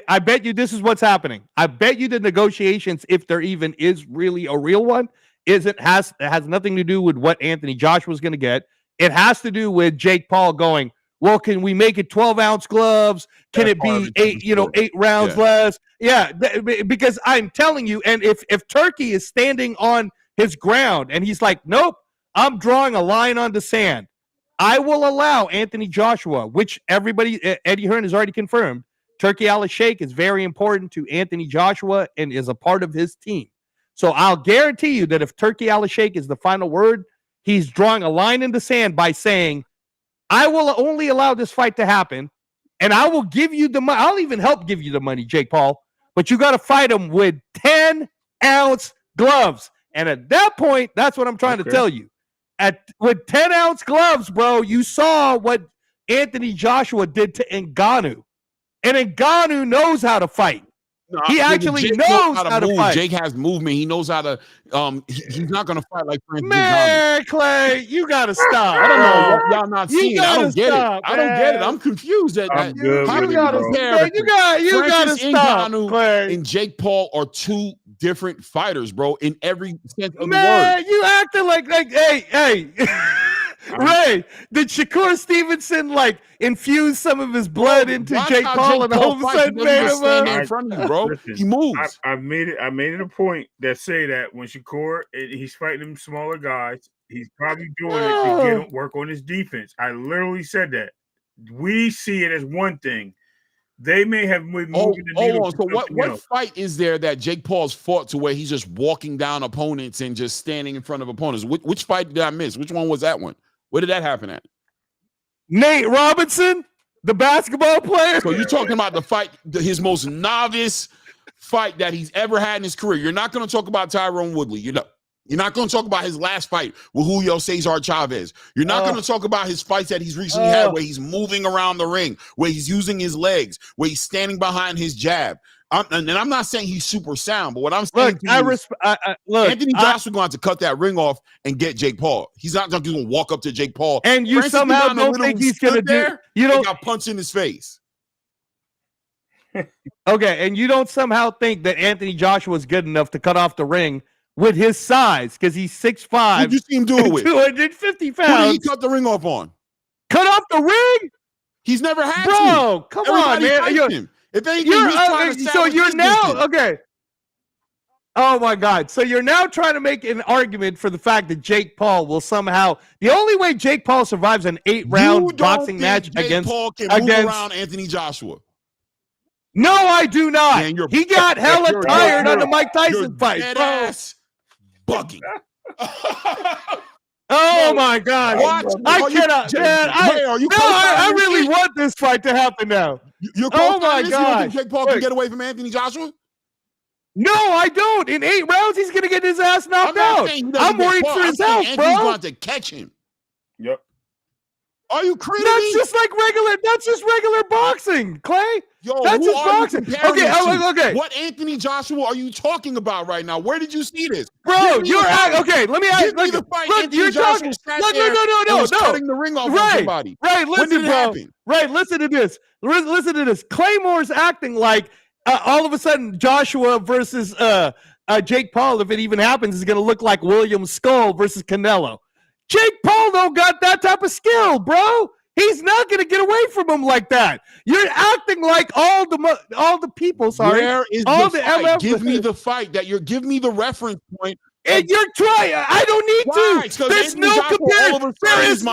I bet you this is what's happening. I bet you the negotiations, if there even is really a real one, has nothing to do with what Anthony Joshua's going to get. It has to do with Jake Paul going, well, can we make it 12-ounce gloves? Can it be 8 rounds less? Yeah, because I'm telling you, and if Turkey is standing on his ground and he's like, nope, I'm drawing a line on the sand, I will allow Anthony Joshua, which Eddie Hearn has already confirmed, Turkey Al-Sheikh is very important to Anthony Joshua and is a part of his team. So I'll guarantee you that if Turkey Al-Sheikh is the final word, he's drawing a line in the sand by saying, I will only allow this fight to happen, and I will give you the money. I'll even help give you the money, Jake Paul, but you got to fight him with 10-ounce gloves. And at that point, that's what I'm trying to tell you. With 10-ounce gloves, bro, you saw what Anthony Joshua did to Ngannou. And Ngannou knows how to fight. No, he actually knows how to fight. Jake has movement. He knows how to. He's not going to fight like Francis. Man, Clay, you got to stop. I don't know. Y'all not seeing. I don't get it. Man. I don't get it. I'm confused. I'm good how with do y'all compare? You got to stop. Clay. And Jake Paul are two different fighters, bro. In every sense of the word. word. You acting like hey. Ray, did Shakur Stevenson infuse some of his blood into Jake Paul and all of a sudden made him in front of you, bro? Listen, he moves. I made it a point that say that when Shakur he's fighting them smaller guys, he's probably doing it to get him work on his defense. I literally said that. We see it as one thing. They may have moved the needle. So what fight is there that Jake Paul's fought to where he's just walking down opponents and just standing in front of opponents? Which fight did I miss? Which one was that one? Where did that happen at? Nate Robinson, the basketball player. So you're talking about the fight, his most novice fight that he's ever had in his career. You're not going to talk about Tyron Woodley. You're not going to talk about his last fight with Julio Cesar Chavez. You're not going to talk about his fights that he's recently had where he's moving around the ring, where he's using his legs, where he's standing behind his jab. And I'm not saying he's super sound, but what I'm saying Anthony Joshua going to cut that ring off and get Jake Paul. He's not going to walk up to Jake Paul. And you somehow don't think he's going to do. You don't got punched in his face. Okay, and you don't somehow think that Anthony Joshua is good enough to cut off the ring with his size because he's 6'5". Who'd you see him do it with? 250 pounds. Who did he cut the ring off on? Cut off the ring? He's never had Bro, come on, man. If anything, he's trying to so you're now okay. Oh my God! So you're now trying to make an argument for the fact that Jake Paul will somehow. The only way Jake Paul survives an 8-round boxing match Jake Paul can move around Anthony Joshua. No, I do not. Man, he got hella tired on the Mike Tyson fight. Ass bugging. Oh my God! I cannot, man. I really want this fight to happen now. Oh my God! Jake Paul can get away from Anthony Joshua? No, I don't. In 8 rounds, he's gonna get his ass knocked out. I'm worried for his health, bro. Anthony's going to catch him. Yep. Are you crazy? That's just regular boxing, Clay. Yo, that's just boxing. Okay. What Anthony Joshua are you talking about right now? Where did you see this? Bro, you're okay. Let me ask. Look, you're talking. No. Cutting the ring off on somebody. Right. Listen, when did it happen? Right. Listen to this. Listen to this. Claymore's acting like all of a sudden Joshua versus Jake Paul, if it even happens, is going to look like William Skull versus Canelo. Jake Paul don't got that type of skill, bro. He's not going to get away from him like that. You're acting like all the people. Sorry, where is all the fight? Give me the fight give me the reference point. And you're trying. I don't need to. There's no comparison.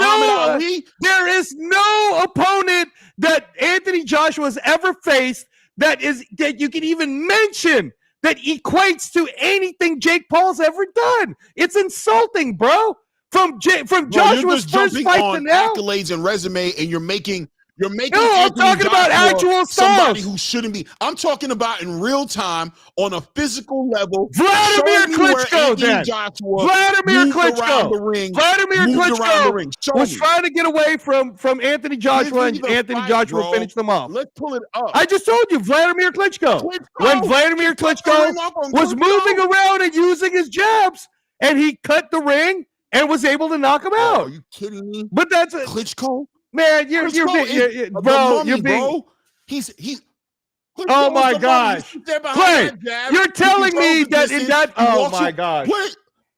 There is no opponent that Anthony Joshua has ever faced that you can even mention that equates to anything Jake Paul's ever done. It's insulting, bro. From Joshua's first fight to now, accolades and resume, and you're making. No, I'm talking about actual stuff. Somebody who shouldn't be. I'm talking about in real time on a physical level. Vladimir Klitschko, Vladimir Klitschko was trying to get away from Anthony Joshua, and Anthony Joshua finished them off. Let's pull it up. I just told you, Vladimir Klitschko. When Vladimir Klitschko was moving around and using his jabs, and he cut the ring and was able to knock him out. Are you kidding me? But that's Klitschko. Man, you're being. He's. Oh my gosh, Clay! You're telling me that in that. Oh my gosh.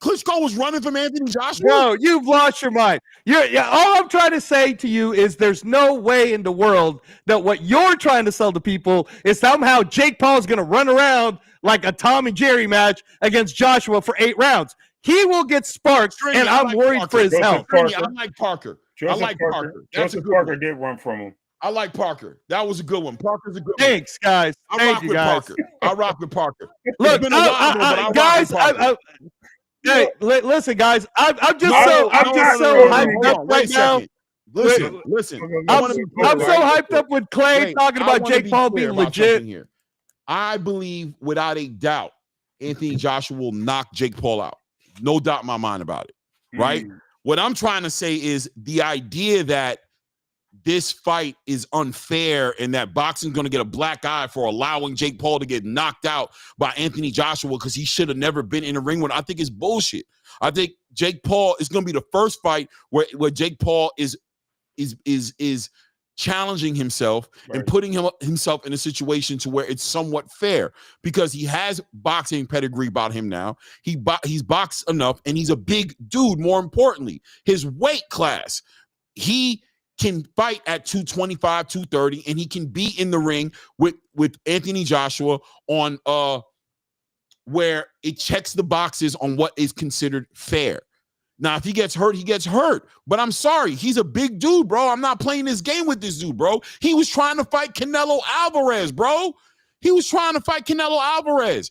Klitschko was running from Anthony Joshua. No, you've lost your mind. All I'm trying to say to you is there's no way in the world that what you're trying to sell to people is somehow Jake Paul is going to run around like a Tom and Jerry match against Joshua for 8 rounds. He will get sparked, and I'm worried for his health. I like Parker. Joseph Parker did run from him. I like Parker. That was a good one. Parker's a good one. Thanks, guys. I Thank rock you, with guys. Parker. I rock with Parker. Look, It's been a while, though, but I rock guys, with Parker. hey, listen, guys. I'm just No, hyped up Wait right a now. second. Listen. I'm so hyped up with Clay talking about Jake Paul being legit. Here. I believe without a doubt, Anthony Joshua will knock Jake Paul out. No doubt in my mind about it. Right? What I'm trying to say is the idea that this fight is unfair and that boxing's going to get a black eye for allowing Jake Paul to get knocked out by Anthony Joshua because he should have never been in the ring with, I think is bullshit. I think Jake Paul is going to be the first fight where Jake Paul is challenging himself and putting himself in a situation to where it's somewhat fair because he has boxing pedigree about him now. He's boxed enough and he's a big dude. More importantly, his weight class, he can fight at 225, 230, and he can be in the ring with Anthony Joshua on where it checks the boxes on what is considered fair. Now, if he gets hurt, he gets hurt. But I'm sorry, he's a big dude, bro. I'm not playing this game with this dude, bro. He was trying to fight Canelo Alvarez, bro. He was trying to fight Canelo Alvarez.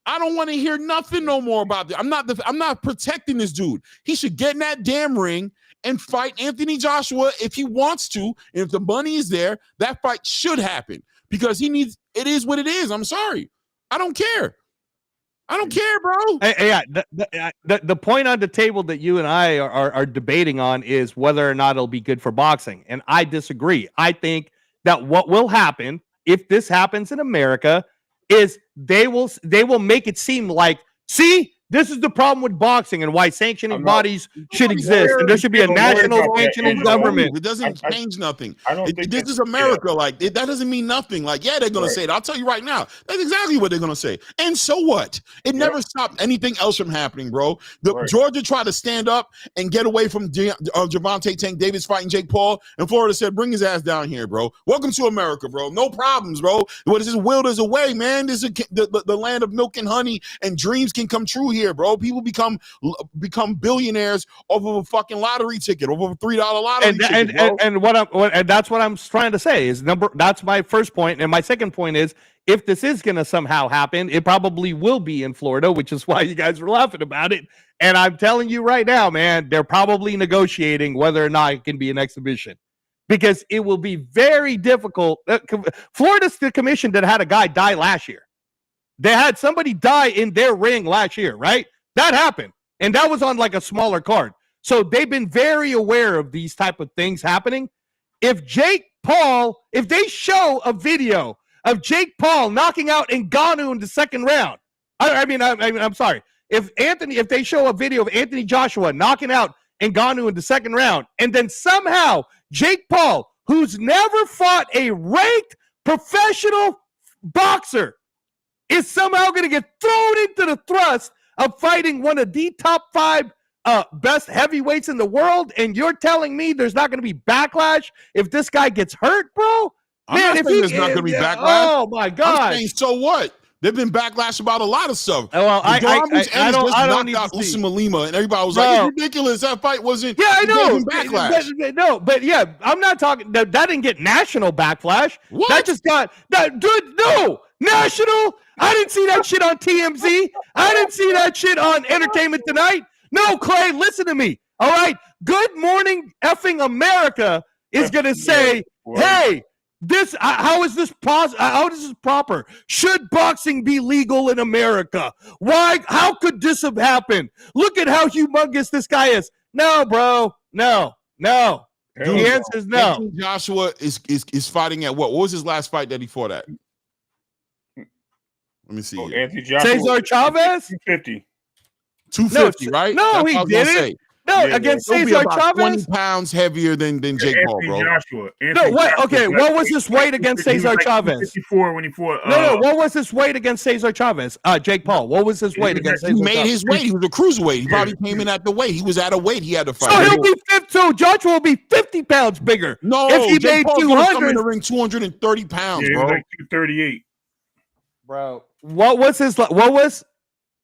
I don't want to hear nothing no more about this. I'm not protecting this dude. He should get in that damn ring and fight Anthony Joshua if he wants to. And if the money is there, that fight should happen because it is what it is. I'm sorry. I don't care. I don't care, bro. The point on the table that you and I are debating on is whether or not it'll be good for boxing. And I disagree. I think that what will happen if this happens in America is they will make it seem like, see, this is the problem with boxing and why sanctioning bodies should exist. And there should be a national sanctioning government. It doesn't change nothing. This is America. Like, that doesn't mean nothing. Like, yeah, they're going to say it. I'll tell you right now. That's exactly what they're going to say. And so what? It never stopped anything else from happening, bro. Georgia tried to stand up and get away from Gervonta Tank Davis fighting Jake Paul. And Florida said, bring his ass down here, bro. Welcome to America, bro. No problems, bro. What is this? Wilders away, man. This is the land of milk and honey, and dreams can come true here, bro. People become billionaires off of a fucking lottery ticket, off of a $3 lottery ticket, bro. And that's what I'm trying to say is that's my first point. And my second point is if this is going to somehow happen, it probably will be in Florida, which is why you guys were laughing about it. And I'm telling you right now, man, they're probably negotiating whether or not it can be an exhibition because it will be very difficult. Florida's the commission that had a guy die last year. They had somebody die in their ring last year, right? That happened. And that was on like a smaller card. So they've been very aware of these type of things happening. If they show a video of Jake Paul knocking out Ngannou in the second round, I'm sorry. If they show a video of Anthony Joshua knocking out Ngannou in the second round, and then somehow Jake Paul, who's never fought a ranked professional boxer, is somehow going to get thrown into the thrust of fighting one of the top 5 best heavyweights in the world, and you're telling me there's not going to be backlash if this guy gets hurt, bro? I'm not saying there's not going to be backlash. Oh my God! I'm saying, so what? There've been backlash about a lot of stuff. Well, I don't need out to see. Usman Lima, and everybody was like, "It's ridiculous. That fight wasn't." Yeah, I know. Backlash. But yeah, I'm not talking. That didn't get national backlash. What? That just got that. Dude, no national. I didn't see that shit on TMZ. I didn't see that shit on Entertainment Tonight. No, Clay, listen to me. All right, Good Morning Effing America is gonna say, "Hey, how is this how is this proper? Should boxing be legal in America? Why? How could this have happened? Look at how humongous this guy is." No, bro. No. The answer is no. Anthony Joshua is fighting at what? What was his last fight that he fought at? Let me see. Anthony Joshua. Cesar Chavez? 250. 250, right? No, he didn't. No, against Cesar Chavez. 20 pounds heavier than Jake Paul, bro. What was his weight against Cesar Chavez? 54 when he fought. What was his weight against Cesar Chavez? Jake Paul. What was his weight against Cesar Chavez? He made his weight. He was a cruiserweight. He probably came in at the weight. He was at a weight he had to fight. So he'll be 50. So Joshua will be 50 pounds bigger. No, if he Jake made Paul's 200 come in the ring 230 pounds, yeah, bro. like 238. Bro, what was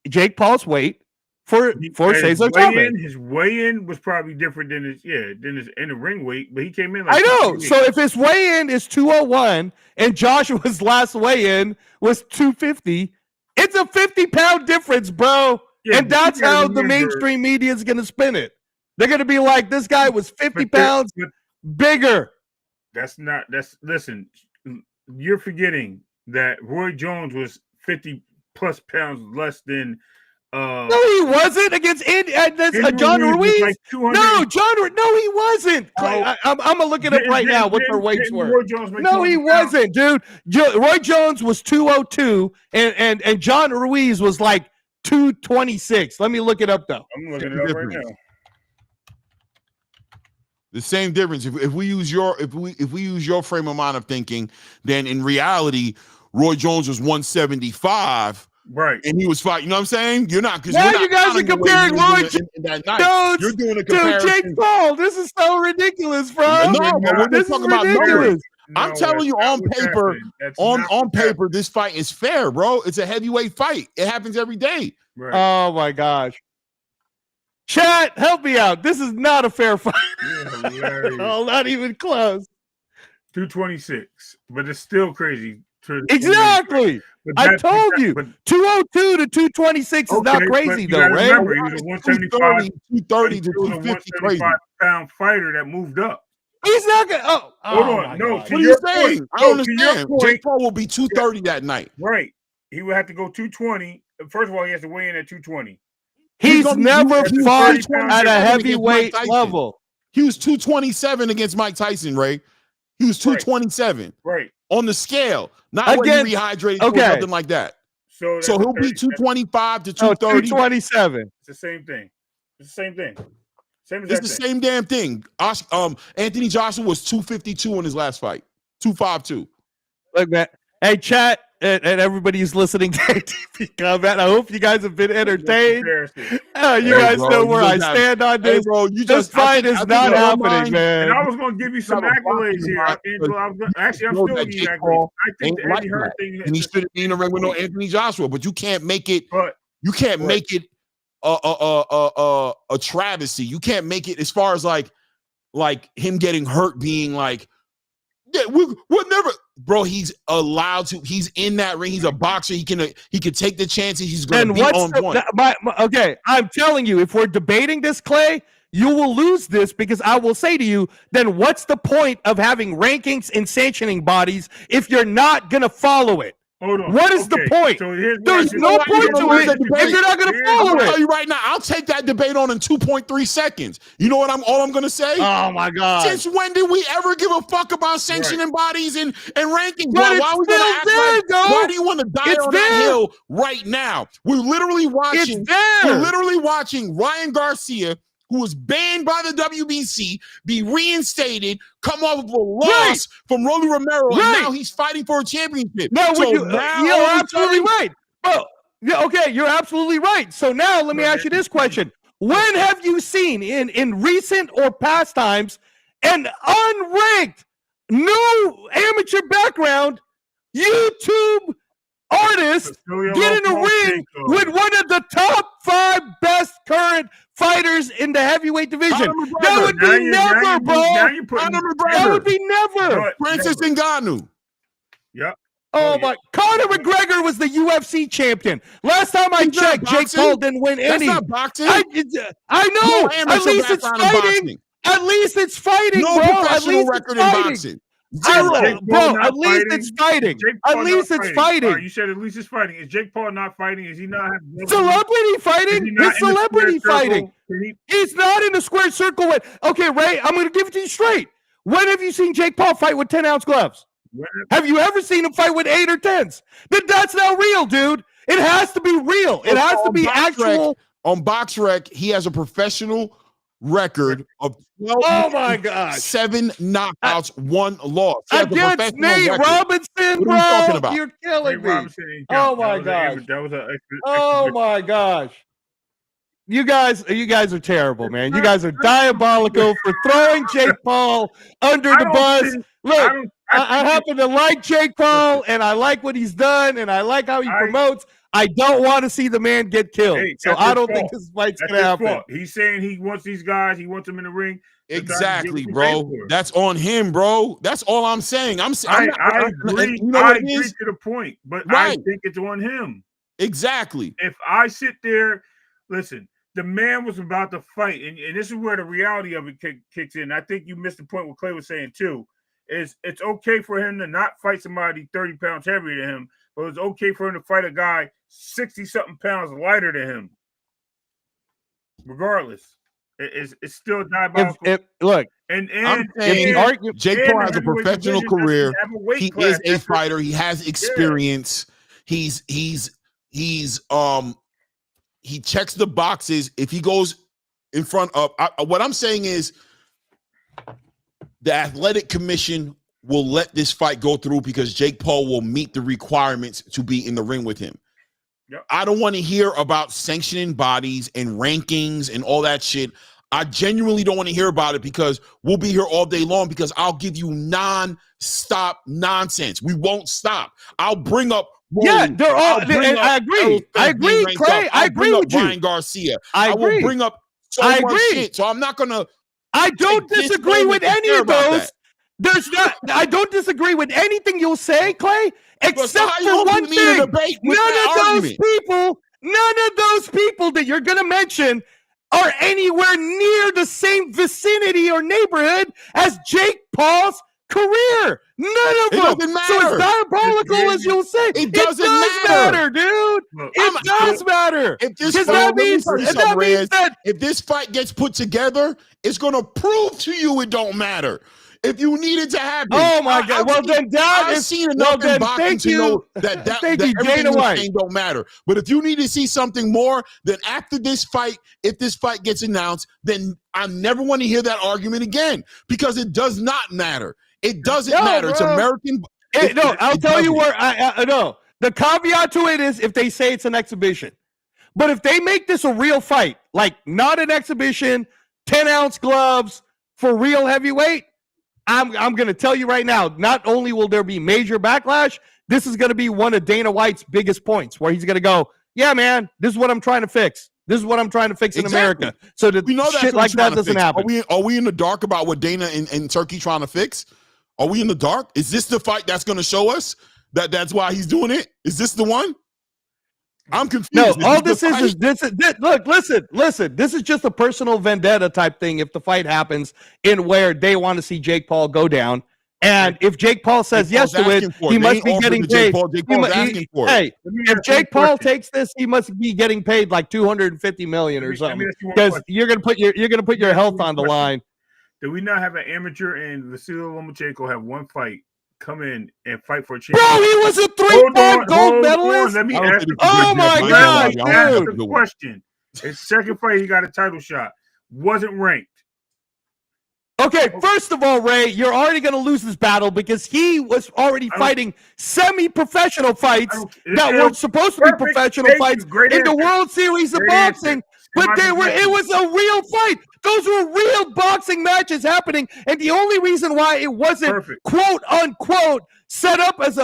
Jake Paul's weight for Cesar Chavez. His weigh-in was probably different than his in the ring weight, but he came in like I know. So if his weigh-in is 201 and Joshua's last weigh-in was 250, it's a 50-pound difference, bro. Yeah, and that's how the mainstream media is going to spin it. They're going to be like, this guy was 50 pounds bigger. Listen, you're forgetting that Roy Jones was 50 plus pounds less than no, he wasn't against John Ruiz. Like no, he wasn't. I'm gonna look it up right now. What their weights were? No, he wasn't, dude. Roy Jones was 202, and John Ruiz was like 226. Let me look it up though. I'm looking it up right now. The same difference. If we use your frame of mind of thinking, then in reality, Roy Jones was 175. Right. And he was fighting. You know what I'm saying? You're not. Now you guys are comparing Roy Jones. You're doing a comparison. Dude, Jake Paul. This is so ridiculous, bro. No, but we're talking about numbers. I'm telling you, on paper, this fight is fair, bro. It's a heavyweight fight. It happens every day. Right. Oh my gosh. Chat, help me out. This is not a fair fight. Oh, not even close. 226, but it's still crazy. Exactly. I told you. 202 to 226 is not crazy, though, right? Remember, he was a 175, 230 to 250 pound fighter that moved up. He's not gonna. Hold on. No, what are you saying? I don't understand. Jake Paul will be 230 that night. Right. He would have to go 220. First of all, he has to weigh in at 220. He's never fought at a heavyweight level. He was 227 against Mike Tyson, Ray. He was 227. Right. On the scale, not when he rehydrated or something like that. So he'll be 225 to 230. 227. It's the same thing. It's the same thing. It's the same damn thing. Anthony Joshua was 252 in his last fight. 252. Look, man. Hey, chat and everybody who's listening to ATP Combat. I hope you guys have been entertained. You guys know where I stand on this. This fight is not happening, man. And I was going to give you some accolades here, Angelo. I'm still giving you accolades. I think the Eddie Hearn thing. And he shouldn't be in the ring with no Anthony Joshua, but you can't make it. You can't make it a travesty. You can't make it as far as like him getting hurt being like, yeah, we're never, bro. He's allowed to. He's in that ring. He's a boxer. He can take the chances. He's going to be on point. Okay, I'm telling you, if we're debating this, Clay, you will lose this because I will say to you, then what's the point of having rankings and sanctioning bodies if you're not going to follow it? Hold on. What is the point? So there's no point to it if you're not going to follow it. I'll tell you right now, I'll take that debate on in 2.3 seconds. You know what all I'm going to say? Oh, my God. Since when did we ever give a fuck about sanctioning bodies and rankings? Why do you want to die on that hill right now? We're literally watching Ryan Garcia, who was banned by the WBC, be reinstated, come off of a loss from Rolly Romero, and now he's fighting for a championship. No, you're absolutely right. Oh, yeah, okay, you're absolutely right. So now let me ask you this question. When have you seen in recent or past times an unranked, no amateur background YouTube artist get in a ring with one of the top 5 best current fighters in the heavyweight division? That would be never, bro. That would be never. Francis Ngannou. Yep. Oh my! Conor McGregor was the UFC champion. Last time I checked, Jake Paul didn't win any. That's not boxing. I know. At least it's fighting. At least it's fighting, no bro. Professional record in boxing. Bro, at least it's fighting. At least it's fighting. You said at least it's fighting. Is Jake Paul not fighting? Is he not celebrity fighting? It's celebrity fighting. He's not in the square circle with. Okay, Ray, I'm going to give it to you straight. When have you seen Jake Paul fight with 10-ounce gloves? Have you ever seen him fight with 8 or 10s? Then that's not real, dude. It has to be real. It has to be actual. On BoxRec, he has a professional record of 12 7 knockouts, 1 loss. Against Nate Robinson, bro. You're killing me. Oh my gosh. Oh my gosh. You guys are terrible, man. You guys are diabolical for throwing Jake Paul under the bus. Look, I happen to like Jake Paul, and I like what he's done, and I like how he promotes. I don't want to see the man get killed. Hey, so that's I his don't think fault. this fight's That's gonna his happen. fault. He's saying he wants these guys. He wants them in the ring. Exactly, bro. That's on him, bro. That's all I'm saying. I agree. You know I what it agree is? to the point, but Right. I think it's on him. Exactly. If I sit there, listen, the man was about to fight, and this is where the reality of it kicks in. I think you missed the point what Clay was saying too. Is it's okay for him to not fight somebody 30 pounds heavier than him, but it's okay for him to fight a guy 60-something pounds lighter than him. Regardless, it's still diabolical. Look, and I'm saying Jake Paul has a professional career. He is a fighter. He has experience. Yeah. He checks the boxes. If he goes in front of what I'm saying is the athletic commission will let this fight go through because Jake Paul will meet the requirements to be in the ring with him. Yep. I don't want to hear about sanctioning bodies and rankings and all that shit. I genuinely don't want to hear about it because we'll be here all day long because I'll give you non-stop nonsense. We won't stop. I'll bring up they're all. I agree. I agree, Clay. I agree with you. Brian Garcia. I will bring up so much shit. So I'm not gonna. I don't disagree with any of those. There's not. I don't disagree with anything you'll say, Clay, except for one thing. None of those people that you're gonna mention are anywhere near the same vicinity or neighborhood as Jake Paul's career. None of them. Doesn't matter. So as diabolical as you'll say, it does matter, dude. It does matter. If this fight gets put together, it's gonna prove to you it don't matter. If you need it to happen, oh my God! I've seen enough in boxing to know that Dana White don't matter. But if you need to see something more, then after this fight, if this fight gets announced, then I never want to hear that argument again because it does not matter. It doesn't matter. Bro. It's American. I'll tell you where I know. The caveat to it is if they say it's an exhibition. But if they make this a real fight, like not an exhibition, 10-ounce gloves for real heavyweight, I'm going to tell you right now, not only will there be major backlash, this is going to be one of Dana White's biggest points where he's going to go, yeah, man, this is what I'm trying to fix. This is what I'm trying to fix in America. So that shit like that doesn't happen. Are we in the dark about what Dana and Turkey trying to fix? Are we in the dark? Is this the fight that's going to show us that's why he's doing it? Is this the one? I'm confused. No, all this is look, listen. This is just a personal vendetta type thing. If the fight happens in where they want to see Jake Paul go down, and if Jake Paul says yes to it, he must be getting paid. Hey, if Jake Paul takes this, he must be getting paid like $250 million or something because you're gonna put your health on the line. Do we not have an amateur and Vasily Lomachenko have one fight? Come in and fight for a championship. Bro, he was a 3-time gold medalist. Let me ask my God, dude. The question. His second fight, he got a title shot. Wasn't ranked. Okay, first of all, Ray, you're already going to lose this battle because he was already fighting semi-professional fights that were supposed to be professional fights in the World Series of Boxing, but it was a real fight. Those were real boxing matches happening, and the only reason why it wasn't quote unquote set up as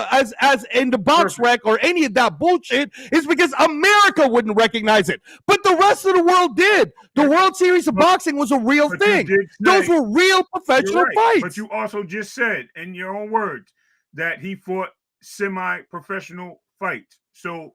in the box rec or any of that bullshit is because America wouldn't recognize it, but the rest of the world did. The World Series of Boxing was a real thing. Those were real professional fights. But you also just said in your own words that he fought semi-professional fights. So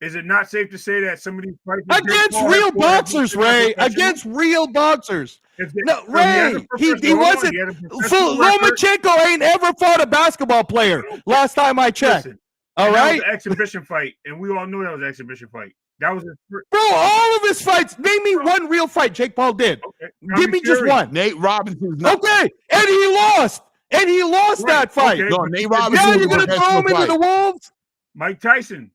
is it not safe to say that some of these fights against real boxers, Ray? Against real boxers. No, Ray, he wasn't. Lomachenko ain't ever fought a basketball player. Last time I checked. Listen, all right, that was an exhibition fight, and we all knew that was an exhibition fight. That was bro. All of his fights. Name me one real fight Jake Paul did. Okay. Give me just one. Nate Robinson. Okay, and he lost. And he lost that fight. Okay. No, Nate Robinson. Now you're gonna throw him into the wolves. Mike Tyson.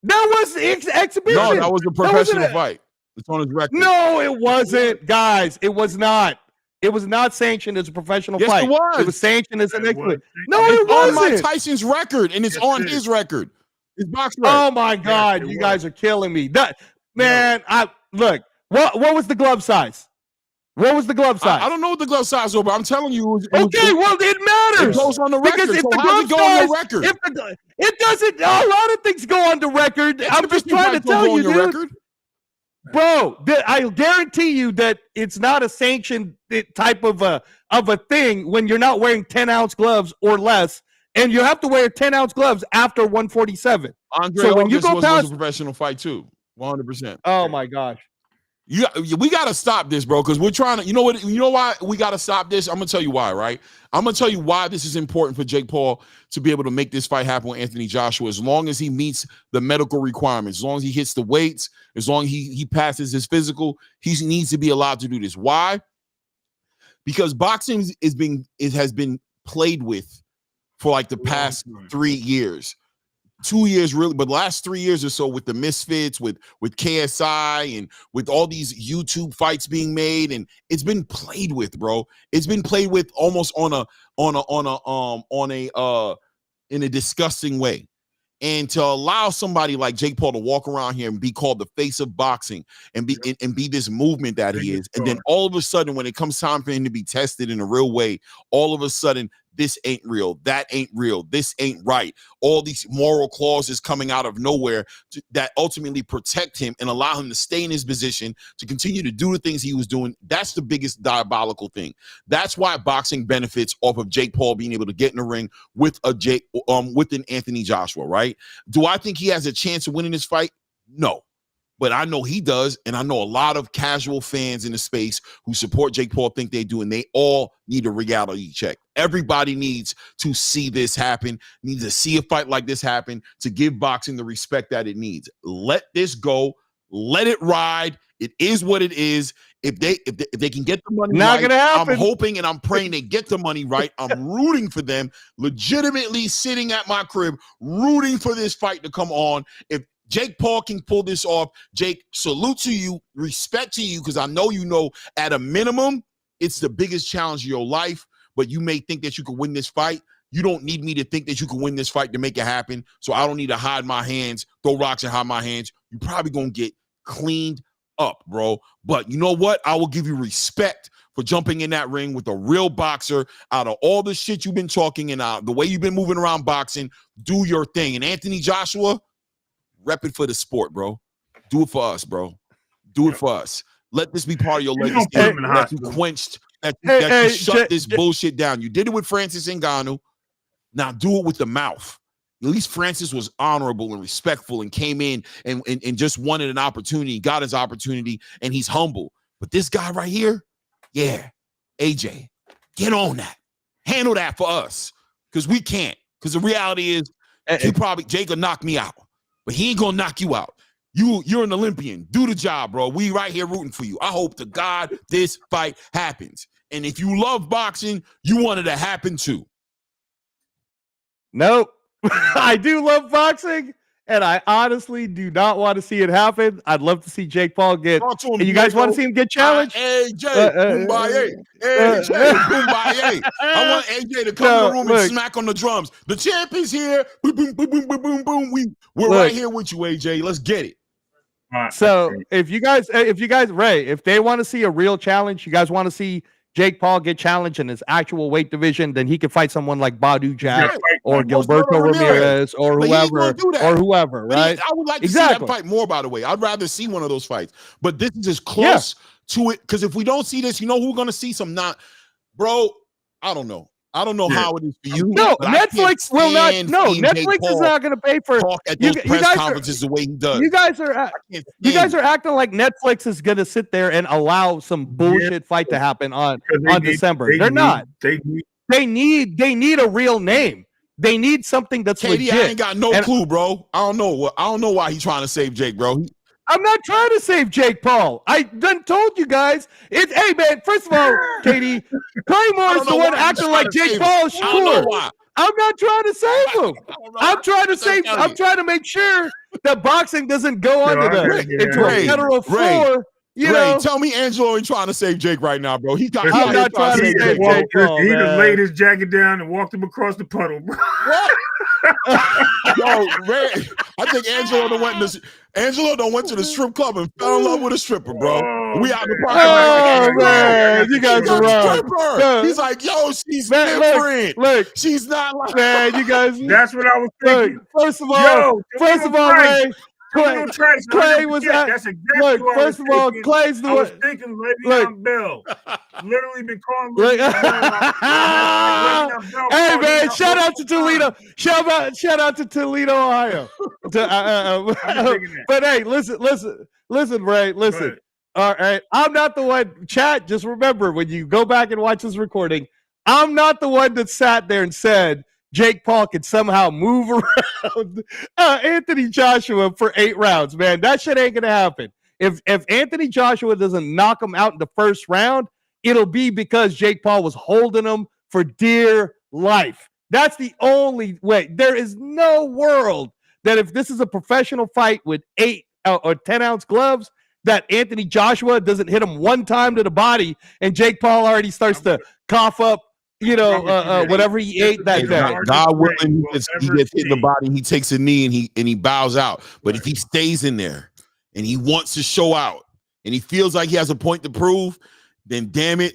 That was the exhibition. No, that was a professional fight. It's on his record. No, it wasn't, guys. It was not. It was not sanctioned as a professional fight. It was. It was sanctioned as an exhibition. No, it wasn't. On Mike Tyson's record, and it's on his record. His box record. Oh my God, you guys are killing me. Man, look. What was the glove size? What was the glove size? I don't know what the glove size was, but I'm telling you. Okay, well, it matters. It goes on the record. Because if so the how's glove it go on size, your record? it doesn't. A lot of things go on the record. I'm just trying to tell you, dude. Record? Bro, I guarantee you that it's not a sanctioned type of a thing when you're not wearing 10-ounce gloves or less, and you have to wear 10-ounce gloves after 147. Andre so when August you go past was a professional fight too, 100%. Oh my gosh. We got to stop this, bro, because we're trying to, you know why we got to stop this? I'm going to tell you why, right? I'm going to tell you why this is important for Jake Paul to be able to make this fight happen with Anthony Joshua, as long as he meets the medical requirements, as long as he hits the weights, as long as he passes his physical, he needs to be allowed to do this. Why? Because boxing has been played with for like the past 3 years. 2 years really, but the last 3 years or so with the Misfits, with KSI, and with all these YouTube fights being made, and it's been played with, bro. It's been played with almost in a disgusting way. And to allow somebody like Jake Paul to walk around here and be called the face of boxing and be this movement that he is, and then all of a sudden, when it comes time for him to be tested in a real way, all of a sudden, this ain't real, that ain't real, this ain't right. All these moral clauses coming out of nowhere that ultimately protect him and allow him to stay in his position to continue to do the things he was doing. That's the biggest diabolical thing. That's why boxing benefits off of Jake Paul being able to get in the ring with an Anthony Joshua, right? Do I think he has a chance of winning this fight? No. But I know he does, and I know a lot of casual fans in the space who support Jake Paul think they do, and they all need a reality check. Everybody needs to see this happen, needs to see a fight like this happen to give boxing the respect that it needs. Let this go. Let it ride. It is what it is. If they can get the money not right, gonna happen. I'm hoping and I'm praying they get the money right. I'm rooting for them, legitimately sitting at my crib, rooting for this fight to come on. If Jake Paul can pull this off, Jake, salute to you, respect to you, because I know at a minimum, it's the biggest challenge of your life, but you may think that you can win this fight. You don't need me to think that you can win this fight to make it happen, so I don't need to hide my hands, throw rocks and hide my hands. You're probably going to get cleaned up, bro. But you know what? I will give you respect for jumping in that ring with a real boxer. Out of all the shit you've been talking and the way you've been moving around boxing, do your thing. And Anthony Joshua, rep it for the sport, bro. Do it for us, bro. Do it for us. Let this be part of your legacy that you quenched, that you shut this bullshit down. You did it with Francis Ngannou. Now do it with the mouth. At least Francis was honorable and respectful and came in and just wanted an opportunity, got his opportunity, and he's humble. But this guy right here, yeah, AJ, get on that. Handle that for us, because we can't. Because the reality is, Jake will knock me out. But he ain't gonna knock you out. You're an Olympian. Do the job, bro. We right here rooting for you. I hope to God this fight happens. And if you love boxing, you want it to happen too. Nope. I do love boxing, and I honestly do not want to see it happen. I'd love to see Jake Paul get. And you guys want to see him get challenged? AJ, Kumbaya. AJ, Kumbaya. I want AJ to come to the room and smack on the drums. The champ is here. Boom, boom, boom, boom, boom, boom, boom. We're right here with you, AJ. Let's get it. So if you guys, Ray, if they want to see a real challenge, you guys want to see Jake Paul get challenged in his actual weight division, then he could fight someone like Badu Jack or Gilberto Ramirez or whoever, right? I would like to see that fight more, by the way. I'd rather see one of those fights. But this is as close to it, because if we don't see this, you know who we're going to see? Bro, I don't know. I don't know how it is for you. No, Netflix will not. No, Netflix is not going to pay for talk at those press conferences the way he does. You guys are acting like Netflix is going to sit there and allow some bullshit fight to happen on December. They're not. They need a real name. They need something that's legit. I ain't got no clue, bro. I don't know why he's trying to save Jake, bro. I'm not trying to save Jake Paul. I done told you guys. Hey, man, first of all, Katie, Claymore is the one acting like Jake Paul. Shakur. I'm not trying to save him. I'm trying to make sure that boxing doesn't go into a federal floor. Ray, tell me Angelo ain't trying to save Jake right now, bro. I'm not trying to save Jake Paul. He just laid his jacket down and walked him across the puddle, bro. What? Yo, Ray, I think Angelo done went to the strip club and fell in love with a stripper, bro. We out in the man. parking Oh, lot. man, you guys are wrong. Stripper. No. He's like, yo, she's Man, different. look, She's not like. man, you guys. That's what I was Look, thinking. first of all, Yo, Ray. Ray, Clay was at. That's exactly Look, what first I of was all, thinking. Clay's the I was one. thinking Look. Le'Veon Bell. Literally been calling Look. Le'Veon Bell. Le'Veon Bell Hey called man, him shout out to all the time. Toledo. Shout out to Toledo, Ohio. But hey, listen, Ray, listen. All right, I'm not the one. Chat, just remember when you go back and watch this recording, I'm not the one that sat there and said Jake Paul could somehow move around Anthony Joshua for 8 rounds. Man, that shit ain't gonna happen. If Anthony Joshua doesn't knock him out in the first round, it'll be because Jake Paul was holding him for dear life. That's the only way. There is no world that if this is a professional fight with 8 or 10-ounce gloves, that Anthony Joshua doesn't hit him one time to the body and Jake Paul already starts to cough up, whatever he ate that day. God willing, he gets hit in the body, he takes a knee and he bows out. But if he stays in there and he wants to show out and he feels like he has a point to prove, then damn it,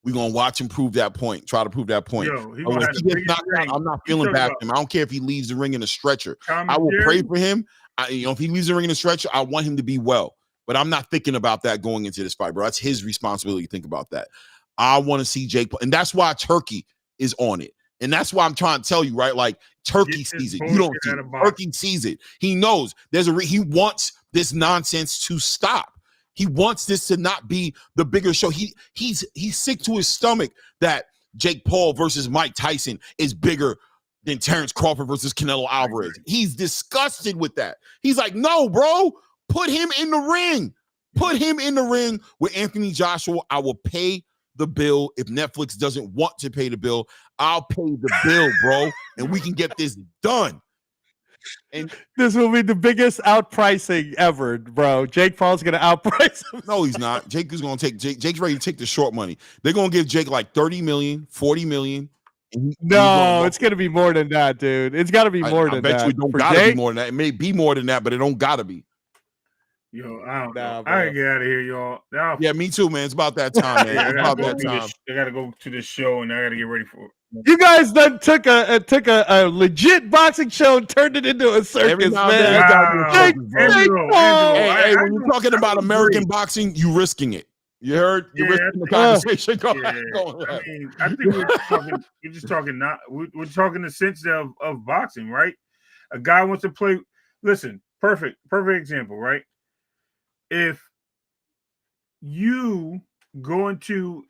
we're gonna watch him prove that point. Try to prove that point. Yo, I'm not feeling bad for him. I don't care if he leaves the ring in a stretcher. I will pray for him. If he leaves the ring in a stretcher, I want him to be well. But I'm not thinking about that going into this fight, bro. That's his responsibility to think about that. I want to see Jake Paul, and that's why Turkey is on it. And that's why I'm trying to tell you, right? Like Turkey sees it. You don't see it. Turkey sees it. He knows he wants this nonsense to stop. He wants this to not be the bigger show. He's sick to his stomach that Jake Paul versus Mike Tyson is bigger than Terrence Crawford versus Canelo Alvarez. He's disgusted with that. He's like, no, bro, put him in the ring. Put him in the ring with Anthony Joshua. I will pay the bill. If Netflix doesn't want to pay the bill, I'll pay the bill, bro, and we can get this done. And this will be the biggest outpricing ever, bro. Jake Paul's gonna outprice him. No, he's not. Jake is gonna take Jake's ready to take the short money. They're gonna give Jake like 30 million, 40 million. No, it's gonna be more than that, dude. It's gotta be more than that. I bet you it don't gotta be more than that. It may be more than that, but it don't gotta be. Yo, I don't know. I gotta get out of here, y'all. Yeah, me too, man. It's about that time, man. It's about that time. I gotta go to this show and I gotta get ready for it. You guys done took a legit boxing show and turned it into a circus, man. Hey, when you're talking about American boxing, you risking it. You heard? You're risking the conversation. I mean, I think we're talking the sense of boxing, right? A guy wants to play. Listen, perfect example, right? If you go into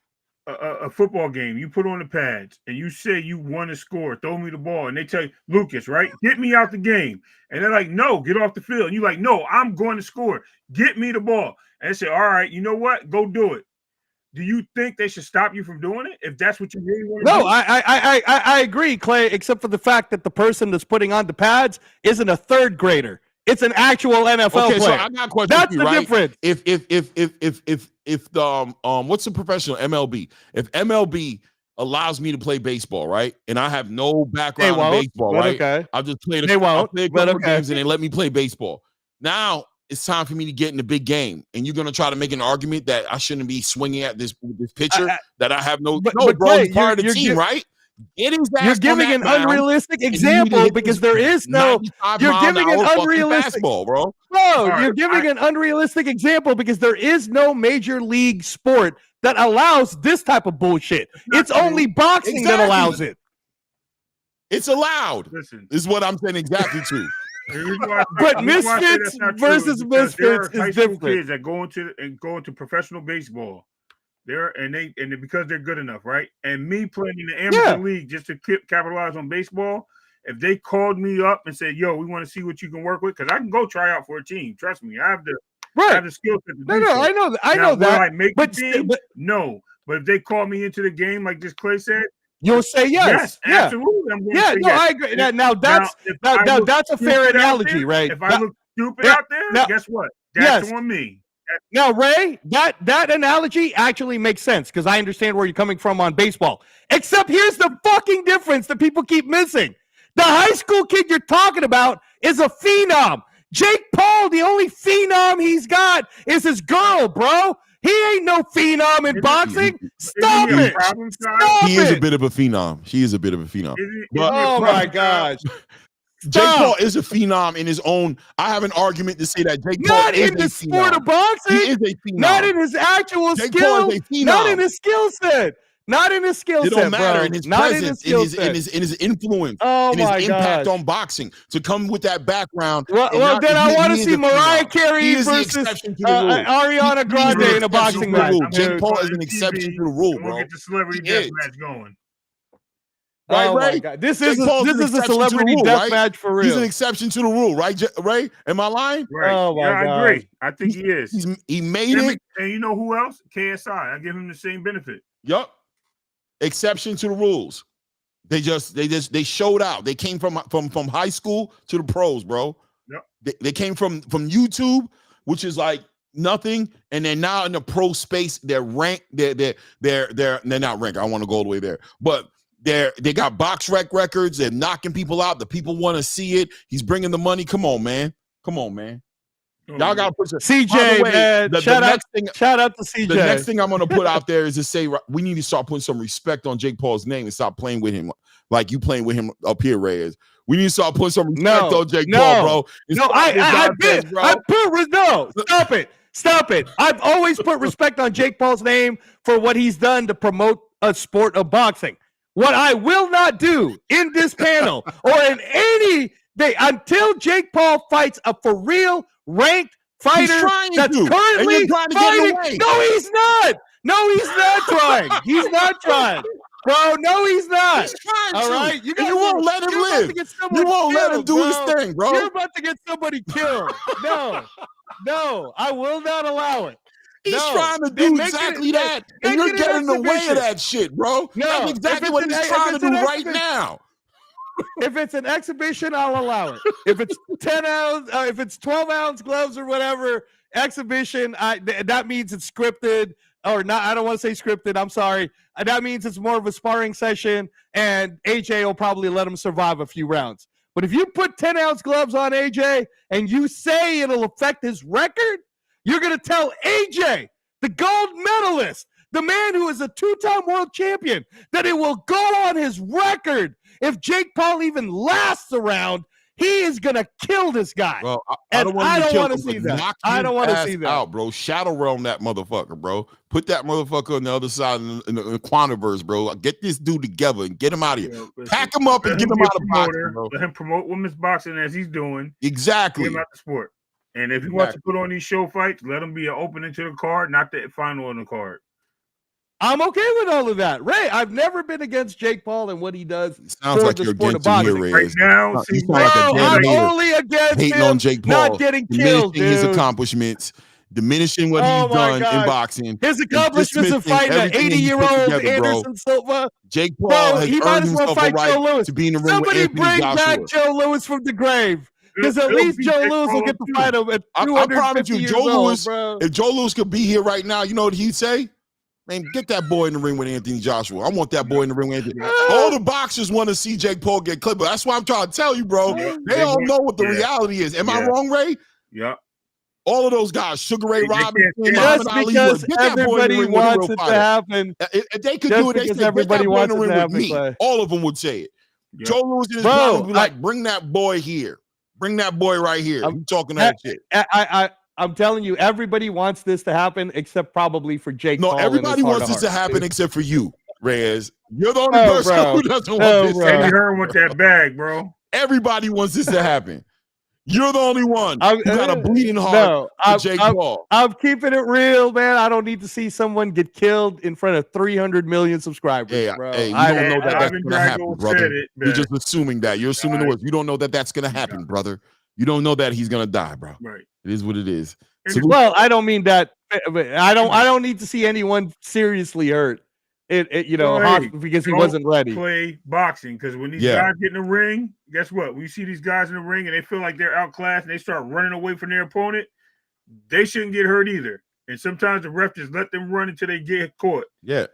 a football game, you put on the pads and you say you want to score, throw me the ball, and they tell you, Lucas, right, get me out the game. And they're like, no, get off the field. And you're like, no, I'm going to score. Get me the ball. And they say, all right, you know what? Go do it. Do you think they should stop you from doing it if that's what you really want to do? No, I agree, Clay, except for the fact that the person that's putting on the pads isn't a third grader. It's an actual NFL player. So I got a question. That's the difference. If the what's the professional MLB? If MLB allows me to play baseball, right, and I have no background in baseball, right, okay. I'll just play games and they let me play baseball. Now it's time for me to get in the big game, and you're gonna try to make an argument that I shouldn't be swinging at this pitcher that I have no. But bro, he's part of the team, right? You're giving an unrealistic example because there is no. You're giving an unrealistic bro. You're giving an unrealistic example because there is no major league sport that allows this type of bullshit. It's only boxing that allows it. It's allowed. Listen, is what I'm saying exactly too. But misfits versus misfits is different. Kids that go into professional baseball. Because they're good enough, right? And me playing in the amateur league just to capitalize on baseball, if they called me up and said, yo, we want to see what you can work with, because I can go try out for a team. Trust me, I have the skill set to do so. I know that. I make the team? No. But if they call me into the game, like this Clay said, you'll say yes. Absolutely. I'm going to say yes. I agree. Now that's a fair analogy, right? If I look stupid out there, guess what? That's on me. Now, Ray, that analogy actually makes sense because I understand where you're coming from on baseball. Except here's the fucking difference that people keep missing. The high school kid you're talking about is a phenom. Jake Paul, the only phenom he's got is his girl, bro. He ain't no phenom in boxing. Stop Isn't he a it. problem child? Stop He is a it. bit of a phenom. She is a bit of a phenom. Oh my gosh. Jake Paul Stop. is a phenom in his own. I have an argument to say that Jake Paul Not is in a the sport phenom. of boxing. He is a phenom. Not in his actual Jake skill. Paul is a phenom. Not in his skill set. Not in his skill It set, don't matter bro. in his Not presence, in his skill set. in his influence, Oh in his my impact gosh. on boxing. To come with that background. Well, and well not- then I he- want to he is see a Mariah phenom. Carey He is the versus exception to the rule. Ariana He is Grande the in a exception boxing to the match. rule. Jake dude. Paul is an exception to the rule, We'll bro. get the celebrity He is. death match going. Right, Oh my Ray? god, this Jake is Paul's an a exception to the celebrity rule, death right? match for He's an real. exception to the rule, right, Ray? Am I lying? Right. Oh my yeah, I gosh. agree. I think he is. He made it. And you know who else? KSI. I give him the same benefit. Yup. Exception to the rules. They showed out. They came from high school to the pros, bro. Yep. They came from YouTube, which is like nothing, and they're now in the pro space. They're ranked. They're not ranked. I don't want to go all the way there, but they got box records. They're knocking people out. The people want to see it. He's bringing the money. Come on, man. Y'all gotta put CJ, man. Shout out to CJ. The next thing I'm gonna put out there is to say we need to start putting some respect on Jake Paul's name and stop playing with him like you playing with him up here, Reyes. We need to start putting some respect on Jake Paul, bro. No, stop it. I've always put respect on Jake Paul's name for what he's done to promote a sport of boxing. What I will not do in this panel or in any day until Jake Paul fights a for real ranked fighter that's currently fighting. No, he's not. No, he's not trying. He's not trying. Bro, no, he's not. He's trying all to. right, You won't let him live. You won't let him do his thing, bro. You're about to get somebody killed. No, I will not allow it. He's trying to do exactly that, and you're getting in the way of that shit, bro. No, that's exactly what he's trying to do right now. If it's an exhibition, I'll allow it. If it's 10 ounce, if it's 12-ounce gloves or whatever exhibition, that means it's scripted or not. I don't want to say scripted. I'm sorry. That means it's more of a sparring session, and AJ will probably let him survive a few rounds. But if you put 10-ounce gloves on AJ and you say it'll affect his record, you're going to tell AJ, the gold medalist, the man who is a 2-time world champion, that it will go on his record. If Jake Paul even lasts around, he is going to kill this guy. Well, I don't want to see that. I don't want to see that. Out, bro. Shadow realm that motherfucker, bro. Put that motherfucker on the other side in the Quantiverse, bro. Get this dude together and get him out of here. Pack him up and get him out of boxing, bro. Let him promote women's boxing as he's doing. Exactly. Get him out the sport. And if he wants to put on these show fights, let him be an opening to the card, not the final on the card. I'm okay with all of that. Ray, I've never been against Jake Paul and what he does. Sounds like you're against him here, Ray. Right now, I'm only against hating him on Jake Paul, not getting killed, diminishing his accomplishments, diminishing what he's done in boxing. His accomplishments of fighting an 80-year-old Anderson Silva. Jake Paul has earned himself a right to be in the ring with Anthony Somebody bring Joshua. back Joe Lewis from the grave. Because at least Joe Lewis will get to fight him at 250 years old, bro. If Joe Lewis could be here right now, you know what he'd say? Man, get that boy in the ring with Anthony Joshua. I want that boy in the ring with Anthony. All the boxers want to see Jake Paul get clipped, but that's why I'm trying to tell you, bro. They all know what the reality is. Am I wrong, Ray? Yeah. All of those guys, Sugar Ray Robinson, just because everybody wants it to happen. If they could do it, they say, everybody wants it to happen with me. All of them would say it. Yeah. Joe Lewis in his prime would be like, bring that boy here. Bring that boy right here. I'm talking that shit. I'm telling you, everybody wants this to happen except probably for Jake Paul. No, everybody wants this to happen except for you, Reyes. You're the only person who doesn't want this. Eddie Hearn with that bag, bro. Everybody wants this to happen. You're the only one who got a bleeding heart for Jake Paul. I'm keeping it real, man. I don't need to see someone get killed in front of 300 million subscribers, bro. Hey, you don't know that that's going to happen, brother. You're just assuming that. You're assuming the worst. You don't know that that's going to happen, brother. You don't know that he's going to die, bro. Right. It is what it is. So, well, I don't mean that. I don't need to see anyone seriously hurt. Because he wasn't ready. Play boxing because when these guys get in the ring, guess what? We see these guys in the ring and they feel like they're outclassed and they start running away from their opponent. They shouldn't get hurt either. And sometimes the ref just let them run until they get caught. Yeah.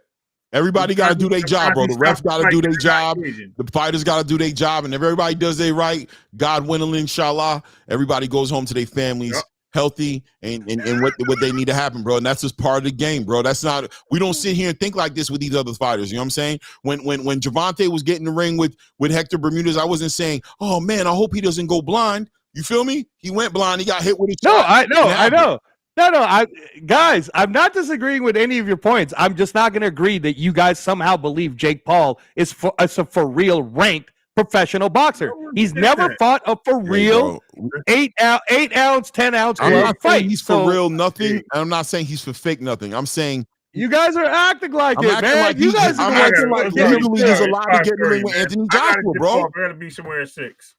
Everybody got to do their job, bro. The refs got to do their job. The fighters got to do their job. And if everybody does their right, God willing, inshallah, everybody goes home to their families healthy, and what they need to happen, bro. And that's just part of the game, bro. That's not, we don't sit here and think like this with these other fighters. You know what I'm saying? When Gervonta was getting the ring with Hector Bermudez, I wasn't saying, oh man, I hope he doesn't go blind. You feel me? He went blind. He got hit with a shot. I know. No, guys, I'm not disagreeing with any of your points. I'm just not going to agree that you guys somehow believe Jake Paul is a for real ranked professional boxer. He's never fought a for real 8 ounce, 10 ounce I'm not fight. saying he's for real nothing. I'm not saying he's for fake nothing. I'm saying you guys are acting like I'm it, acting man. like you guys I'm are acting like literally there's a lot to get in the ring with Anthony Joshua, bro. I gotta be somewhere at 6.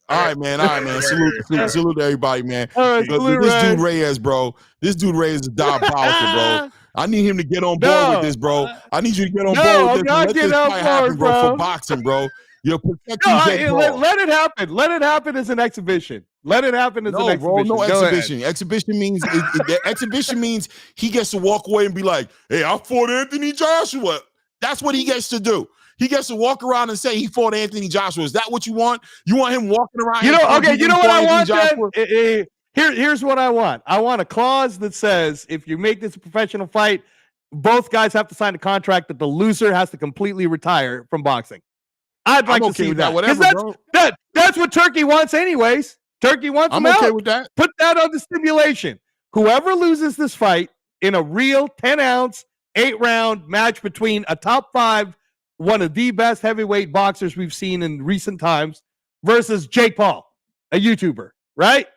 All right, man. Salute to everybody, man. Right, this dude Reyes, bro. This dude Reyes is diabolical, bro. I need him to get on board with this, bro. I need you to get on board with this. Let this fight happen, bro, for boxing, bro. You're protecting let it happen. Let it happen as an exhibition. Let it happen as an exhibition. Bro, no exhibition. Exhibition means exhibition means he gets to walk away and be like, "Hey, I fought Anthony Joshua." That's what he gets to do. He gets to walk around and say he fought Anthony Joshua. Is that what you want? You want him walking around? You know what I want, then? Here's what I want. I want a clause that says if you make this a professional fight, both guys have to sign a contract that the loser has to completely retire from boxing. I'd like to see that. Whatever, that's what Turkey wants anyways. Turkey wants I'm them okay out. with that. Put that on the stipulation. Whoever loses this fight in a real 10-ounce, 8-round match between a top 5, one of the best heavyweight boxers we've seen in recent times, versus Jake Paul, a YouTuber, right?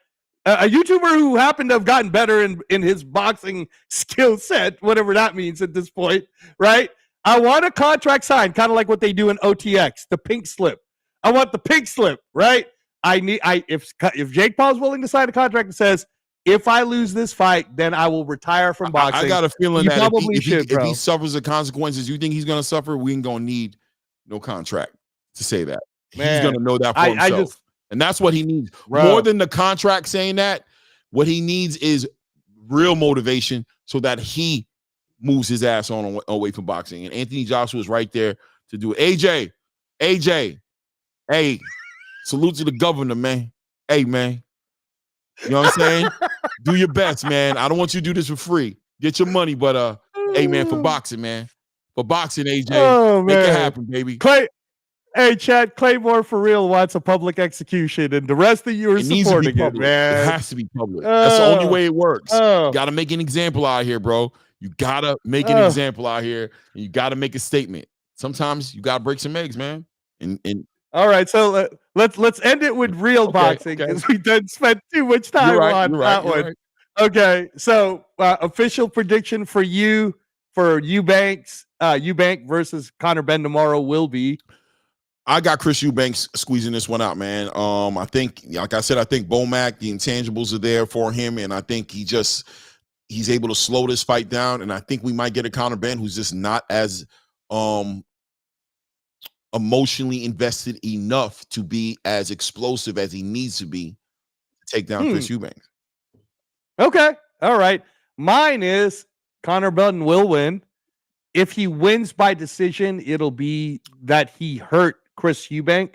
A YouTuber who happened to have gotten better in his boxing skill set, whatever that means at this point, right? I want a contract signed, kind of like what they do in OTX, the pink slip. I want the pink slip, right? If Jake Paul's willing to sign a contract that says, if I lose this fight, then I will retire from boxing. I got a feeling that if he suffers the consequences you think he's going to suffer, we ain't going to need no contract to say that. Man, he's going to know that for himself. And that's what he needs. Bro. More than the contract saying that, what he needs is real motivation so that he moves his ass on away from boxing. And Anthony Joshua is right there to do it. AJ, hey, salute to the governor, man. Hey, man. You know what I'm saying? Do your best, man. I don't want you to do this for free. Get your money, but hey, man, for boxing, man. For boxing, AJ. Make it happen, baby. Hey, Chad, Claymore for real wants a public execution, and the rest of you are supporting it, man. It has to be public. That's the only way it works. You got to make an example out here, bro. You got to make an example out here, and you got to make a statement. Sometimes you got to break some eggs, man. And all right, so let's end it with real boxing because we didn't spend too much time on that one. Right. Okay, so official prediction for you for Eubanks versus Conor Benn tomorrow will be. I got Chris Eubanks squeezing this one out, man. I think, like I said, I think Bomac, the intangibles are there for him, and I think he's able to slow this fight down. And I think we might get a Conor Benn who's just not as emotionally invested enough to be as explosive as he needs to be to take down Chris Eubanks. Okay, all right. Mine is Conor Benn will win. If he wins by decision, it'll be that he hurt Chris Eubank,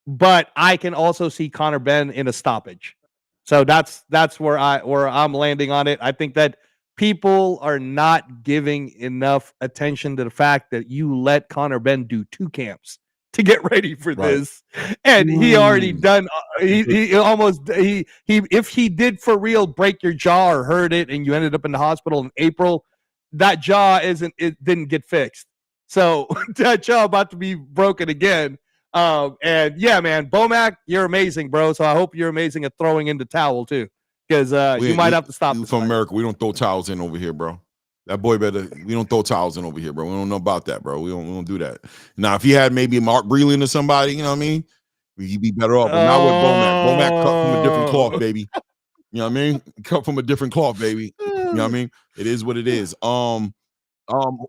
but I can also see Conor Benn in a stoppage. So that's where I'm landing on it. I think that people are not giving enough attention to the fact that you let Conor Benn do 2 camps to get ready for this, and he already done. If he did for real break your jaw or hurt it, and you ended up in the hospital in April, that jaw didn't get fixed. So that jaw about to be broken again. And yeah, man, Bomac, you're amazing, bro. So I hope you're amazing at throwing in the towel too, because you might have to stop. You from America? We don't throw towels in over here, bro. That boy better. We don't throw towels in over here, bro. We don't know about that, bro. We don't do that. Now, if he had maybe Mark Breland or somebody, you know what I mean, he'd be better off. But not with Bomac. Bomac cut from a different cloth, baby. You know what I mean? Cut from a different cloth, baby. You know what I mean? It is what it is. And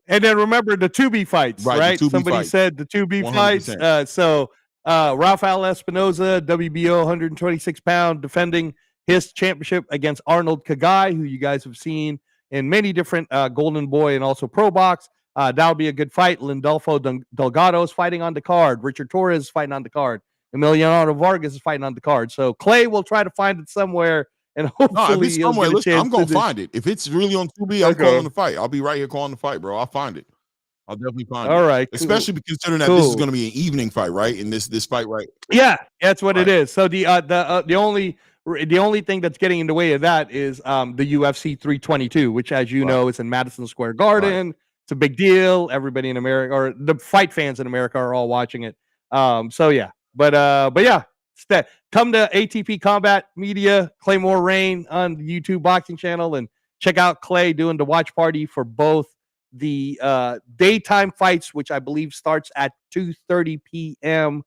then remember the 2B fights, right? Somebody fight. Said the 2B 100%. Fights. So Rafael Espinoza, WBO 126-pound, defending his championship against Arnold Kagai, who you guys have seen in many different Golden Boy and also Pro Box. That'll be a good fight. Lindolfo Delgado is fighting on the card. Richard Torres is fighting on the card. Emiliano Vargas is fighting on the card. So Clay will try to find it somewhere and No, if hopefully it's he'll somewhere, get a listen, chance I'm to. gonna find it. If it's really on Tubi, I'm calling Okay. the fight. I'll be right here calling the fight, bro. I'll find it. I'll definitely find All it. right, cool, Especially considering that this is cool. gonna be an evening fight, right? And this fight, right? Yeah, that's what it Right. is. So the only thing that's getting in the way of that is the UFC 322, which, as you Right. know, is in Madison Square Garden. It's a big deal. Everybody in America, or the fight fans in America, are all watching it. So yeah, but yeah, come to ATP Combat Media, Claymore Rain on the YouTube boxing channel, and check out Clay doing the watch party for both the daytime fights, which I believe starts at 2:30 p.m.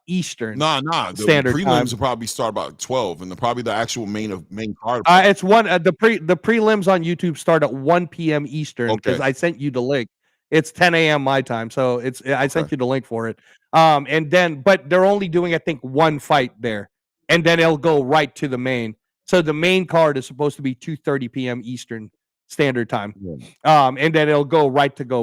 Eastern Nah. The Standard prelims Time. will probably start about 12, and probably the actual main card. It's one the prelims on YouTube start at 1 p.m. Eastern, because Okay. I sent you the link. It's 10 a.m. my time, so I sent you the link for it. And then, but they're only doing, I think, one fight there, and then it'll go right to the main. So the main card is supposed to be 2:30 p.m. Eastern Standard Time. Yeah. And then it'll go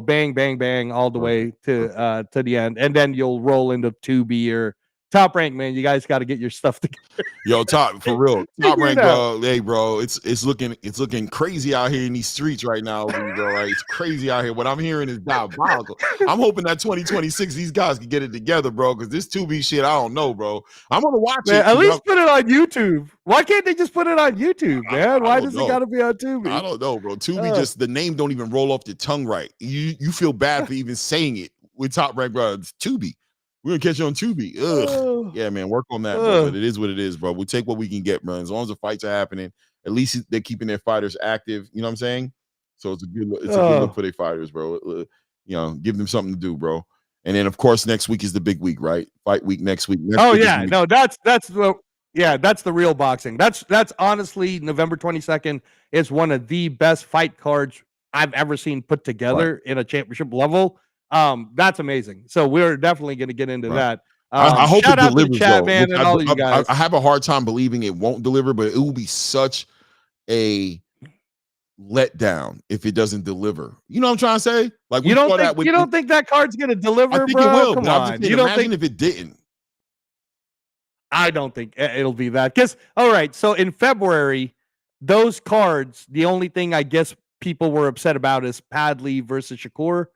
bang, bang, bang, all the way to the end, and then you'll roll into Tubi or Top Rank. Man, you guys got to get your stuff together. Yo, Top, for real. Top Figure it Rank, out. bro. Hey, bro, it's looking crazy out here in these streets right now, bro. Right? It's crazy out here. What I'm hearing is diabolical. I'm hoping that 2026 these guys can get it together, bro. Because this 2B shit, I don't know, bro. I'm gonna watch Man, it. at least put it on YouTube. Why can't they just put it on YouTube, man? Why does it got to be on Tubi? I don't know, bro. Tubi just the name don't even roll off your tongue right. You feel bad for even saying it with Top Rank, bro. It's Tubi. We're gonna catch you on Tubi. Ugh. Yeah, man, work on that, bro. But it is what it is, bro. We take what we can get, bro. As long as the fights are happening, at least they're keeping their fighters active. You know what I'm saying? So it's a good look for their fighters, bro. You know, give them something to do, bro. And then, of course, next week is the big week, right? Fight week next week. No, that's the real boxing. That's honestly, November 22nd is one of the best fight cards I've ever seen put together in a championship level. That's amazing. So we're definitely going to get into that. I hope shout it out delivers, to the chat, though. man, and all of you guys. I have a hard time believing it won't deliver, but it will be such a letdown if it doesn't deliver. You know what I'm trying to say? Like, you don't think that card's going to deliver, I think bro? it will. Come but on. You don't think if it didn't? I don't think it'll be that. Because, all right, so in February, those cards, the only thing I guess people were upset about is Padley versus Shakur.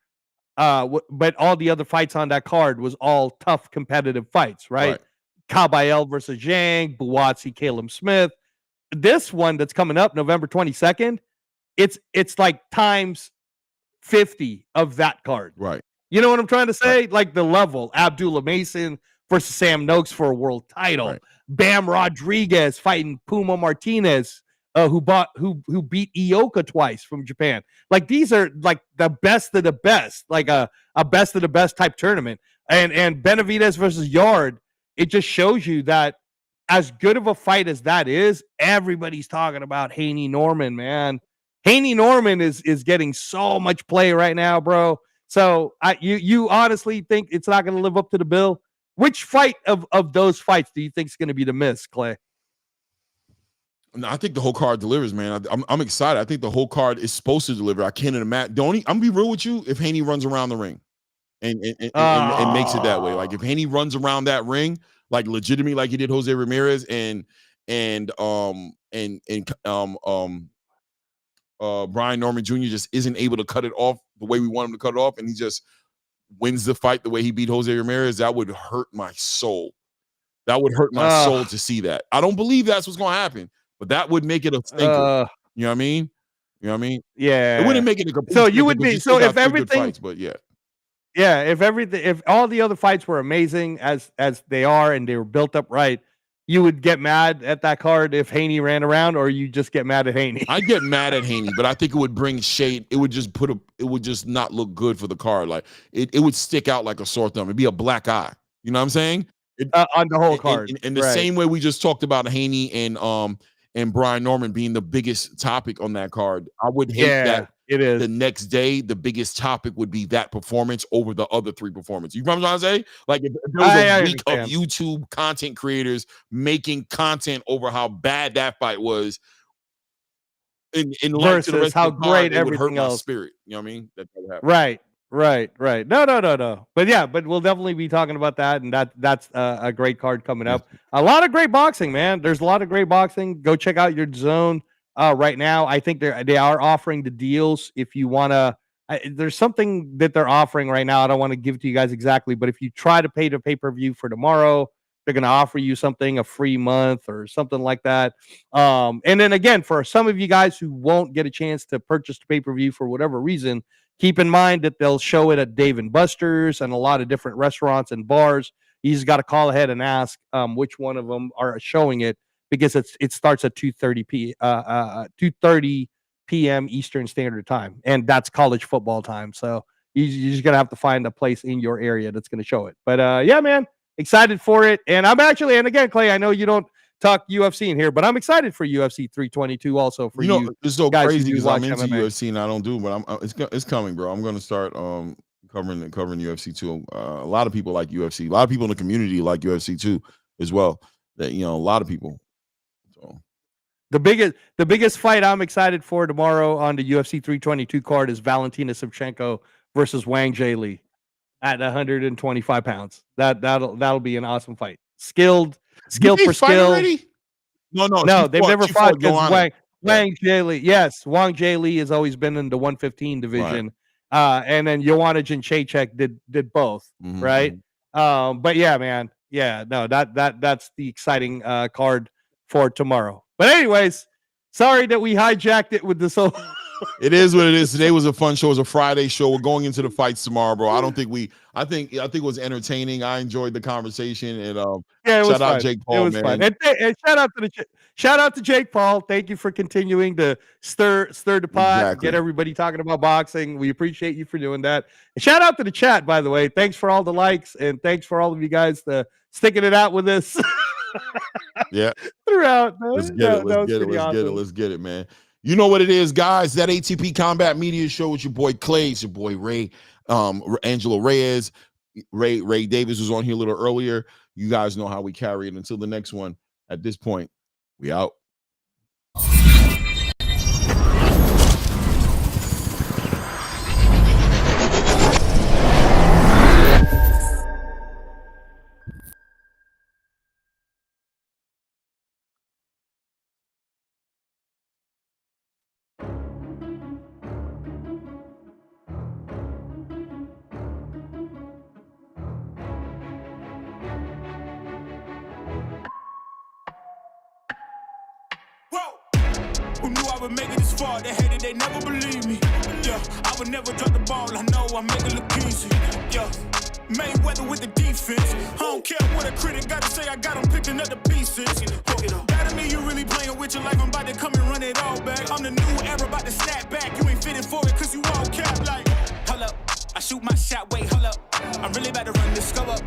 But all the other fights on that card was all tough, competitive fights, right? Kabayel versus Zhang, Buatsi, Caleb Smith. This one that's coming up November 22nd, it's like times 50 of that card. Right. You know what I'm trying to say? Like the level. Abdullah Mason versus Sam Noakes for a world title. Bam Rodriguez fighting Puma Martinez, who beat Ioka twice from Japan. Like, these are like the best of the best, like a best of the best type tournament. And Benavidez versus Yard, it just shows you that as good of a fight as that is, everybody's talking about Haney Norman, man. Haney Norman is getting so much play right now, bro. So you honestly think it's not going to live up to the bill? Which fight of those fights do you think is going to be the miss, Clay? No, I think the whole card delivers, man. I'm excited. I think the whole card is supposed to deliver. I can't imagine. I'm gonna be real with you. If Haney runs around the ring and makes it that way, like if Haney runs around that ring, like legitimately, like he did Jose Ramirez and Brian Norman Jr. just isn't able to cut it off the way we want him to cut it off, and he just wins the fight the way he beat Jose Ramirez, that would hurt my soul. That would hurt my soul to see that. I don't believe that's what's going to happen, but that would make it a stinker. You know what I mean? You know what I mean? Yeah. It wouldn't make it a complete so you would be so if everything fights, but yeah. Yeah, if all the other fights were amazing as they are and they were built up right, you would get mad at that card if Haney ran around, or you just get mad at Haney? I'd get mad at Haney, but I think it would bring shade. It would just it would just not look good for the card. Like it would stick out like a sore thumb. It'd be a black eye. You know what I'm saying? On the whole card. In the same way we just talked about Haney and Brian Norman being the biggest topic on that card. I would hate that. It is. The next day, the biggest topic would be that performance over the other three performances. You know what I'm trying to say? Like, if there was a week of YouTube content creators making content over how bad that fight was, in light to the rest how of the great card, it would hurt everything my else. spirit. You know what I mean? That would happen. Right. Right. No. But yeah, but we'll definitely be talking about that, and that's a great card coming up. A lot of great boxing, man. There's a lot of great boxing. Go check out your zone right now. I think they are offering the deals if you want to. There's something that they're offering right now. I don't want to give it to you guys exactly, but if you try to pay the pay-per-view for tomorrow, they're going to offer you something, a free month or something like that. And then again, for some of you guys who won't get a chance to purchase the pay-per-view for whatever reason, keep in mind that they'll show it at Dave and Buster's and a lot of different restaurants and bars. You just got to call ahead and ask which one of them are showing it, because it starts at 2:30 p.m. Eastern Standard Time, and that's college football time. So you're just gonna have to find a place in your area that's gonna show it. But yeah, man, excited for it. And I'm actually, and again, Clay, I know you don't talk UFC in here, but I'm excited for UFC 322 also for you. It's so guys crazy because I'm watch into MMA. UFC and I don't do, but it's coming, bro. I'm gonna start covering UFC too. A lot of people like UFC. A lot of people in the community like UFC too as well. That a lot of people. So the biggest fight I'm excited for tomorrow on the UFC 322 card is Valentina Shevchenko versus Wang Jie at 125 pounds. That'll be an awesome fight. Skill for skill. Already? No, they've never fought because Wang Jie. Yes, Wang Jie has always been in the 115 division. Right. And then Joanna Jędrzejczyk did both, right? But yeah, man. Yeah, no, that's the exciting card for tomorrow. But anyways, sorry that we hijacked it with this whole It is what it is. Today was a fun show. It was a Friday show. We're going into the fights tomorrow, bro. I think it was entertaining. I enjoyed the conversation, and shout out Jake Paul, it was man. Fun. And shout out to Jake Paul. Thank you for continuing to stir the pot, get everybody talking about boxing. We appreciate you for doing that. And shout out to the chat, by the way. Thanks for all the likes, and thanks for all of you guys sticking it out with us. Yeah, throughout. Man. Let's get it, man. You know what it is, guys. That ATP Combat Media Show with your boy Clay, it's your boy Ray, Angelo Reyes, Ray Davis was on here a little earlier. You guys know how we carry it. Until the next one. At this point, we out. Who knew I would make it this far? They hated, they never believe me. Yeah, I would never drop the ball. I know I make it look easy. Yeah, Mayweather with the defense. I don't care what a critic gotta say. I got them picking up the pieces. That to me, you really playing with your life. I'm about to come and run it all back. I'm the new era, about to snap back. You ain't fitting for it, cause you all cap like. Hold up, I shoot my shot. Wait, hold up. I'm really about to run this scope up.